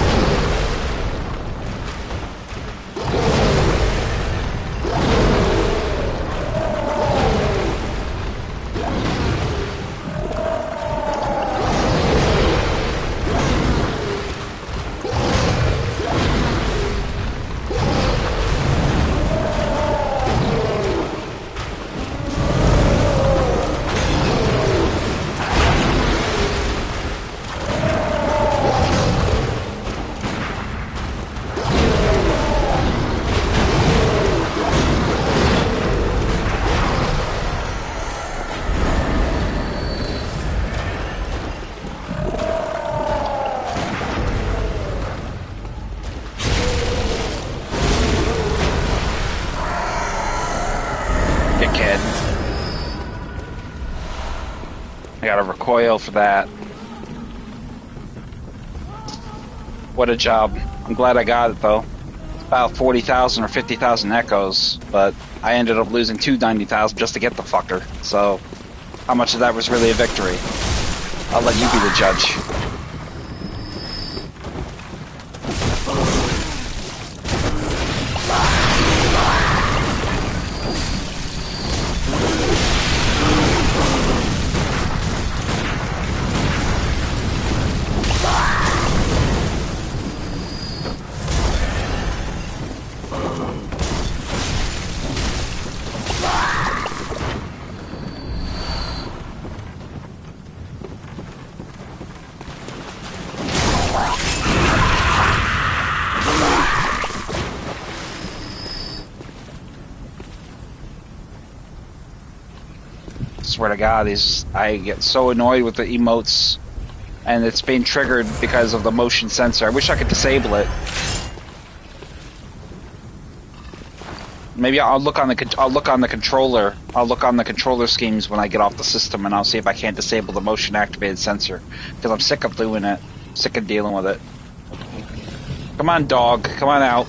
I got a recoil for that. What a job. I'm glad I got it though. It's about 40,000 or 50,000 echoes, but I ended up losing 290,000 just to get the fucker. So, how much of that was really a victory? I'll let you be the judge. Swear to God, I get so annoyed with the emotes, and it's being triggered because of the motion sensor. I wish I could disable it. Maybe I'll look on the controller. I'll look on the controller schemes when I get off the system, and I'll see if I can't disable the motion activated sensor. Because I'm sick of doing it. Sick of dealing with it. Come on, dog. Come on out.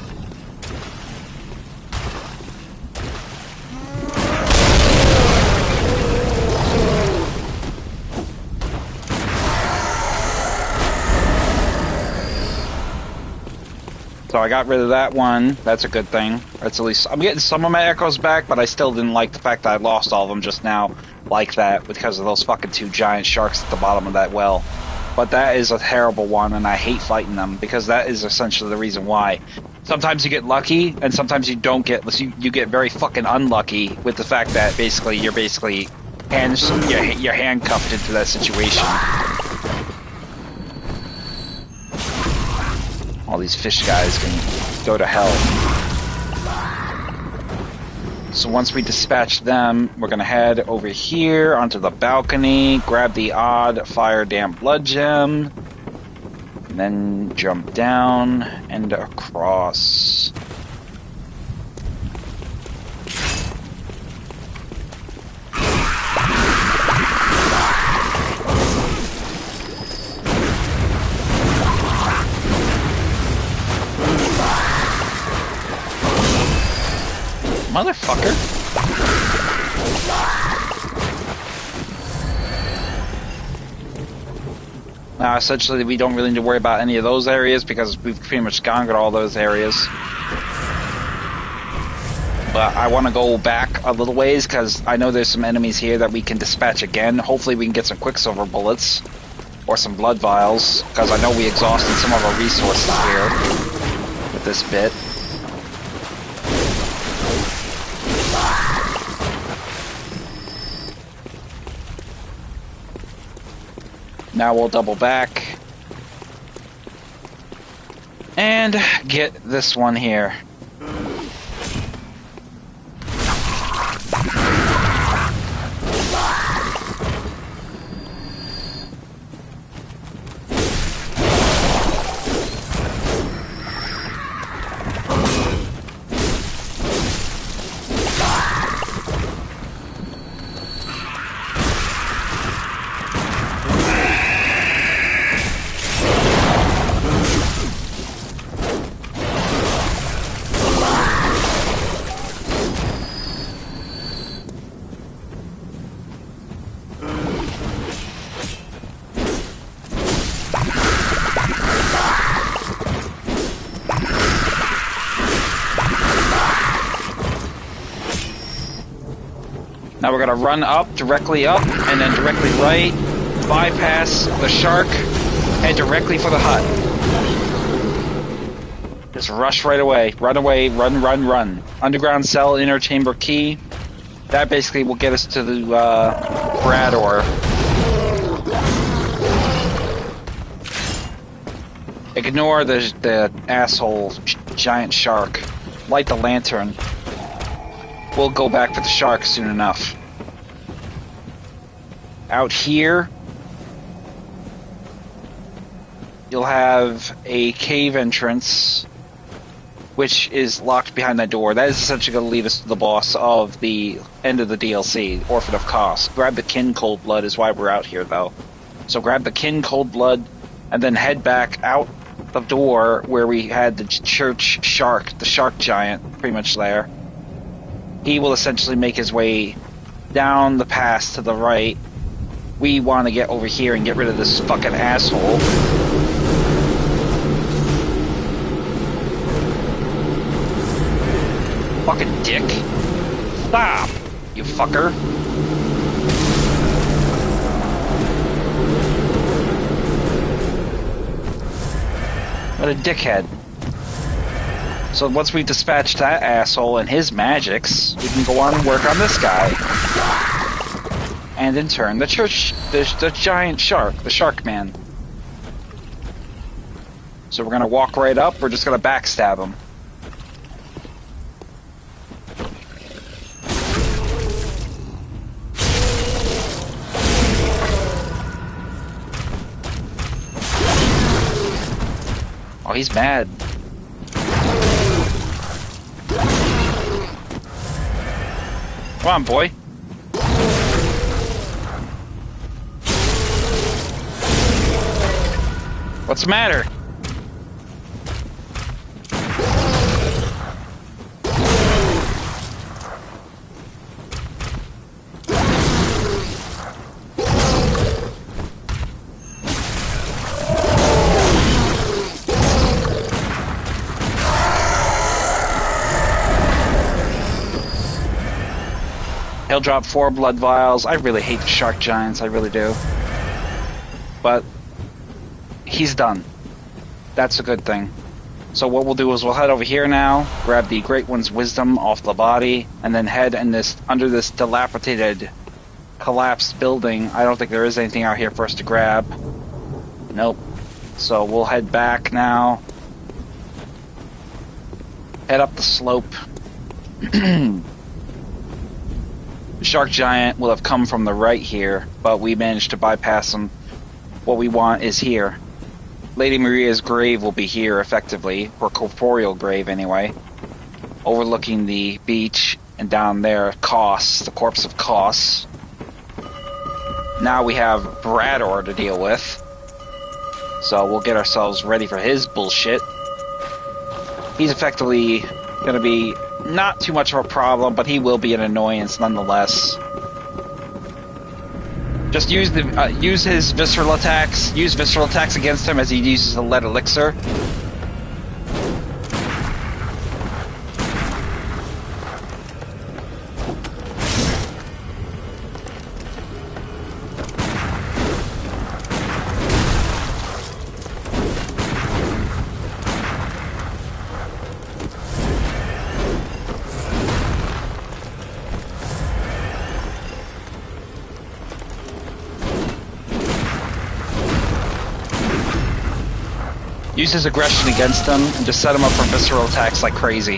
So I got rid of that one. That's a good thing. That's at least I'm getting some of my echoes back, but I still didn't like the fact that I lost all of them just now like that because of those fucking two giant sharks at the bottom of that well. But that is a terrible one, and I hate fighting them because that is essentially the reason why. Sometimes you get lucky, and sometimes you don't get. You get very fucking unlucky with the fact that basically you're handcuffed into that situation. All these fish guys can go to hell. So once we dispatch them, we're gonna head over here onto the balcony, grab the odd fire damp blood gem, and then jump down and across. Motherfucker. Essentially, we don't really need to worry about any of those areas because we've pretty much conquered all those areas. But I want to go back a little ways because I know there's some enemies here that we can dispatch again. Hopefully we can get some Quicksilver bullets or some blood vials because I know we exhausted some of our resources here with this bit. Now we'll double back and get this one here. Now we're gonna run up, directly up, and then directly right, bypass the shark, head directly for the hut. Just rush right away. Run away, run, run, run. Underground cell, inner chamber key. That basically will get us to the Brador. Ignore the asshole giant shark. Light the lantern. We'll go back for the shark soon enough. Out here, you'll have a cave entrance, which is locked behind that door. That is essentially going to lead us to the boss of the end of the DLC, Orphan of Kos. Grab the Kin Cold Blood is why we're out here, though. So grab the Kin Cold Blood, and then head back out the door where we had the church shark, the shark giant, pretty much there. He will essentially make his way down the pass to the right. We want to get over here and get rid of this fucking asshole. Fucking dick. Stop, you fucker. What a dickhead. So once we dispatch that asshole and his magics, we can go on and work on this guy. And in turn, the giant shark, the shark man. So we're gonna walk right up, we're just gonna backstab him. Oh, he's mad. Come on, boy. What's the matter? He'll drop 4 blood vials. I really hate the shark giants, I really do. But he's done. That's a good thing. So what we'll do is we'll head over here now, grab the Great One's Wisdom off the body, and then head in this under this dilapidated, collapsed building. I don't think there is anything out here for us to grab. Nope. So we'll head back now. Head up the slope. The shark giant will have come from the right here, but we managed to bypass him. What we want is here. Lady Maria's grave will be here, effectively. Her corporeal grave, anyway. Overlooking the beach, and down there, Kos, the corpse of Kos. Now we have Brador to deal with. So we'll get ourselves ready for his bullshit. He's effectively going to be not too much of a problem, but he will be an annoyance nonetheless. Just use his visceral attacks. Use visceral attacks against him as he uses the lead elixir. Use his aggression against them and just set him up for visceral attacks like crazy.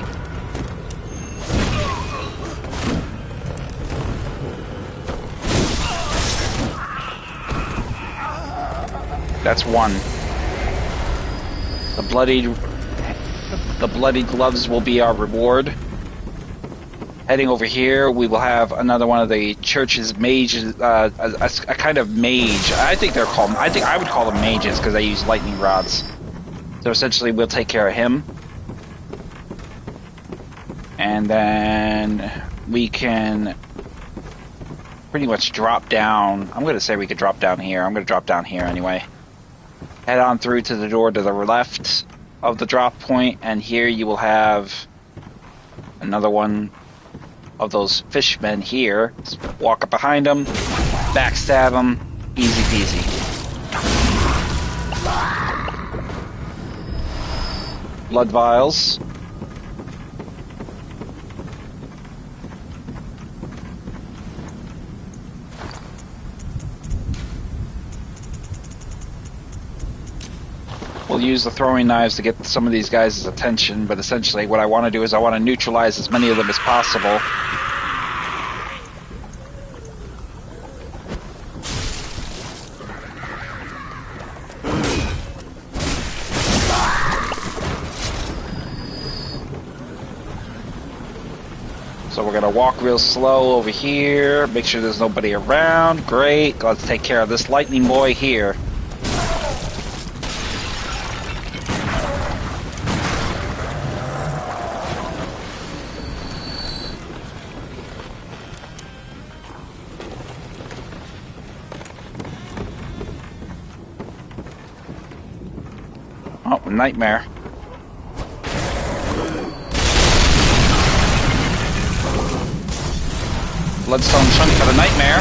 That's one. The bloody gloves will be our reward. Heading over here, we will have another one of the church's mages, a kind of mage. I think I would call them mages because they use lightning rods. So essentially, we'll take care of him. And then we can pretty much drop down. I'm going to say we could drop down here. I'm going to drop down here anyway. Head on through to the door to the left of the drop point, and here you will have another one of those fishmen here. Just walk up behind them, backstab them, easy peasy. Blood vials. We'll use the throwing knives to get some of these guys' attention, but essentially what I want to do is I want to neutralize as many of them as possible. So we're going to walk real slow over here, make sure there's nobody around. Great, let's take care of this lightning boy here. Oh, nightmare. Bloodstone chunk for the nightmare.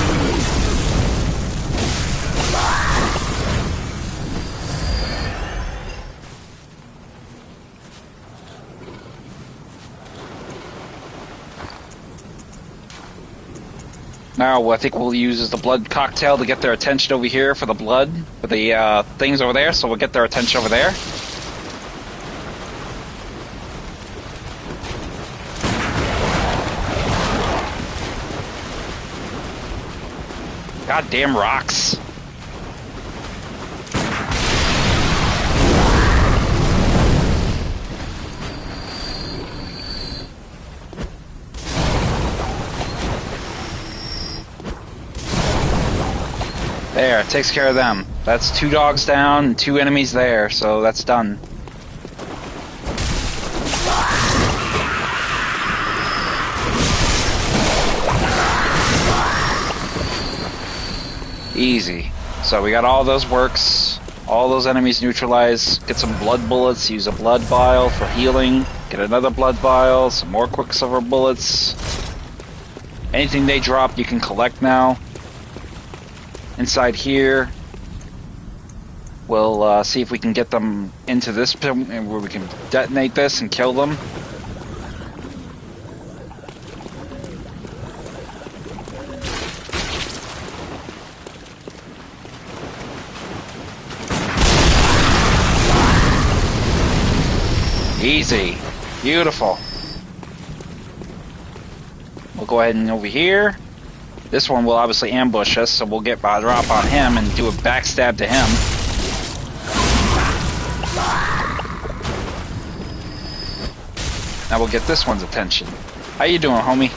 Now, I think we'll use the blood cocktail to get their attention over here for the blood, for the things over there, so we'll get their attention over there. Goddamn rocks. There, takes care of them. That's 2 dogs down and 2 enemies there, so that's done. Easy. So we got all those works, all those enemies neutralized, get some blood bullets, use a blood vial for healing, get another blood vial, some more quicksilver bullets. Anything they drop you can collect now. Inside here, we'll see if we can get them into this pit where we can detonate this and kill them. Easy. Beautiful. We'll go ahead and over here. This one will obviously ambush us, so we'll get a drop on him and do a backstab to him. Now we'll get this one's attention. How you doing, homie?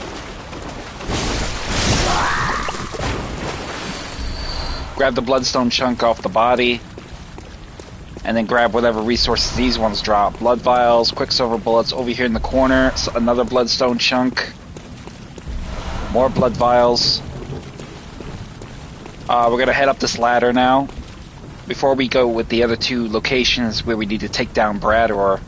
Grab the bloodstone chunk off the body. And then grab whatever resources these ones drop. Blood vials, quicksilver bullets over here in the corner. So another bloodstone chunk. More blood vials. We're gonna head up this ladder now. Before we go with the other two locations where we need to take down Brador,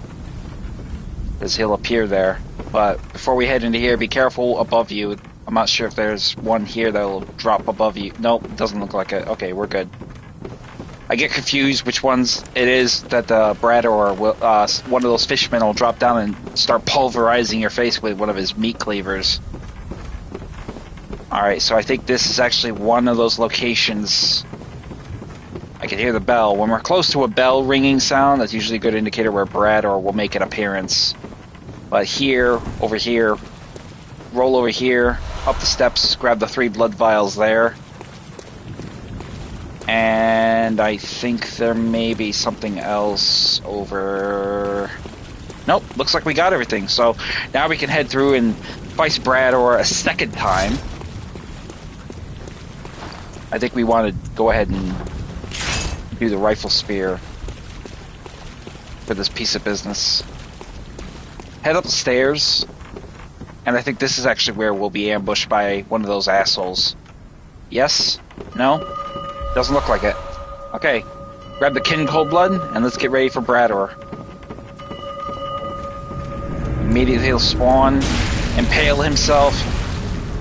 because he'll appear there. But before we head into here, be careful above you. I'm not sure if there's one here that'll drop above you. Nope, doesn't look like it. Okay, we're good. I get confused which ones it is that the Brador will, one of those fishmen will drop down and start pulverizing your face with one of his meat cleavers. Alright, so I think this is actually one of those locations. I can hear the bell. When we're close to a bell ringing sound, that's usually a good indicator where Brador will make an appearance. But here, over here, roll over here, up the steps, grab the 3 blood vials there. And I think there may be something else over... Nope, looks like we got everything. So now we can head through and fight Brador a second time. I think we want to go ahead and do the rifle spear for this piece of business. Head up the stairs, and I think this is actually where we'll be ambushed by one of those assholes. Yes? No? Doesn't look like it. Okay, grab the kin cold blood, and let's get ready for Brador. Immediately he'll spawn, impale himself,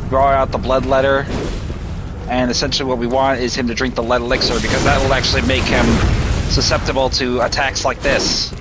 draw out the blood letter, and essentially what we want is him to drink the lead elixir, because that will actually make him susceptible to attacks like this.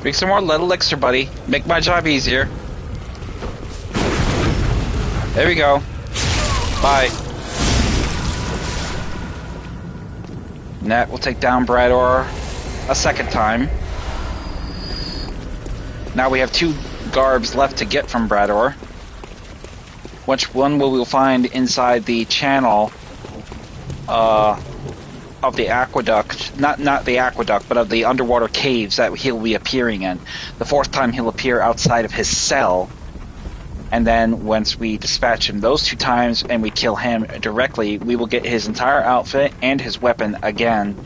Drink some more lead elixir, buddy. Make my job easier. There we go. Bye. And that will take down Brador a second time. Now we have 2 garbs left to get from Brador. Which one will we find inside the channel of the aqueduct, not the aqueduct, but of the underwater caves that he'll be appearing in. The 4th time he'll appear outside of his cell, and then once we dispatch him those 2 times and we kill him directly, we will get his entire outfit and his weapon again,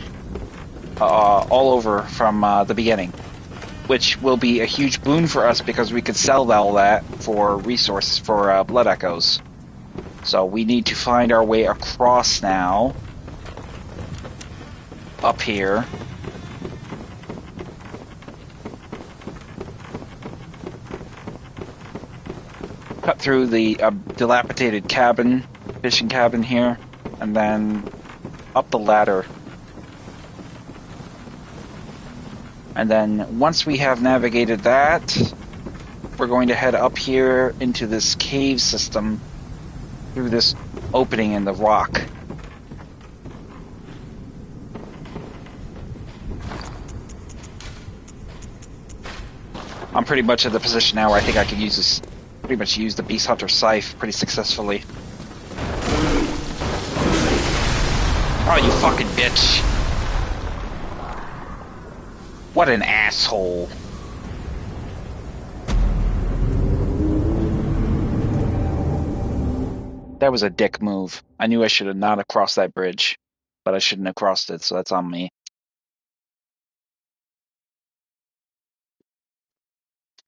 all over from the beginning, which will be a huge boon for us because we could sell all that for resources for blood echoes. So we need to find our way across now. Up here. Cut through the dilapidated cabin, fishing cabin here, and then up the ladder. And then once we have navigated that, we're going to head up here into this cave system through this opening in the rock. I'm pretty much at the position now where I think I can use this, pretty much use the Beast Hunter Scythe pretty successfully. Oh, you fucking bitch. What an asshole. That was a dick move. I knew I should have not have crossed that bridge, but I shouldn't have crossed it, so that's on me.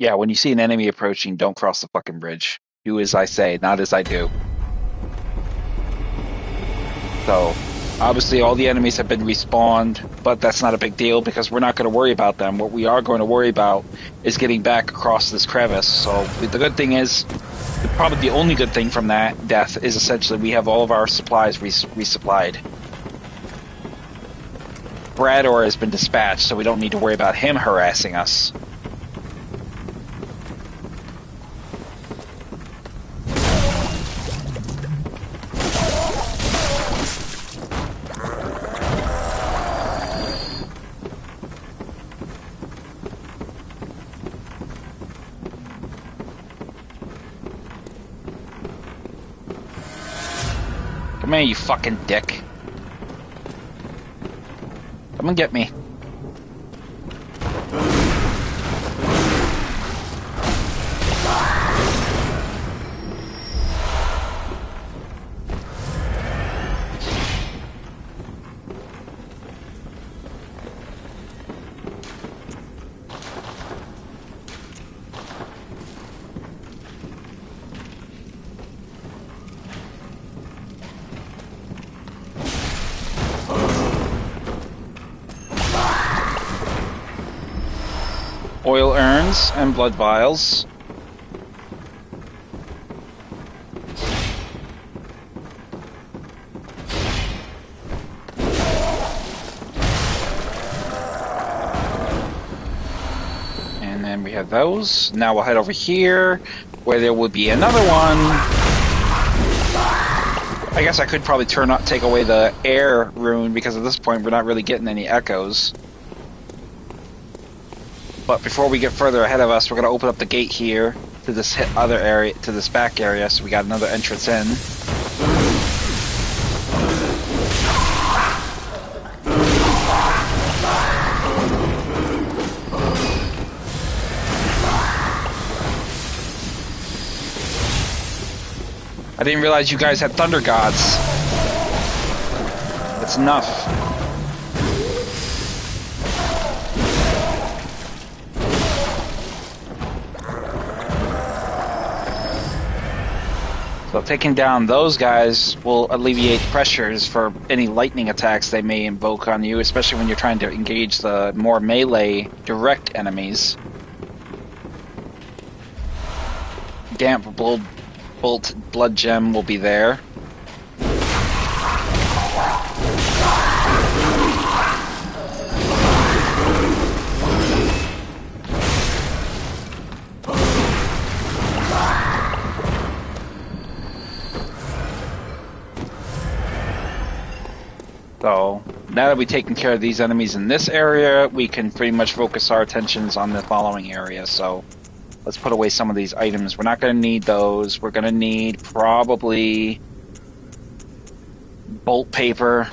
Yeah, when you see an enemy approaching, don't cross the fucking bridge. Do as I say, not as I do. So, obviously all the enemies have been respawned, but that's not a big deal because we're not going to worry about them. What we are going to worry about is getting back across this crevice. So, the good thing is, probably the only good thing from that death is essentially we have all of our supplies resupplied. Brador has been dispatched, so we don't need to worry about him harassing us. Come here, you fucking dick. Come and get me. Oil urns and blood vials. And then we have those. Now we'll head over here where there will be another one. I guess I could probably take away the air rune because at this point we're not really getting any echoes. But before we get further ahead of us, we're going to open up the gate here to this other area, to this back area, so we got another entrance in. I didn't realize you guys had thunder gods. That's enough. So taking down those guys will alleviate pressures for any lightning attacks they may invoke on you, especially when you're trying to engage the more melee direct enemies. Damp bolt blood gem will be there. So, now that we've taken care of these enemies in this area, we can pretty much focus our attentions on the following area. So, let's put away some of these items. We're not going to need those. We're going to need probably bolt paper.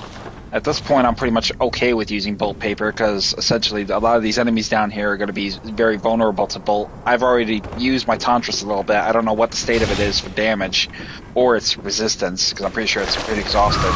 At this point, I'm pretty much okay with using bolt paper because essentially a lot of these enemies down here are going to be very vulnerable to bolt. I've already used my Tantris a little bit. I don't know what the state of it is for damage or its resistance because I'm pretty sure it's pretty exhausted.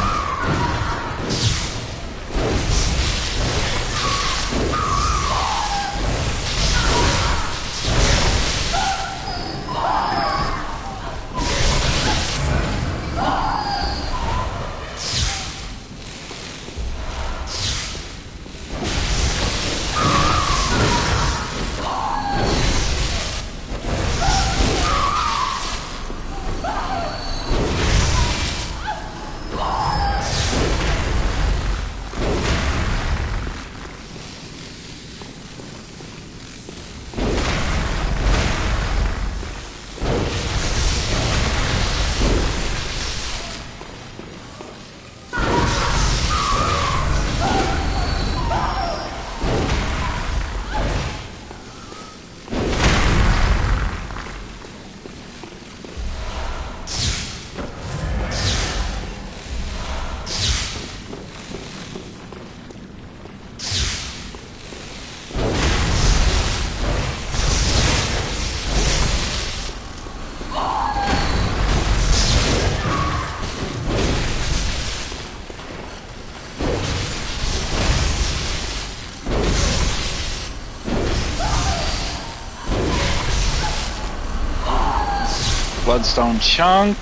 Bloodstone chunk,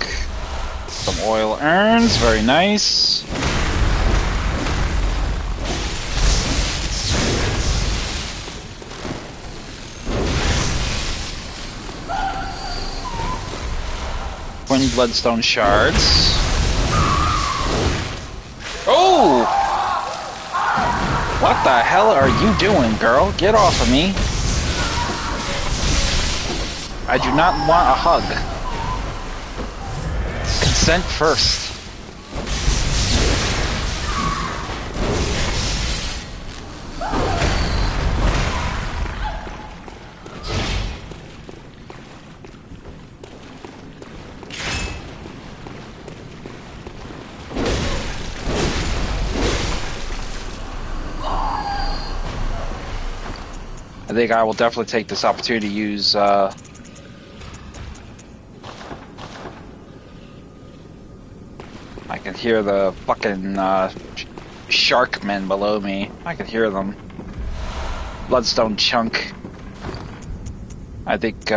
some oil urns, very nice. Twin bloodstone shards. Oh! What the hell are you doing, girl? Get off of me. I do not want a hug. Consent first. I think I will definitely take this opportunity to use I can hear the fucking shark men below me. I can hear them. Bloodstone chunk. I think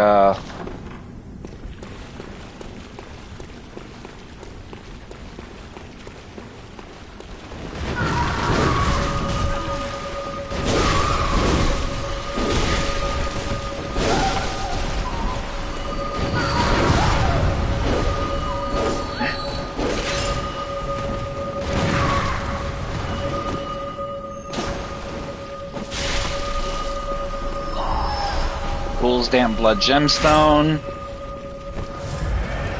Fool's Damn Blood Gemstone.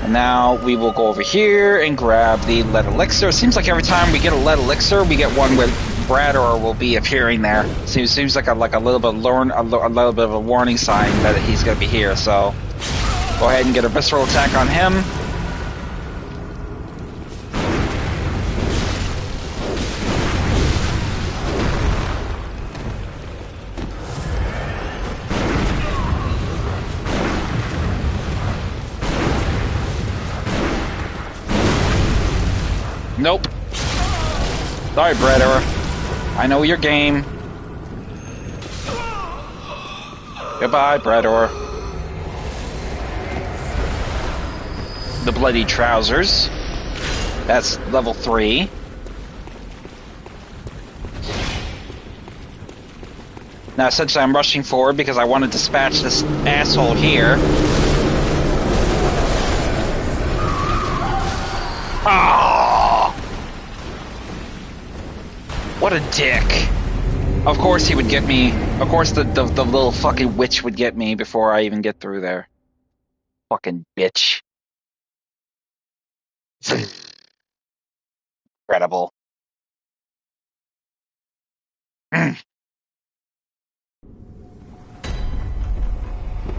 And now we will go over here and grab the lead elixir. It seems like every time we get a lead elixir, we get one where Brador will be appearing there. Seems like a little bit of a warning sign that he's going to be here. So go ahead and get a visceral attack on him. Nope. Sorry, Brador. I know your game. Goodbye, Brador. The Bloody Trousers. That's level 3. Now, essentially, I'm rushing forward because I want to dispatch this asshole here. Ah! What a dick. Of course he would get me. Of course the little fucking witch would get me before I even get through there. Fucking bitch. Incredible.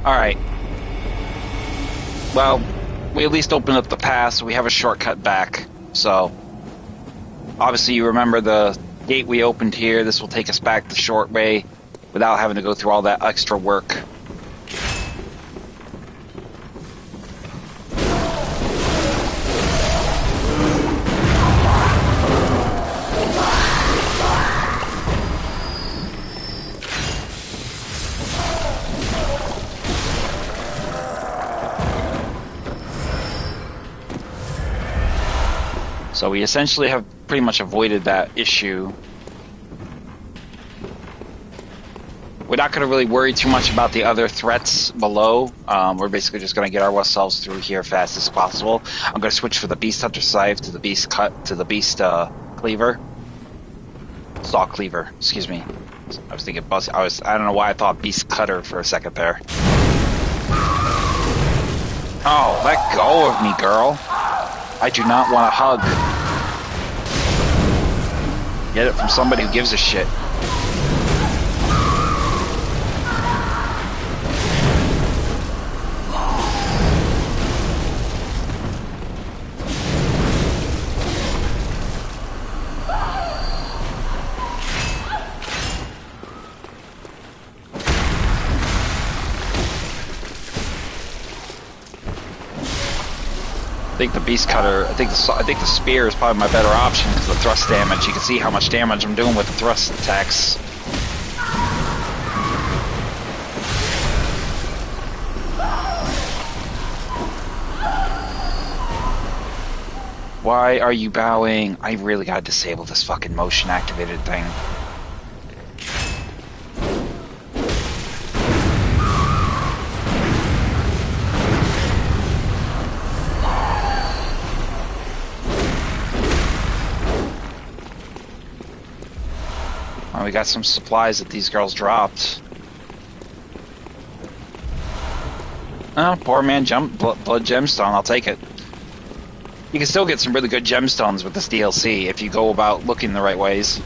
Alright. Well, we at least opened up the path, so we have a shortcut back. So, obviously you remember the gate we opened here. This will take us back the short way without having to go through all that extra work. So we essentially have pretty much avoided that issue. We're not going to really worry too much about the other threats below. We're basically just going to get ourselves through here fast as possible. I'm going to switch from the Beast Hunter Scythe to the Beast Cleaver. Saw Cleaver, excuse me. I was thinking I don't know why I thought Beast Cutter for a second there. Oh, let go of me, girl. I do not want a hug. Get it from somebody who gives a shit. I think the Beast Cutter, I think the Spear is probably my better option because of the thrust damage. You can see how much damage I'm doing with the thrust attacks. Why are you bowing? I really gotta disable this fucking motion activated thing. We got some supplies that these girls dropped. Oh, poor man blood gemstone, I'll take it. You can still get some really good gemstones with this DLC if you go about looking the right ways.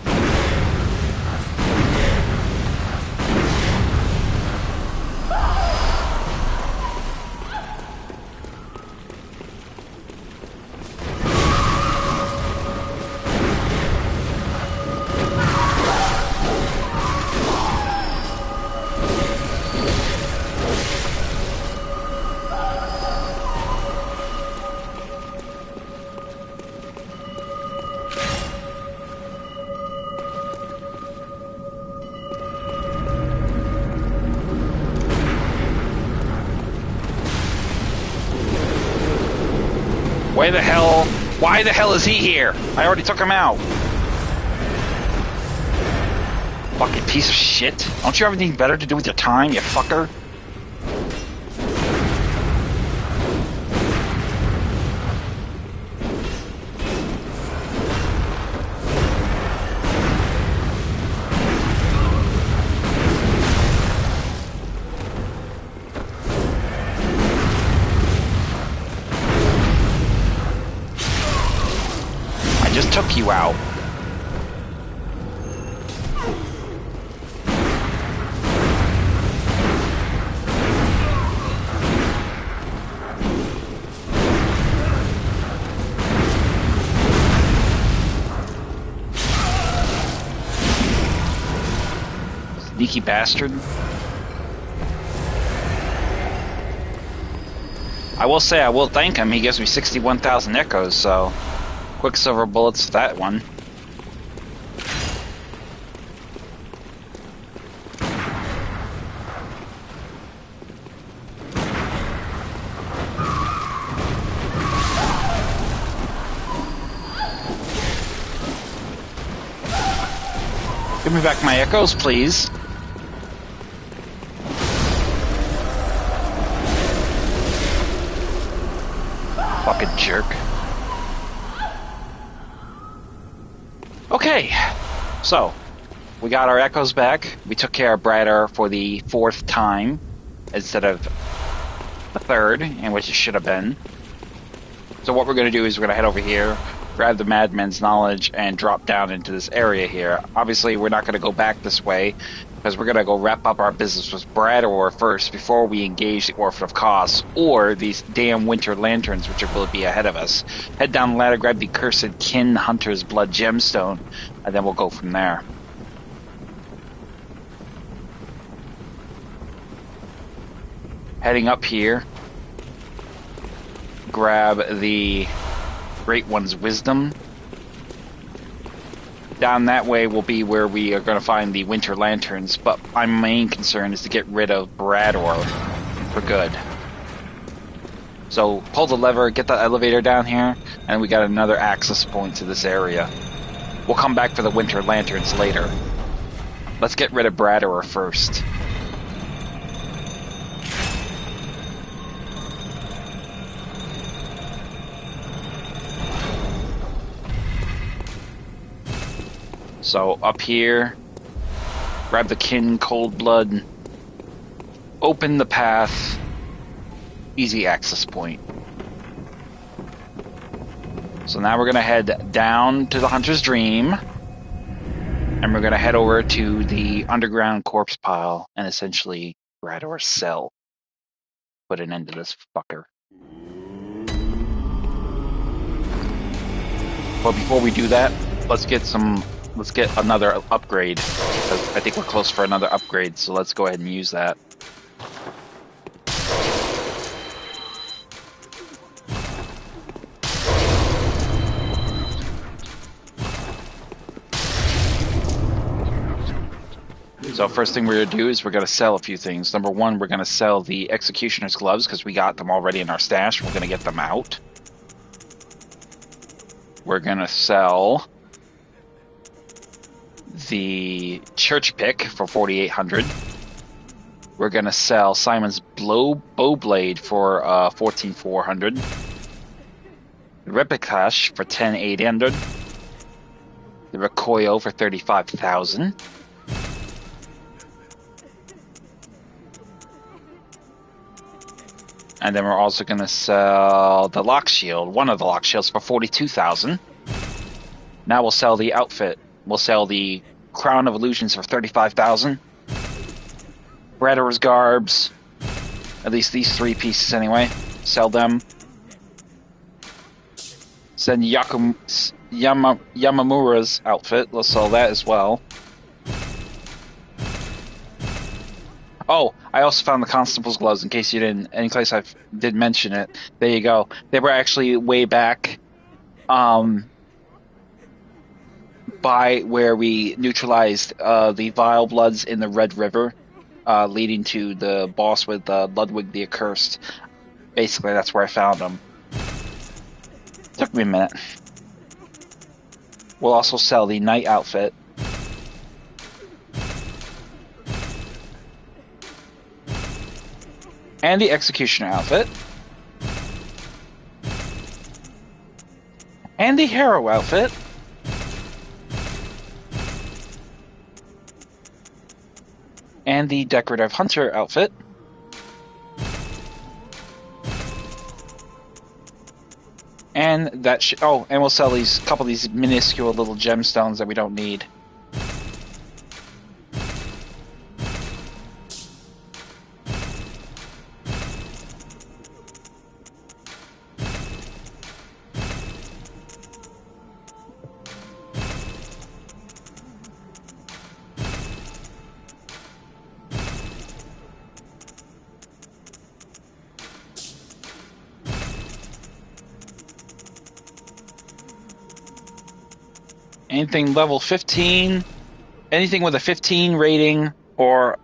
Why the hell is he here? I already took him out. Fucking piece of shit. Don't you have anything better to do with your time, you fucker? I just took you out. Sneaky bastard. I will say, I will thank him. He gives me 61,000 echoes, so Quicksilver bullets to that one. Give me back my echoes, please. Fucking jerk. Okay, so we got our echoes back. We took care of Bradder for the 4th time instead of the 3rd, in which it should have been. So what we're going to do is we're going to head over here, grab the Madman's Knowledge, and drop down into this area here. Obviously, we're not going to go back this way, because we're going to go wrap up our business with Brador first before we engage the Orphan of Kos, or these damn Winter Lanterns, which will be ahead of us. Head down the ladder, grab the cursed Kin Hunter's Blood Gemstone, and then we'll go from there. Heading up here, grab the Great One's Wisdom. Down that way will be where we are going to find the Winter Lanterns, but my main concern is to get rid of Brador for good. So pull the lever, get the elevator down here, and we got another access point to this area. We'll come back for the Winter Lanterns later. Let's get rid of Brador first. So up here, grab the Kin Cold Blood, open the path, easy access point. So now we're going to head down to the Hunter's Dream, and we're going to head over to the underground corpse pile and essentially Brador's cell. Put an end to this fucker. But before we do that, let's get another upgrade, because I think we're close for another upgrade, so let's go ahead and use that. So first thing we're going to do is we're going to sell a few things. Number one, we're going to sell the Executioner's Gloves, because we got them already in our stash. We're going to get them out. We're going to sell the Church Pick for 4,800. We're gonna sell Simon's Bowblade for 14,400. The Replicash for 10,800. The Recoil for 35,000. And then we're also gonna sell the Lock Shield, one of the Lock Shields, for 42,000. Now we'll sell the outfit. We'll sell the Crown of Illusions for 35,000. Brador's Garbs, at least these 3 pieces anyway. Sell them. Send Yamamura's outfit. Let's sell that as well. Oh, I also found the Constable's Gloves, in case you didn't, in case I did mention it. There you go. They were actually way back, by where we neutralized the Vile Bloods in the Red River, leading to the boss with Ludwig the Accursed. Basically, that's where I found them. me a minute. We'll also sell the knight outfit. And the executioner outfit. And the hero outfit. And the decorative hunter outfit. And that oh, and we'll sell these couple of these minuscule little gemstones that we don't need. Anything level 15, anything with a 15 rating or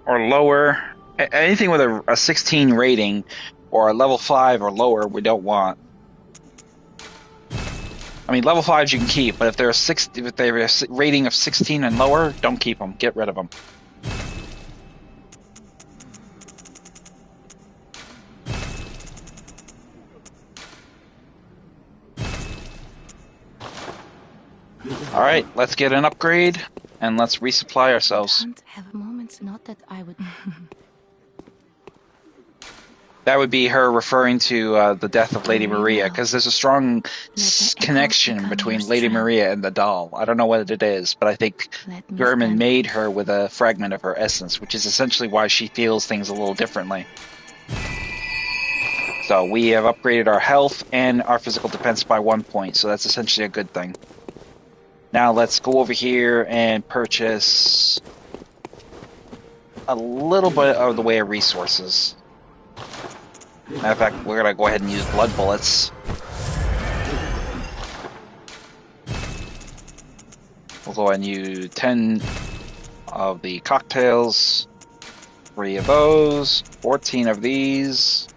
lower, anything with a 16 rating or a level 5 or lower, we don't want. I mean, level 5s you can keep, but if they're if they have a rating of 16 and lower, don't keep them. Get rid of them. All right, let's get an upgrade and let's resupply ourselves. Can't have moments, not that I would. That would be her referring to the death of Lady Maria, because there's a strong connection between Lady Maria and the doll. I don't know what it is, but I think German made her with a fragment of her essence, which is essentially why she feels things a little differently. So we have upgraded our health and our physical defense by 1 point, so that's essentially a good thing. Now let's go over here and purchase a little bit of the way of resources. Matter of fact, we're going to go ahead and use blood bullets. We'll go ahead and use 10 of the cocktails, 3 of those, 14 of these.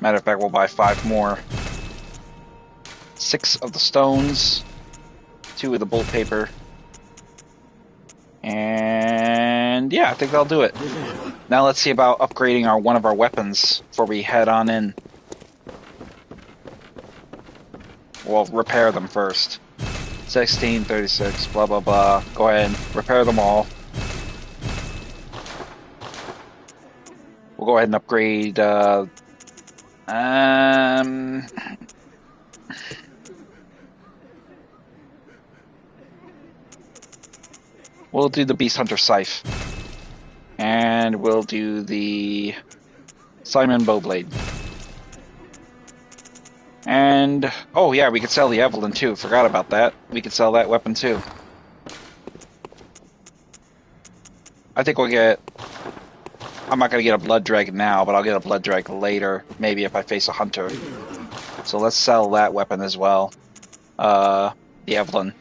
Matter of fact, we'll buy 5 more. 6 of the stones, 2 of the bolt paper. And yeah, I think that'll do it. Now let's see about upgrading one of our weapons before we head on in. We'll repair them first. 16, 36, blah blah blah. Go ahead and repair them all. We'll go ahead and upgrade we'll do the Beast Hunter Scythe. And we'll do the Simon Bowblade. And, oh yeah, we could sell the Evelyn too. Forgot about that. We could sell that weapon too. I think we'll get... I'm not going to get a Blood Dragon now, but I'll get a Blood Dragon later. Maybe if I face a Hunter. So let's sell that weapon as well. The Evelyn.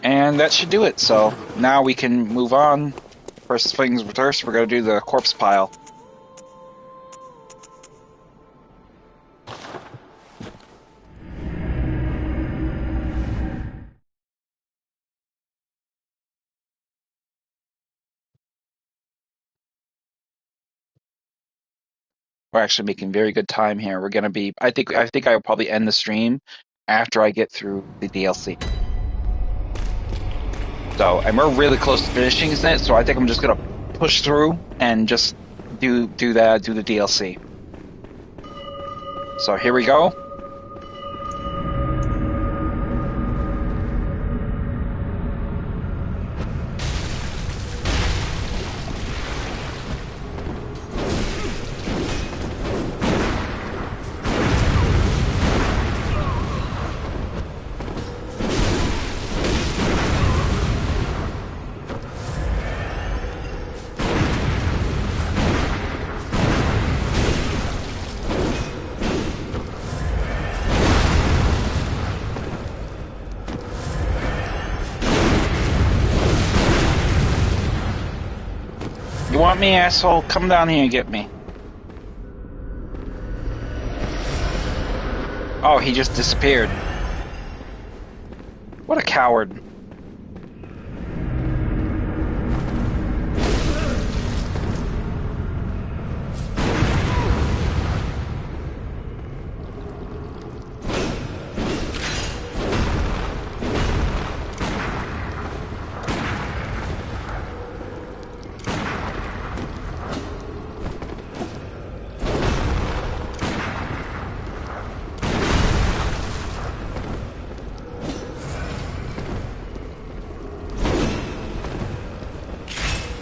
And that should do it. So now we can move on. First things first, we're going to do the corpse pile. We're actually making very good time here. We're going to be... I think I'll probably end the stream after I get through the DLC. So, and we're really close to finishing it, so I think I'm just gonna push through and just do the DLC. So here we go. You want me, asshole? Come down here and get me. Oh, he just disappeared. What a coward.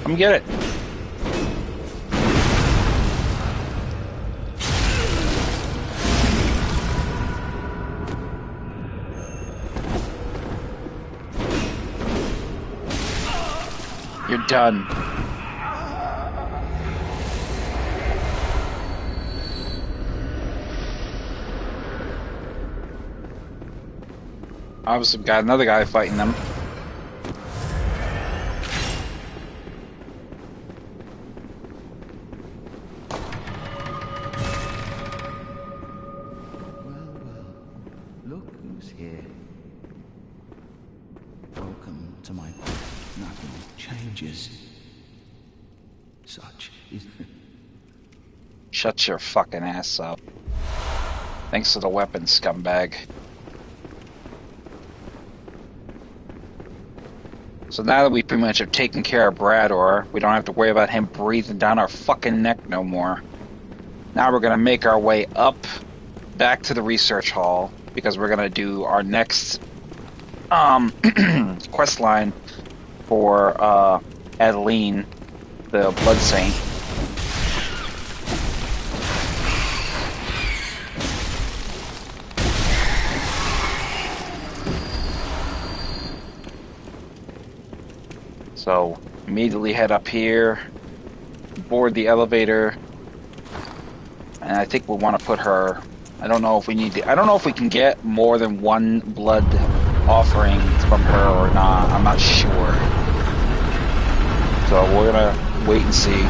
Come get it. You're done. Obviously, got another guy fighting them. Shut your fucking ass up. Thanks to the weapon, scumbag. So now that we pretty much have taken care of Brador, we don't have to worry about him breathing down our fucking neck no more. Now we're gonna make our way up back to the research hall because we're gonna do our next quest line for Adeline, the Blood Saint. So immediately head up here, board the elevator, and I think we want to put her. I don't know if we need to. I don't know if we can get more than one blood offering from her or not. I'm not sure. So we're gonna wait and see.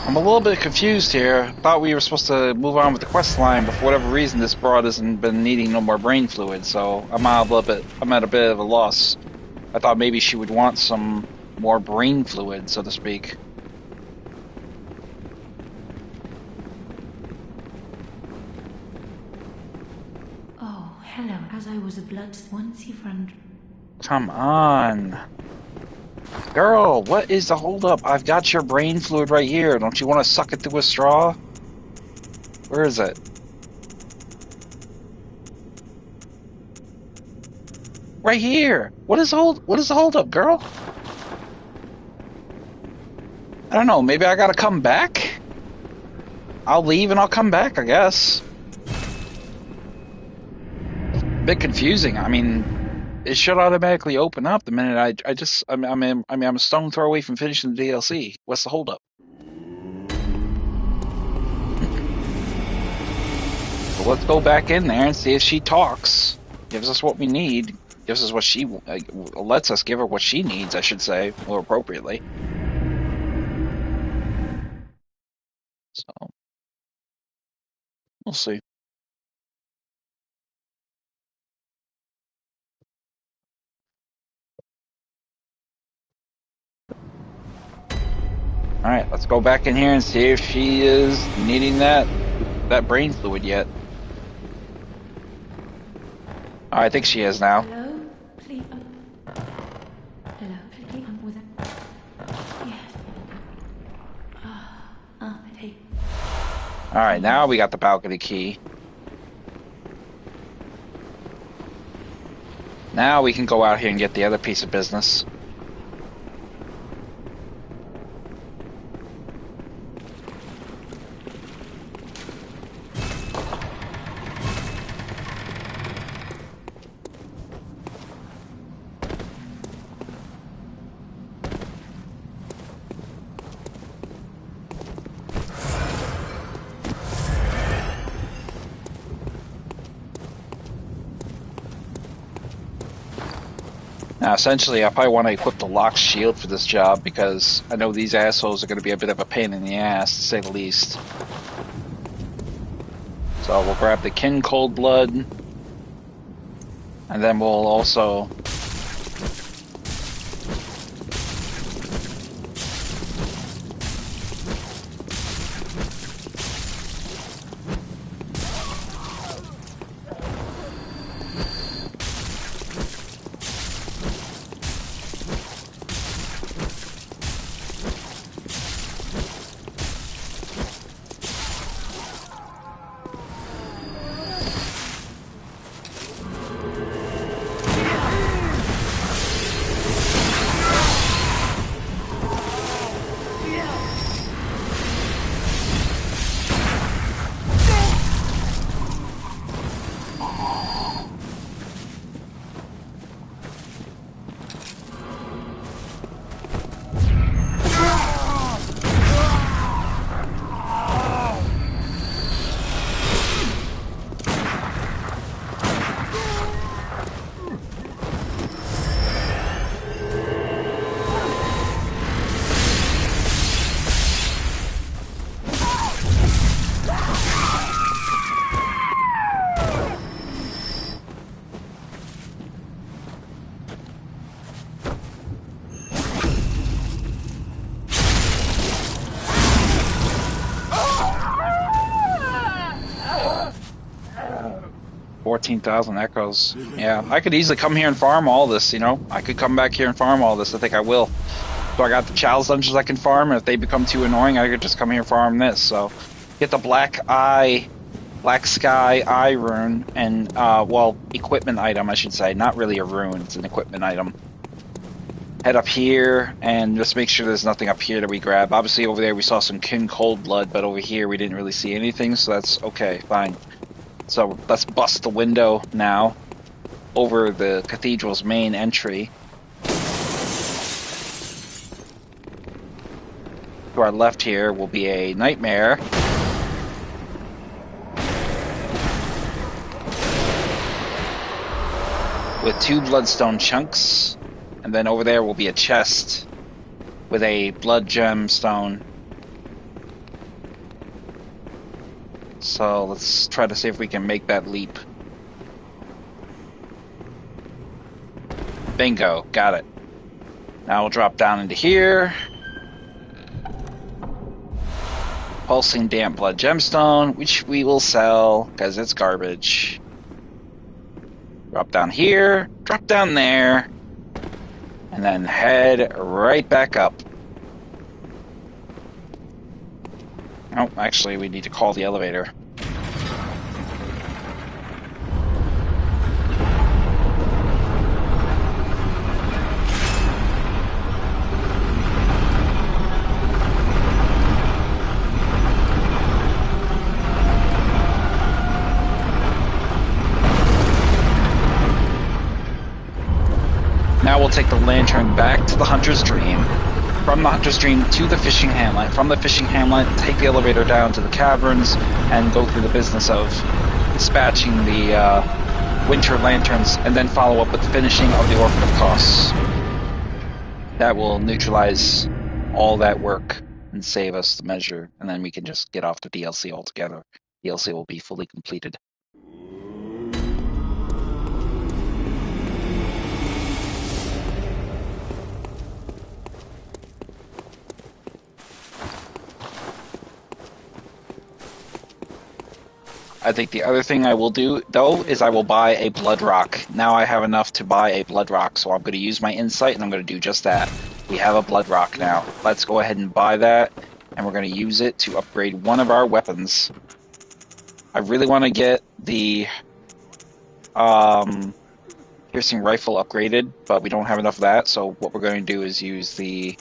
I'm a little bit confused here. Thought we were supposed to move on with the quest line, but for whatever reason, this broad hasn't been needing no more brain fluid, so I'm at a bit of a loss. I thought maybe she would want some more brain fluid, so to speak. Oh, hello. As I was a blood once you've run. Come on. Girl, what is the holdup? I've got your brain fluid right here. Don't you want to suck it through a straw? Where is it? Right here. What is the holdup, girl? I don't know. Maybe I gotta come back? I'll leave and I'll come back, I guess. A bit confusing. I mean, it should automatically open up the minute I'm a stone throw away from finishing the DLC. What's the holdup? So let's go back in there and see if she talks. Gives us what we need. Gives us what she lets us give her what she needs, I should say, more appropriately. So We'll see. All right, let's go back in here and see if she is needing that brain fluid yet. Oh, I think she is now. Hello, please. Hello, please. Was it? Yes. Hey. All right, now we got the balcony key. Now we can go out here and get the other piece of business. Now, essentially, I probably want to equip the lock shield for this job because I know these assholes are going to be a bit of a pain in the ass, to say the least. So we'll grab the Kin Cold Blood, and then we'll also... $14,000 echoes. Yeah, I could easily come here and farm all this, you know? I could come back here and farm all this. I think I will. So I got the Chalice Dungeons I can farm, and if they become too annoying, I could just come here and farm this. So get the Black Sky Eye rune, and, well, equipment item, I should say. Not really a rune, it's an equipment item. Head up here, and just make sure there's nothing up here that we grab. Obviously, over there we saw some Kin Cold Blood, but over here we didn't really see anything, so that's okay, fine. So let's bust the window now over the cathedral's main entry. To our left here will be a nightmare. With 2 bloodstone chunks. And then over there will be a chest with a blood gemstone. So let's try to see if we can make that leap. Bingo, got it. Now we'll drop down into here. Pulsing damp blood gemstone, which we will sell because it's garbage. Drop down here, drop down there, and then head right back up. Oh, actually, we need to call the elevator. Now we'll take the lantern back to the Hunter's Dream. From the Hunter's Dream to the fishing hamlet. From the fishing hamlet, take the elevator down to the caverns and go through the business of dispatching the winter lanterns, and then follow up with the finishing of the Orphan of Costs. That will neutralize all that work and save us the measure, and then we can just get off the DLC altogether. DLC will be fully completed. I think the other thing I will do, though, is I will buy a blood rock. Now I have enough to buy a blood rock, so I'm going to use my insight, and I'm going to do just that. We have a blood rock now. Let's go ahead and buy that, and we're going to use it to upgrade one of our weapons. I really want to get the piercing rifle upgraded, but we don't have enough of that, so what we're going to do is use the...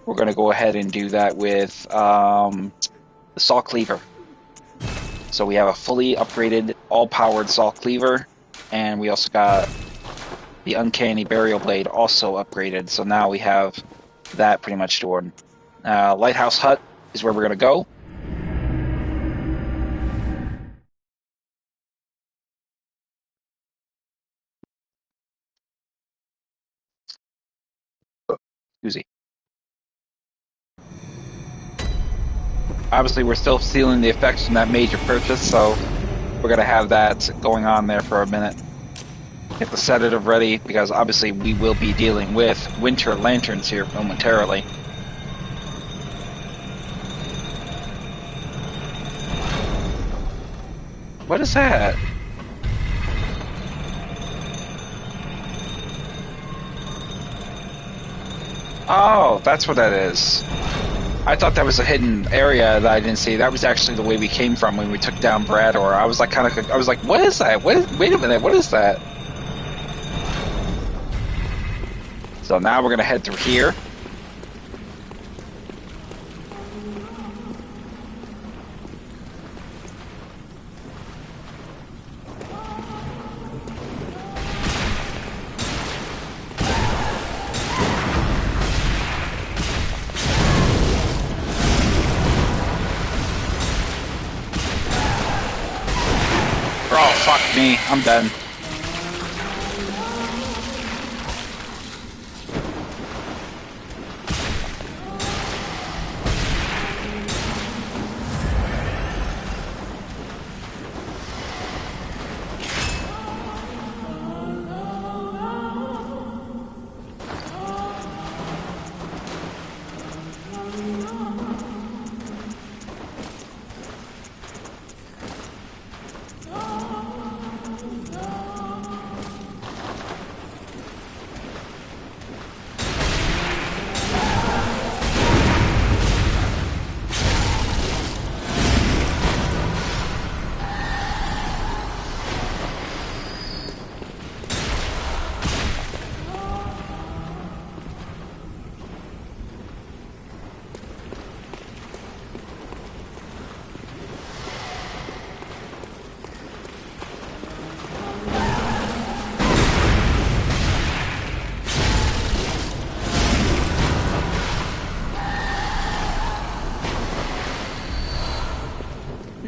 We're going to go ahead and do that with the saw cleaver. So we have a fully upgraded, all-powered saw cleaver, and we also got the uncanny burial blade also upgraded. So now we have that pretty much stored. Lighthouse Hut is where we're going to go. Excuse me. Obviously, we're still feeling the effects from that major purchase, so we're going to have that going on there for a minute. Get the sedative ready, because obviously we will be dealing with winter lanterns here momentarily. What is that? Oh, that's what that is. I thought that was a hidden area that I didn't see. That was actually the way we came from when we took down Brador. I was like, what is that? Wait a minute, what is that? So now we're gonna head through here. Oh, fuck me. I'm done.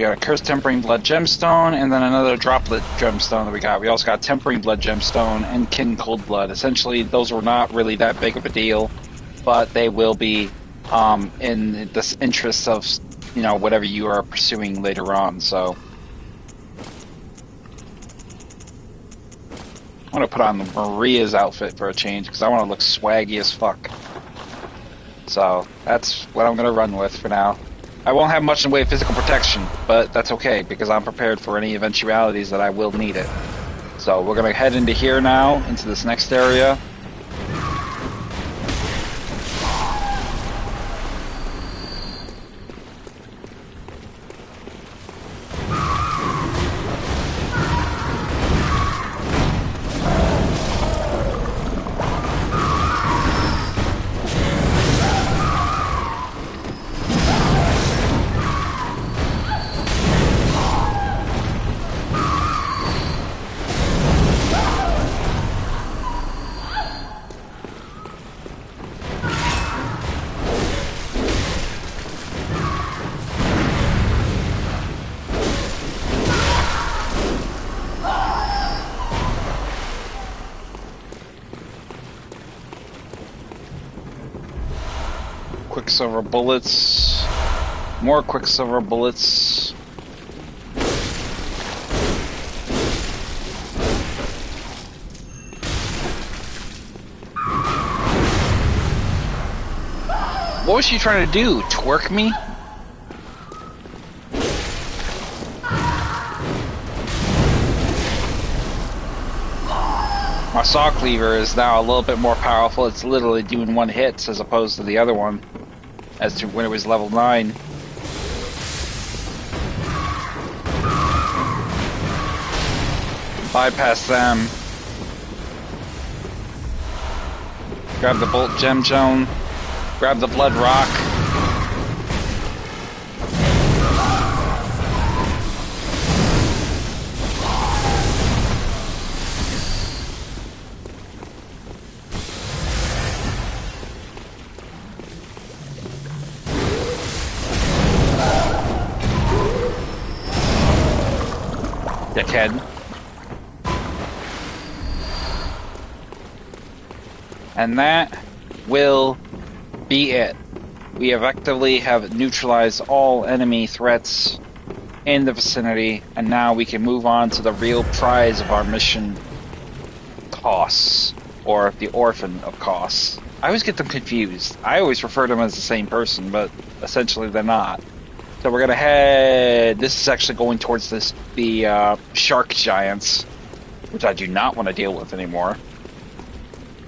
We got a Cursed Tempering Blood Gemstone, and then another Droplet Gemstone that we got. We also got Tempering Blood Gemstone and Kin Cold Blood. Essentially, those were not really that big of a deal, but they will be in the interest of, you know, whatever you are pursuing later on, so... I want to put on Maria's outfit for a change, because I want to look swaggy as fuck. So, that's what I'm going to run with for now. I won't have much in the way of physical protection, but that's okay, because I'm prepared for any eventualities that I will need it. So we're going to head into here now, into this next area. Quicksilver bullets, more Quicksilver bullets. What was she trying to do? Twerk me? My Saw Cleaver is now a little bit more powerful. It's literally doing one hit as opposed to the other one, as to when it was level 9. Bypass them. Grab the Bolt Gem Zone. Grab the Blood Rock. Dickhead. And that will be it. We effectively have neutralized all enemy threats in the vicinity, and now we can move on to the real prize of our mission, Kos, or the Orphan of Kos. I always get them confused. I always refer to them as the same person, but essentially they're not. So we're gonna head. This is actually going towards the shark giants, which I do not want to deal with anymore.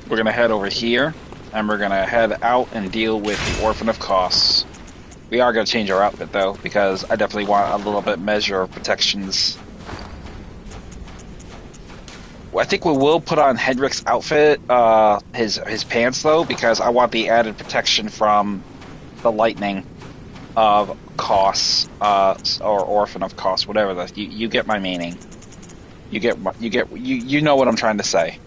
We're gonna head over here, and we're gonna head out and deal with the Orphan of Kos. We are gonna change our outfit though, because I definitely want a little bit measure of protections. I think we will put on Hedrick's outfit, his pants though, because I want the added protection from the lightning of Kos, or Orphan of Kos, whatever. You get my meaning. You know what I'm trying to say.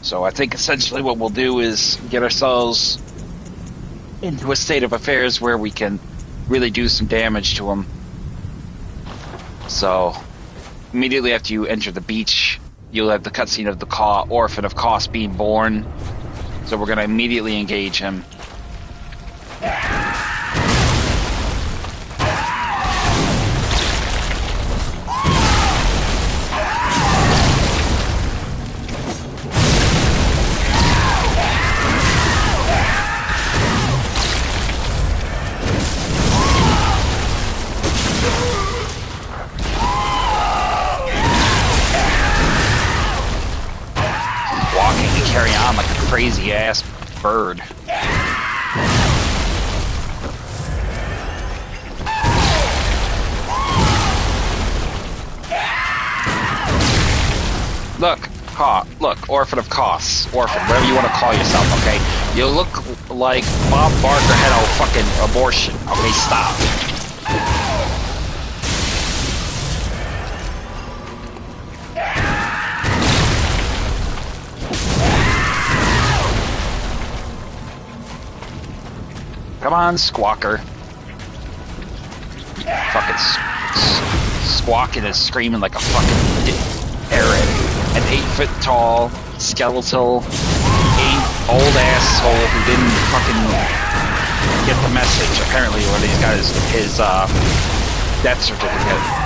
So I think essentially what we'll do is get ourselves into a state of affairs where we can really do some damage to them. So immediately after you enter the beach, you'll have the cutscene of the Orphan of Kos being born. So we're going to immediately engage him. Carry on like a crazy ass bird. Look, Orphan of Kos, Orphan, whatever you want to call yourself, okay? You look like Bob Barker had a fucking abortion, okay? Stop. Come on, Squawker. Fucking squawking and screaming like a fucking Aaron. An 8 foot tall, skeletal, old asshole who didn't fucking get the message, apparently, when he's got his death certificate.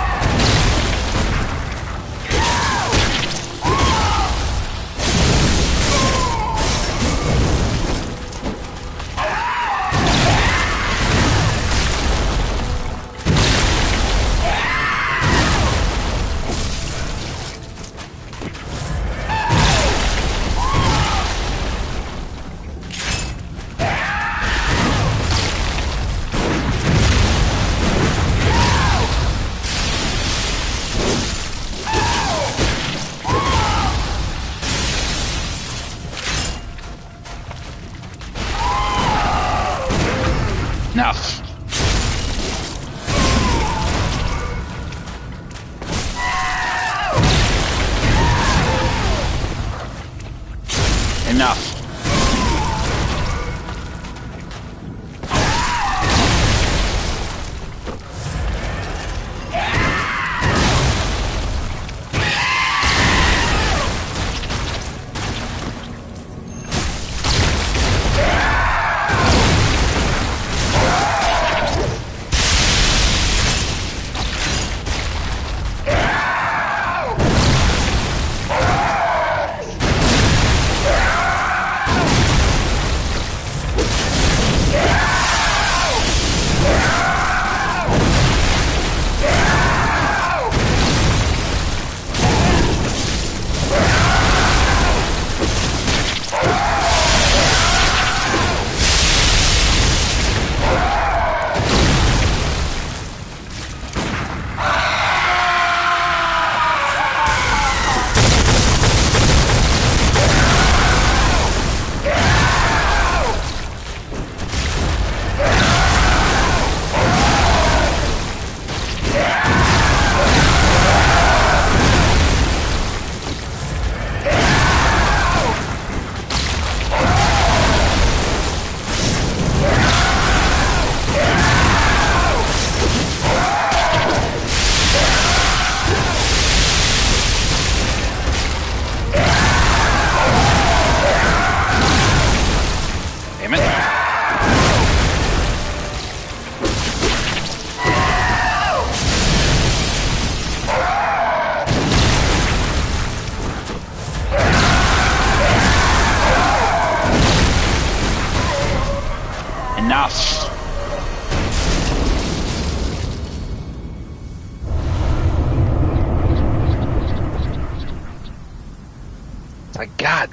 Enough. Enough.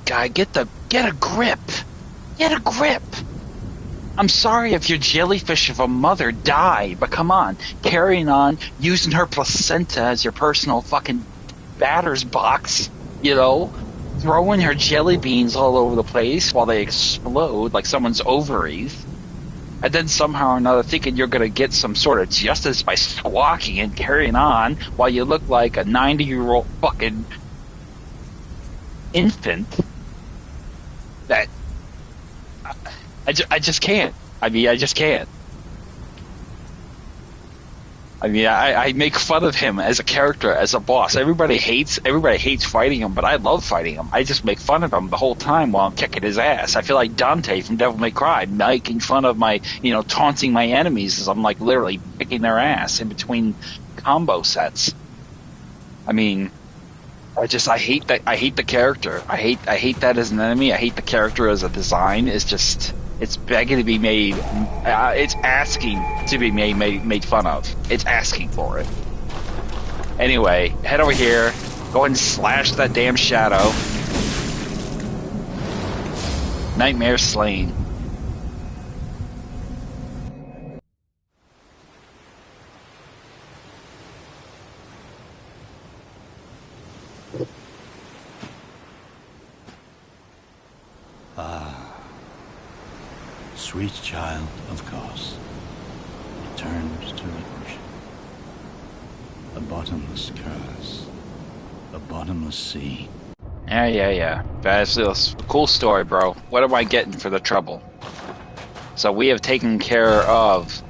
guy, get a grip. Get a grip. I'm sorry if your jellyfish of a mother died, but come on, carrying on, using her placenta as your personal fucking batter's box, you know, throwing her jelly beans all over the place while they explode like someone's ovaries, and then somehow or another thinking you're going to get some sort of justice by squawking and carrying on while you look like a 90-year-old fucking infant. That I just can't. I mean, I just can't. I mean, I make fun of him as a character, as a boss. Everybody hates fighting him, but I love fighting him. I just make fun of him the whole time while I'm kicking his ass. I feel like Dante from Devil May Cry, making fun of my, taunting my enemies as I'm like literally kicking their ass in between combo sets. I mean, I hate that. I hate the character. I hate that as an enemy. I hate the character as a design. It's begging to be made. It's asking to be made fun of. It's asking for it. Anyway, head over here. Go ahead and slash that damn shadow. Nightmare slain. Sweet child of Kos returns to the ocean. A bottomless curse. A bottomless sea. Yeah. That's a cool story, bro. What am I getting for the trouble? So we have taken care of...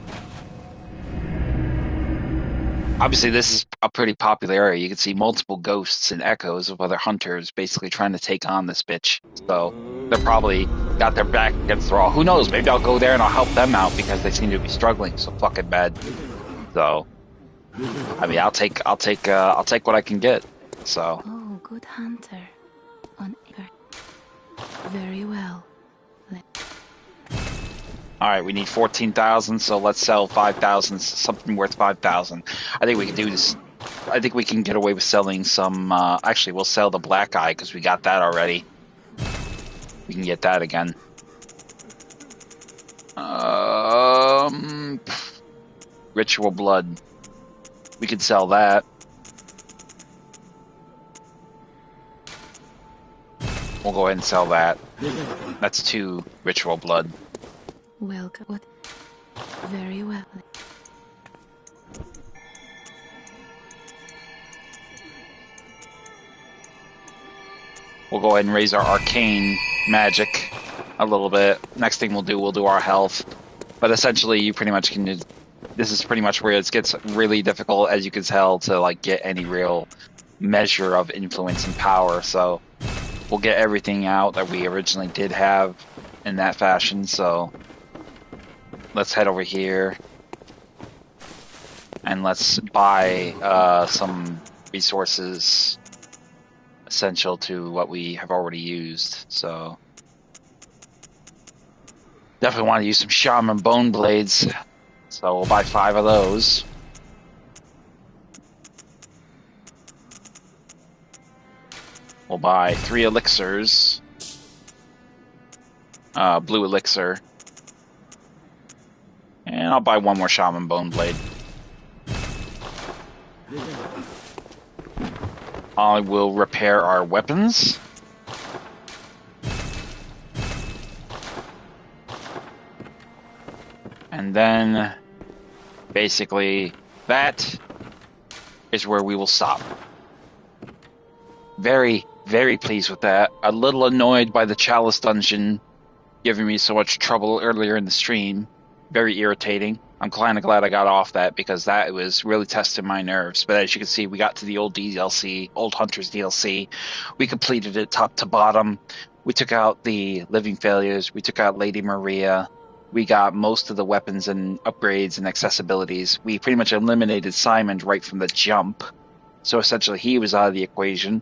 Obviously, this is a pretty popular area. You can see multiple ghosts and echoes of other hunters basically trying to take on this bitch. So they're probably got their back against the wall. Who knows? Maybe I'll go there and I'll help them out because they seem to be struggling so fucking bad. So, I mean, I'll take what I can get. So. Oh, good hunter. Very well. All right, we need 14,000, so let's sell 5,000, something worth 5,000. I think we can do this. I think we can get away with selling some. Actually, we'll sell the black eye because we got that already. We can get that again. Ritual blood. We could sell that. We'll go ahead and sell that. That's 2 ritual blood. Welcome. What? Very well. We'll go ahead and raise our arcane magic a little bit. Next thing we'll do our health. But essentially, you pretty much can do... This is pretty much where it gets really difficult, as you can tell, to like get any real measure of influence and power. So we'll get everything out that we originally did have in that fashion. So let's head over here and let's buy some resources essential to what we have already used. So definitely want to use some shaman bone blades. So we'll buy 5 of those. We'll buy 3 elixirs. Blue elixir. And I'll buy 1 more shaman bone blade. I will repair our weapons. And then, basically, that is where we will stop. Very, very pleased with that. A little annoyed by the Chalice Dungeon giving me so much trouble earlier in the stream. Very irritating. I'm kind of glad I got off that because that was really testing my nerves. But as you can see, we got to the old DLC, Old Hunters DLC. We completed it top to bottom. We took out the Living Failures. We took out Lady Maria. We got most of the weapons and upgrades and accessibilities. We pretty much eliminated Simon right from the jump. So essentially he was out of the equation.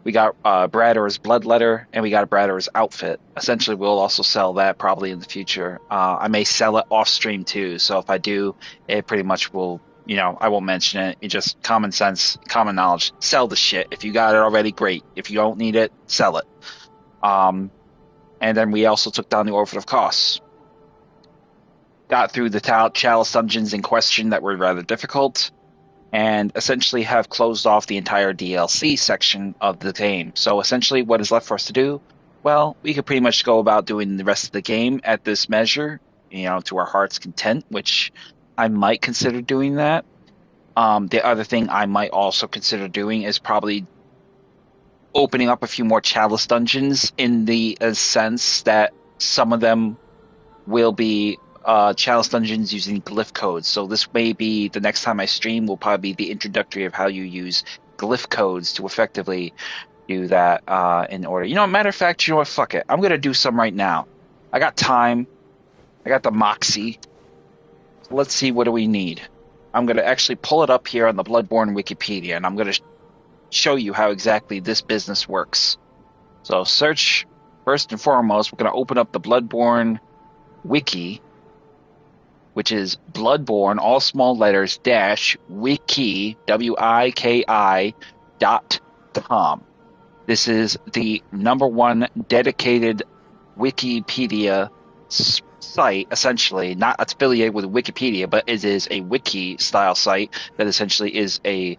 We got Brador's Bloodletter, and we got Brador's outfit. Essentially, we'll also sell that probably in the future. I may sell it off stream too, so if I do, it pretty much will, I won't mention it. It's just common sense, common knowledge. Sell the shit. If you got it already, great. If you don't need it, sell it. And then we also took down the Orphan of Kos. Got through the Chalice Dungeons in question that were rather difficult, and essentially have closed off the entire DLC section of the game. So essentially what is left for us to do? Well, we could pretty much go about doing the rest of the game at this measure, to our heart's content, which I might consider doing that. The other thing I might also consider doing is probably opening up a few more Chalice Dungeons in the sense that some of them will be Chalice Dungeons using glyph codes. So this may be, the next time I stream, will probably be the introductory of how you use glyph codes to effectively do that in order. Matter of fact, what? Fuck it. I'm going to do some right now. I got time. I got the Moxie. So let's see, what do we need? I'm going to actually pull it up here on the Bloodborne Wikipedia, and I'm going to show you how exactly this business works. So search, first and foremost, we're going to open up the Bloodborne Wiki, which is Bloodborne, all small letters, -wiki, wiki.com. This is the #1 dedicated Wikipedia site, essentially, not affiliated with Wikipedia, but it is a wiki-style site that essentially is a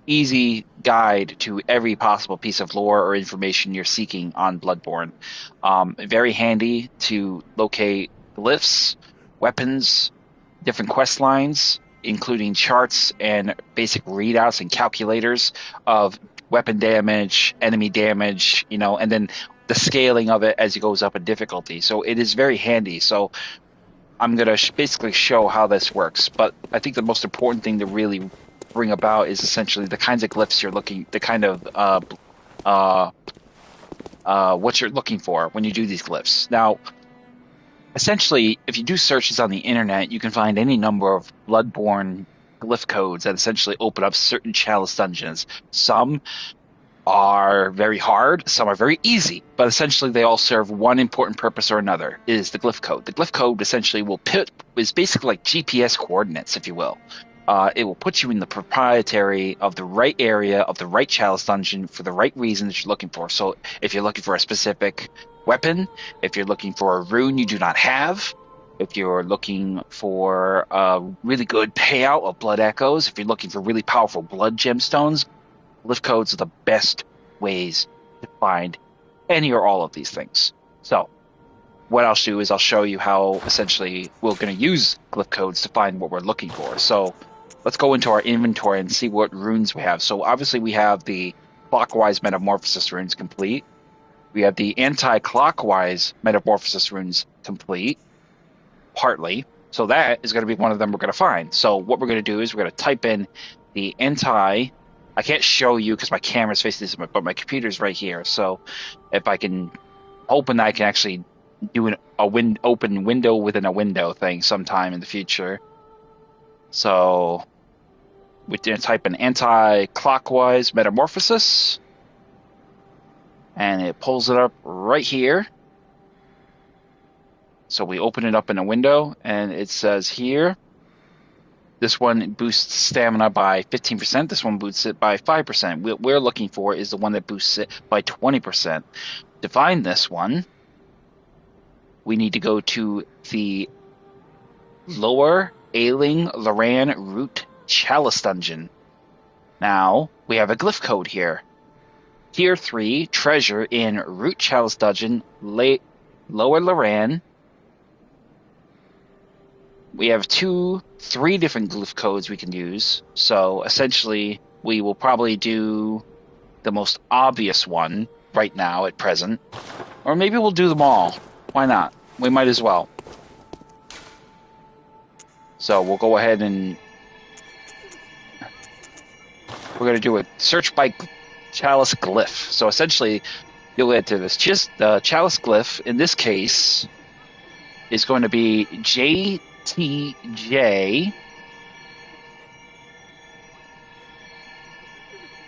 easy guide to every possible piece of lore or information you're seeking on Bloodborne. Very handy to locate glyphs, weapons, different quest lines, including charts and basic readouts and calculators of weapon damage, enemy damage, and then the scaling of it as it goes up in difficulty. So it is very handy. So I'm going to basically show how this works. But I think the most important thing to really bring about is essentially the kinds of glyphs you're looking, the kind of what you're looking for when you do these glyphs. Now, essentially, if you do searches on the internet, you can find any number of Bloodborne glyph codes that essentially open up certain Chalice Dungeons. Some are very hard, some are very easy, but essentially they all serve one important purpose or another, is the glyph code. The glyph code essentially is basically like GPS coordinates, if you will. It will put you in the proprietary of the right area of the right Chalice Dungeon for the right reason that you're looking for. So if you're looking for a specific weapon, if you're looking for a rune you do not have, if you're looking for a really good payout of blood echoes, if you're looking for really powerful blood gemstones, glyph codes are the best ways to find any or all of these things. So what I'll do is I'll show you how essentially we're going to use glyph codes to find what we're looking for. So let's go into our inventory and see what runes we have. So obviously we have the clockwise metamorphosis runes complete. We have the anti-clockwise metamorphosis runes complete, partly. So that is going to be one of them we're going to find. So what we're going to do is we're going to type in the I can't show you because my camera's facing this, but my computer's right here. So if I can open that, I can actually do an open window within a window thing sometime in the future. So we're going to type in anti-clockwise metamorphosis, and it pulls it up right here. So we open it up in a window, and it says here, this one boosts stamina by 15%. This one boosts it by 5%. What we're looking for is the one that boosts it by 20%. To find this one, we need to go to the Lower Ailing Loran Root Chalice Dungeon. Now, we have a glyph code here. Tier 3 treasure in Root Chalice Dungeon, Lower Loran. We have 3 different glyph codes we can use. So essentially, we will probably do the most obvious one right now at present. Or maybe we'll do them all. Why not? We might as well. So we'll go ahead and we're going to do a search by Chalice Glyph. So essentially, you'll get to this. Just the Chalice Glyph, in this case, is going to be JTJ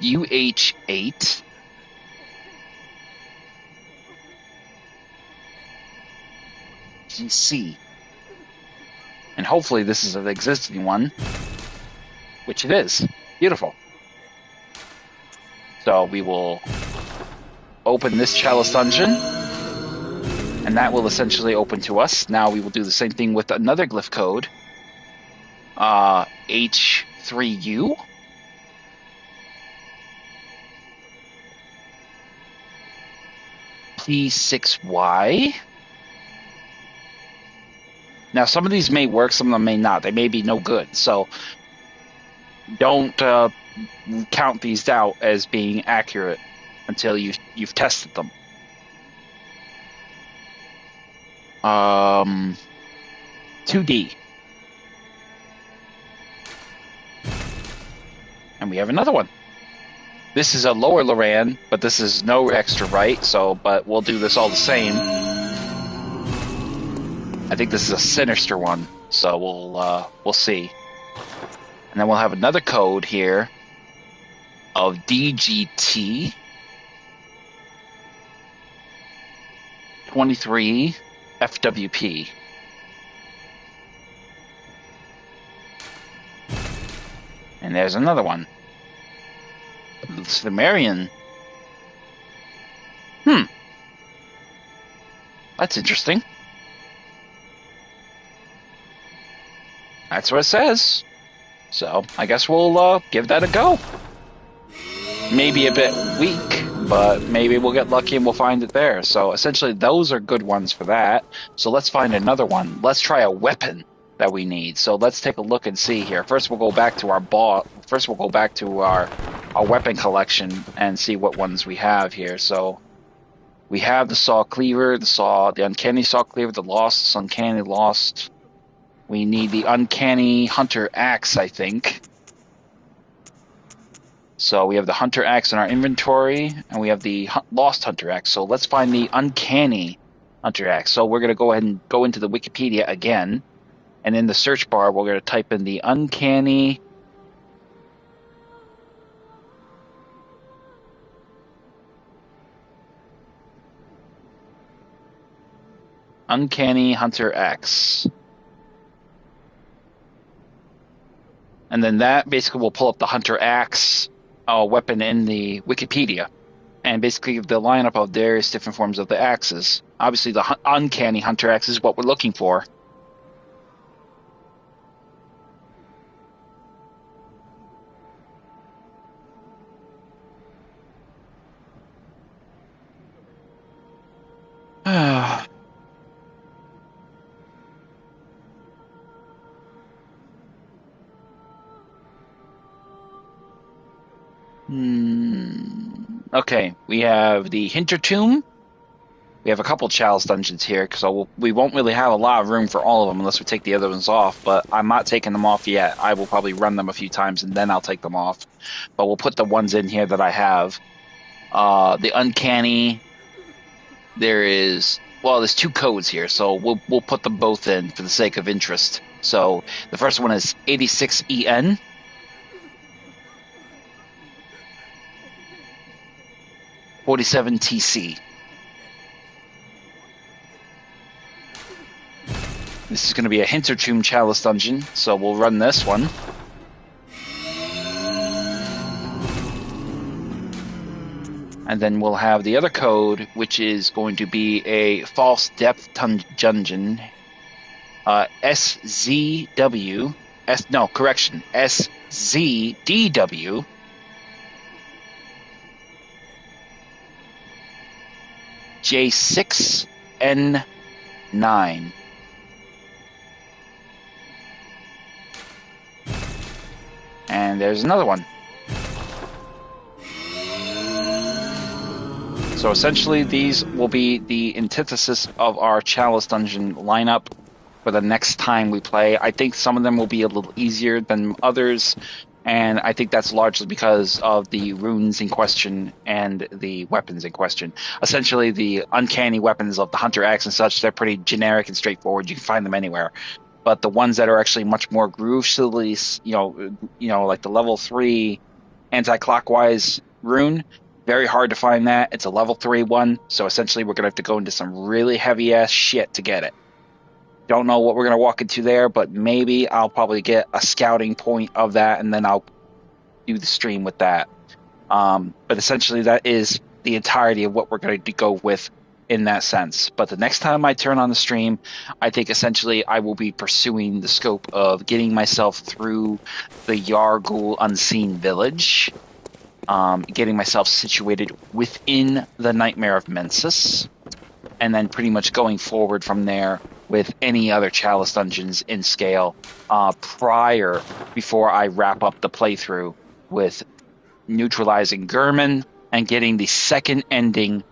UH8 GC. And hopefully this is an existing one, which it is. Beautiful. So we will open this Chalice Dungeon, and that will essentially open to us. Now we will do the same thing with another glyph code, H3U. P6Y. Now, some of these may work, some of them may not. They may be no good, so don't count these out as being accurate until you've tested them. 2D. And we have another one. This is a lower Loran, but this is no extra right, but we'll do this all the same. I think this is a sinister one, so we'll see. And then we'll have another code here of DGT 23 FWP. And there's another one. Sumerian. That's interesting. That's what it says. So, I guess we'll give that a go. Maybe a bit weak, but maybe we'll get lucky and we'll find it there. So, essentially, those are good ones for that. So, let's find another one. Let's try a weapon that we need. So, let's take a look and see here. First, we'll go back to our weapon collection and see what ones we have here. So, we have the Saw Cleaver, the Uncanny Saw Cleaver, the Lost, Uncanny Lost. We need the Uncanny Hunter Axe, I think. So we have the Hunter Axe in our inventory, and we have the Lost Hunter Axe. So let's find the Uncanny Hunter Axe. So we're going to go ahead and go into the Wikipedia again. And in the search bar, we're going to type in the Uncanny Hunter Axe. And then that basically will pull up the Hunter Axe weapon in the Wikipedia. And basically the lineup of various different forms of the axes. Obviously the Uncanny Hunter Axe is what we're looking for. Okay, we have the Hintertomb. We have a couple Chalice Dungeons here, so we won't really have a lot of room for all of them unless we take the other ones off, but I'm not taking them off yet. I will probably run them a few times and then I'll take them off. But we'll put the ones in here that I have. The Uncanny, there's two codes here, so we'll put them both in for the sake of interest. So the first one is 86EN. 47 TC. This is going to be a Hintertomb Chalice Dungeon, so we'll run this one. And then we'll have the other code, which is going to be a False Depth Dungeon. SZDW. J6N9. And there's another one. So essentially these will be the antithesis of our Chalice Dungeon lineup for the next time we play. I think some of them will be a little easier than others, and I think that's largely because of the runes in question and the weapons in question. Essentially, the uncanny weapons of the Hunter Axe and such, they're pretty generic and straightforward. You can find them anywhere. But the ones that are actually much more gruesomely, like the level 3 anti-clockwise rune, very hard to find that. It's a level 3 one, so essentially we're going to have to go into some really heavy-ass shit to get it. Don't know what we're going to walk into there, but maybe I'll probably get a scouting point of that, and then I'll do the stream with that. But essentially that is the entirety of what we're going to go with in that sense. But the next time I turn on the stream, I think essentially I will be pursuing the scope of getting myself through the Yargul Unseen Village, getting myself situated within the Nightmare of Mensis, and then pretty much going forward from there with any other Chalice Dungeons in scale before I wrap up the playthrough with neutralizing Gurman and getting the second ending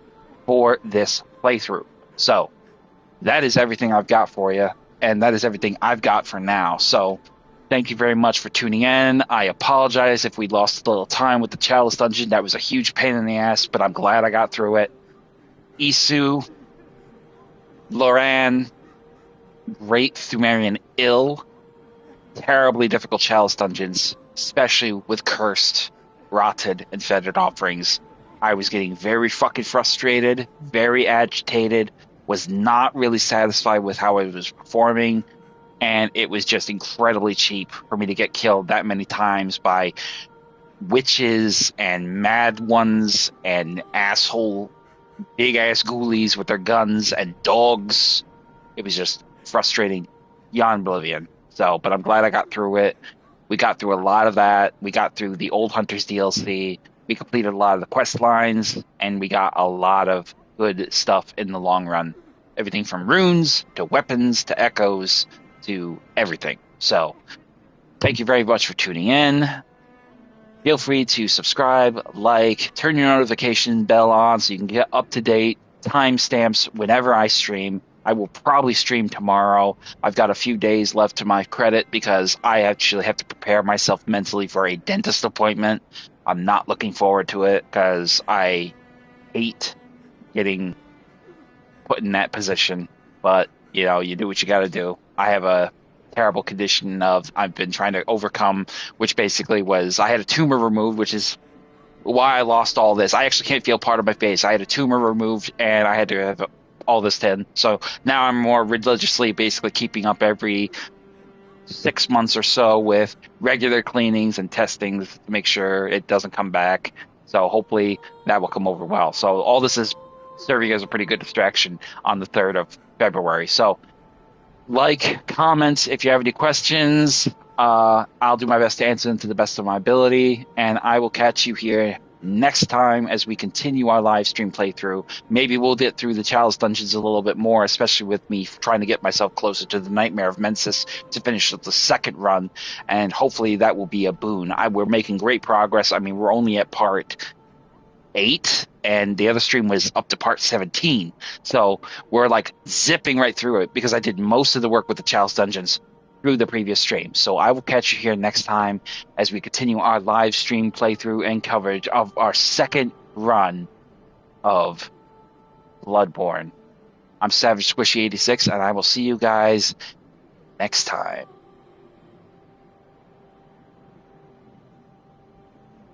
for this playthrough. So that is everything I've got for you, and that is everything I've got for now. So thank you very much for tuning in. I apologize if we lost a little time with the Chalice Dungeon. That was a huge pain in the ass, but I'm glad I got through it. Isu, Loran, great Thumerian Ill, terribly difficult Chalice Dungeons, especially with Cursed, Rotted, and Fettered Offerings. I was getting very fucking frustrated, very agitated, was not really satisfied with how I was performing, and it was just incredibly cheap for me to get killed that many times by witches and mad ones and asshole big-ass ghoulies with their guns and dogs. It was just frustrating beyond oblivion. So, but I'm glad I got through it. We got through a lot of that. We got through the Old Hunters DLC. We completed a lot of the quest lines, and we got a lot of good stuff in the long run. Everything from runes to weapons to echoes to everything. So, thank you very much for tuning in. Feel free to subscribe, like, turn your notification bell on so you can get up-to-date timestamps whenever I stream. I will probably stream tomorrow. I've got a few days left to my credit because I actually have to prepare myself mentally for a dentist appointment. I'm not looking forward to it because I hate getting put in that position. But, you know, you do what you got to do. I have a terrible condition I've been trying to overcome, which basically was I had a tumor removed, which is why I lost all this. I actually can't feel part of my face. I had a tumor removed and I had to have all this done. So now I'm more religiously basically keeping up every 6 months or so with regular cleanings and testings to make sure it doesn't come back. So hopefully that will come over well. So all this is serving as a pretty good distraction on the 3rd of February. So like, comments if you have any questions. I'll do my best to answer them to the best of my ability, and I will catch you here next time as we continue our live stream playthrough. Maybe we'll get through the Chalice Dungeons a little bit more, especially with me trying to get myself closer to the Nightmare of Mensis to finish the second run, and hopefully that will be a boon. We're making great progress. I mean, we're only at part 8, and the other stream was up to part 17. So we're like zipping right through it because I did most of the work with the Chalice Dungeons through the previous stream. So I will catch you here next time as we continue our live stream playthrough and coverage of our second run of Bloodborne. I'm Savage Squishy 86, and I will see you guys next time.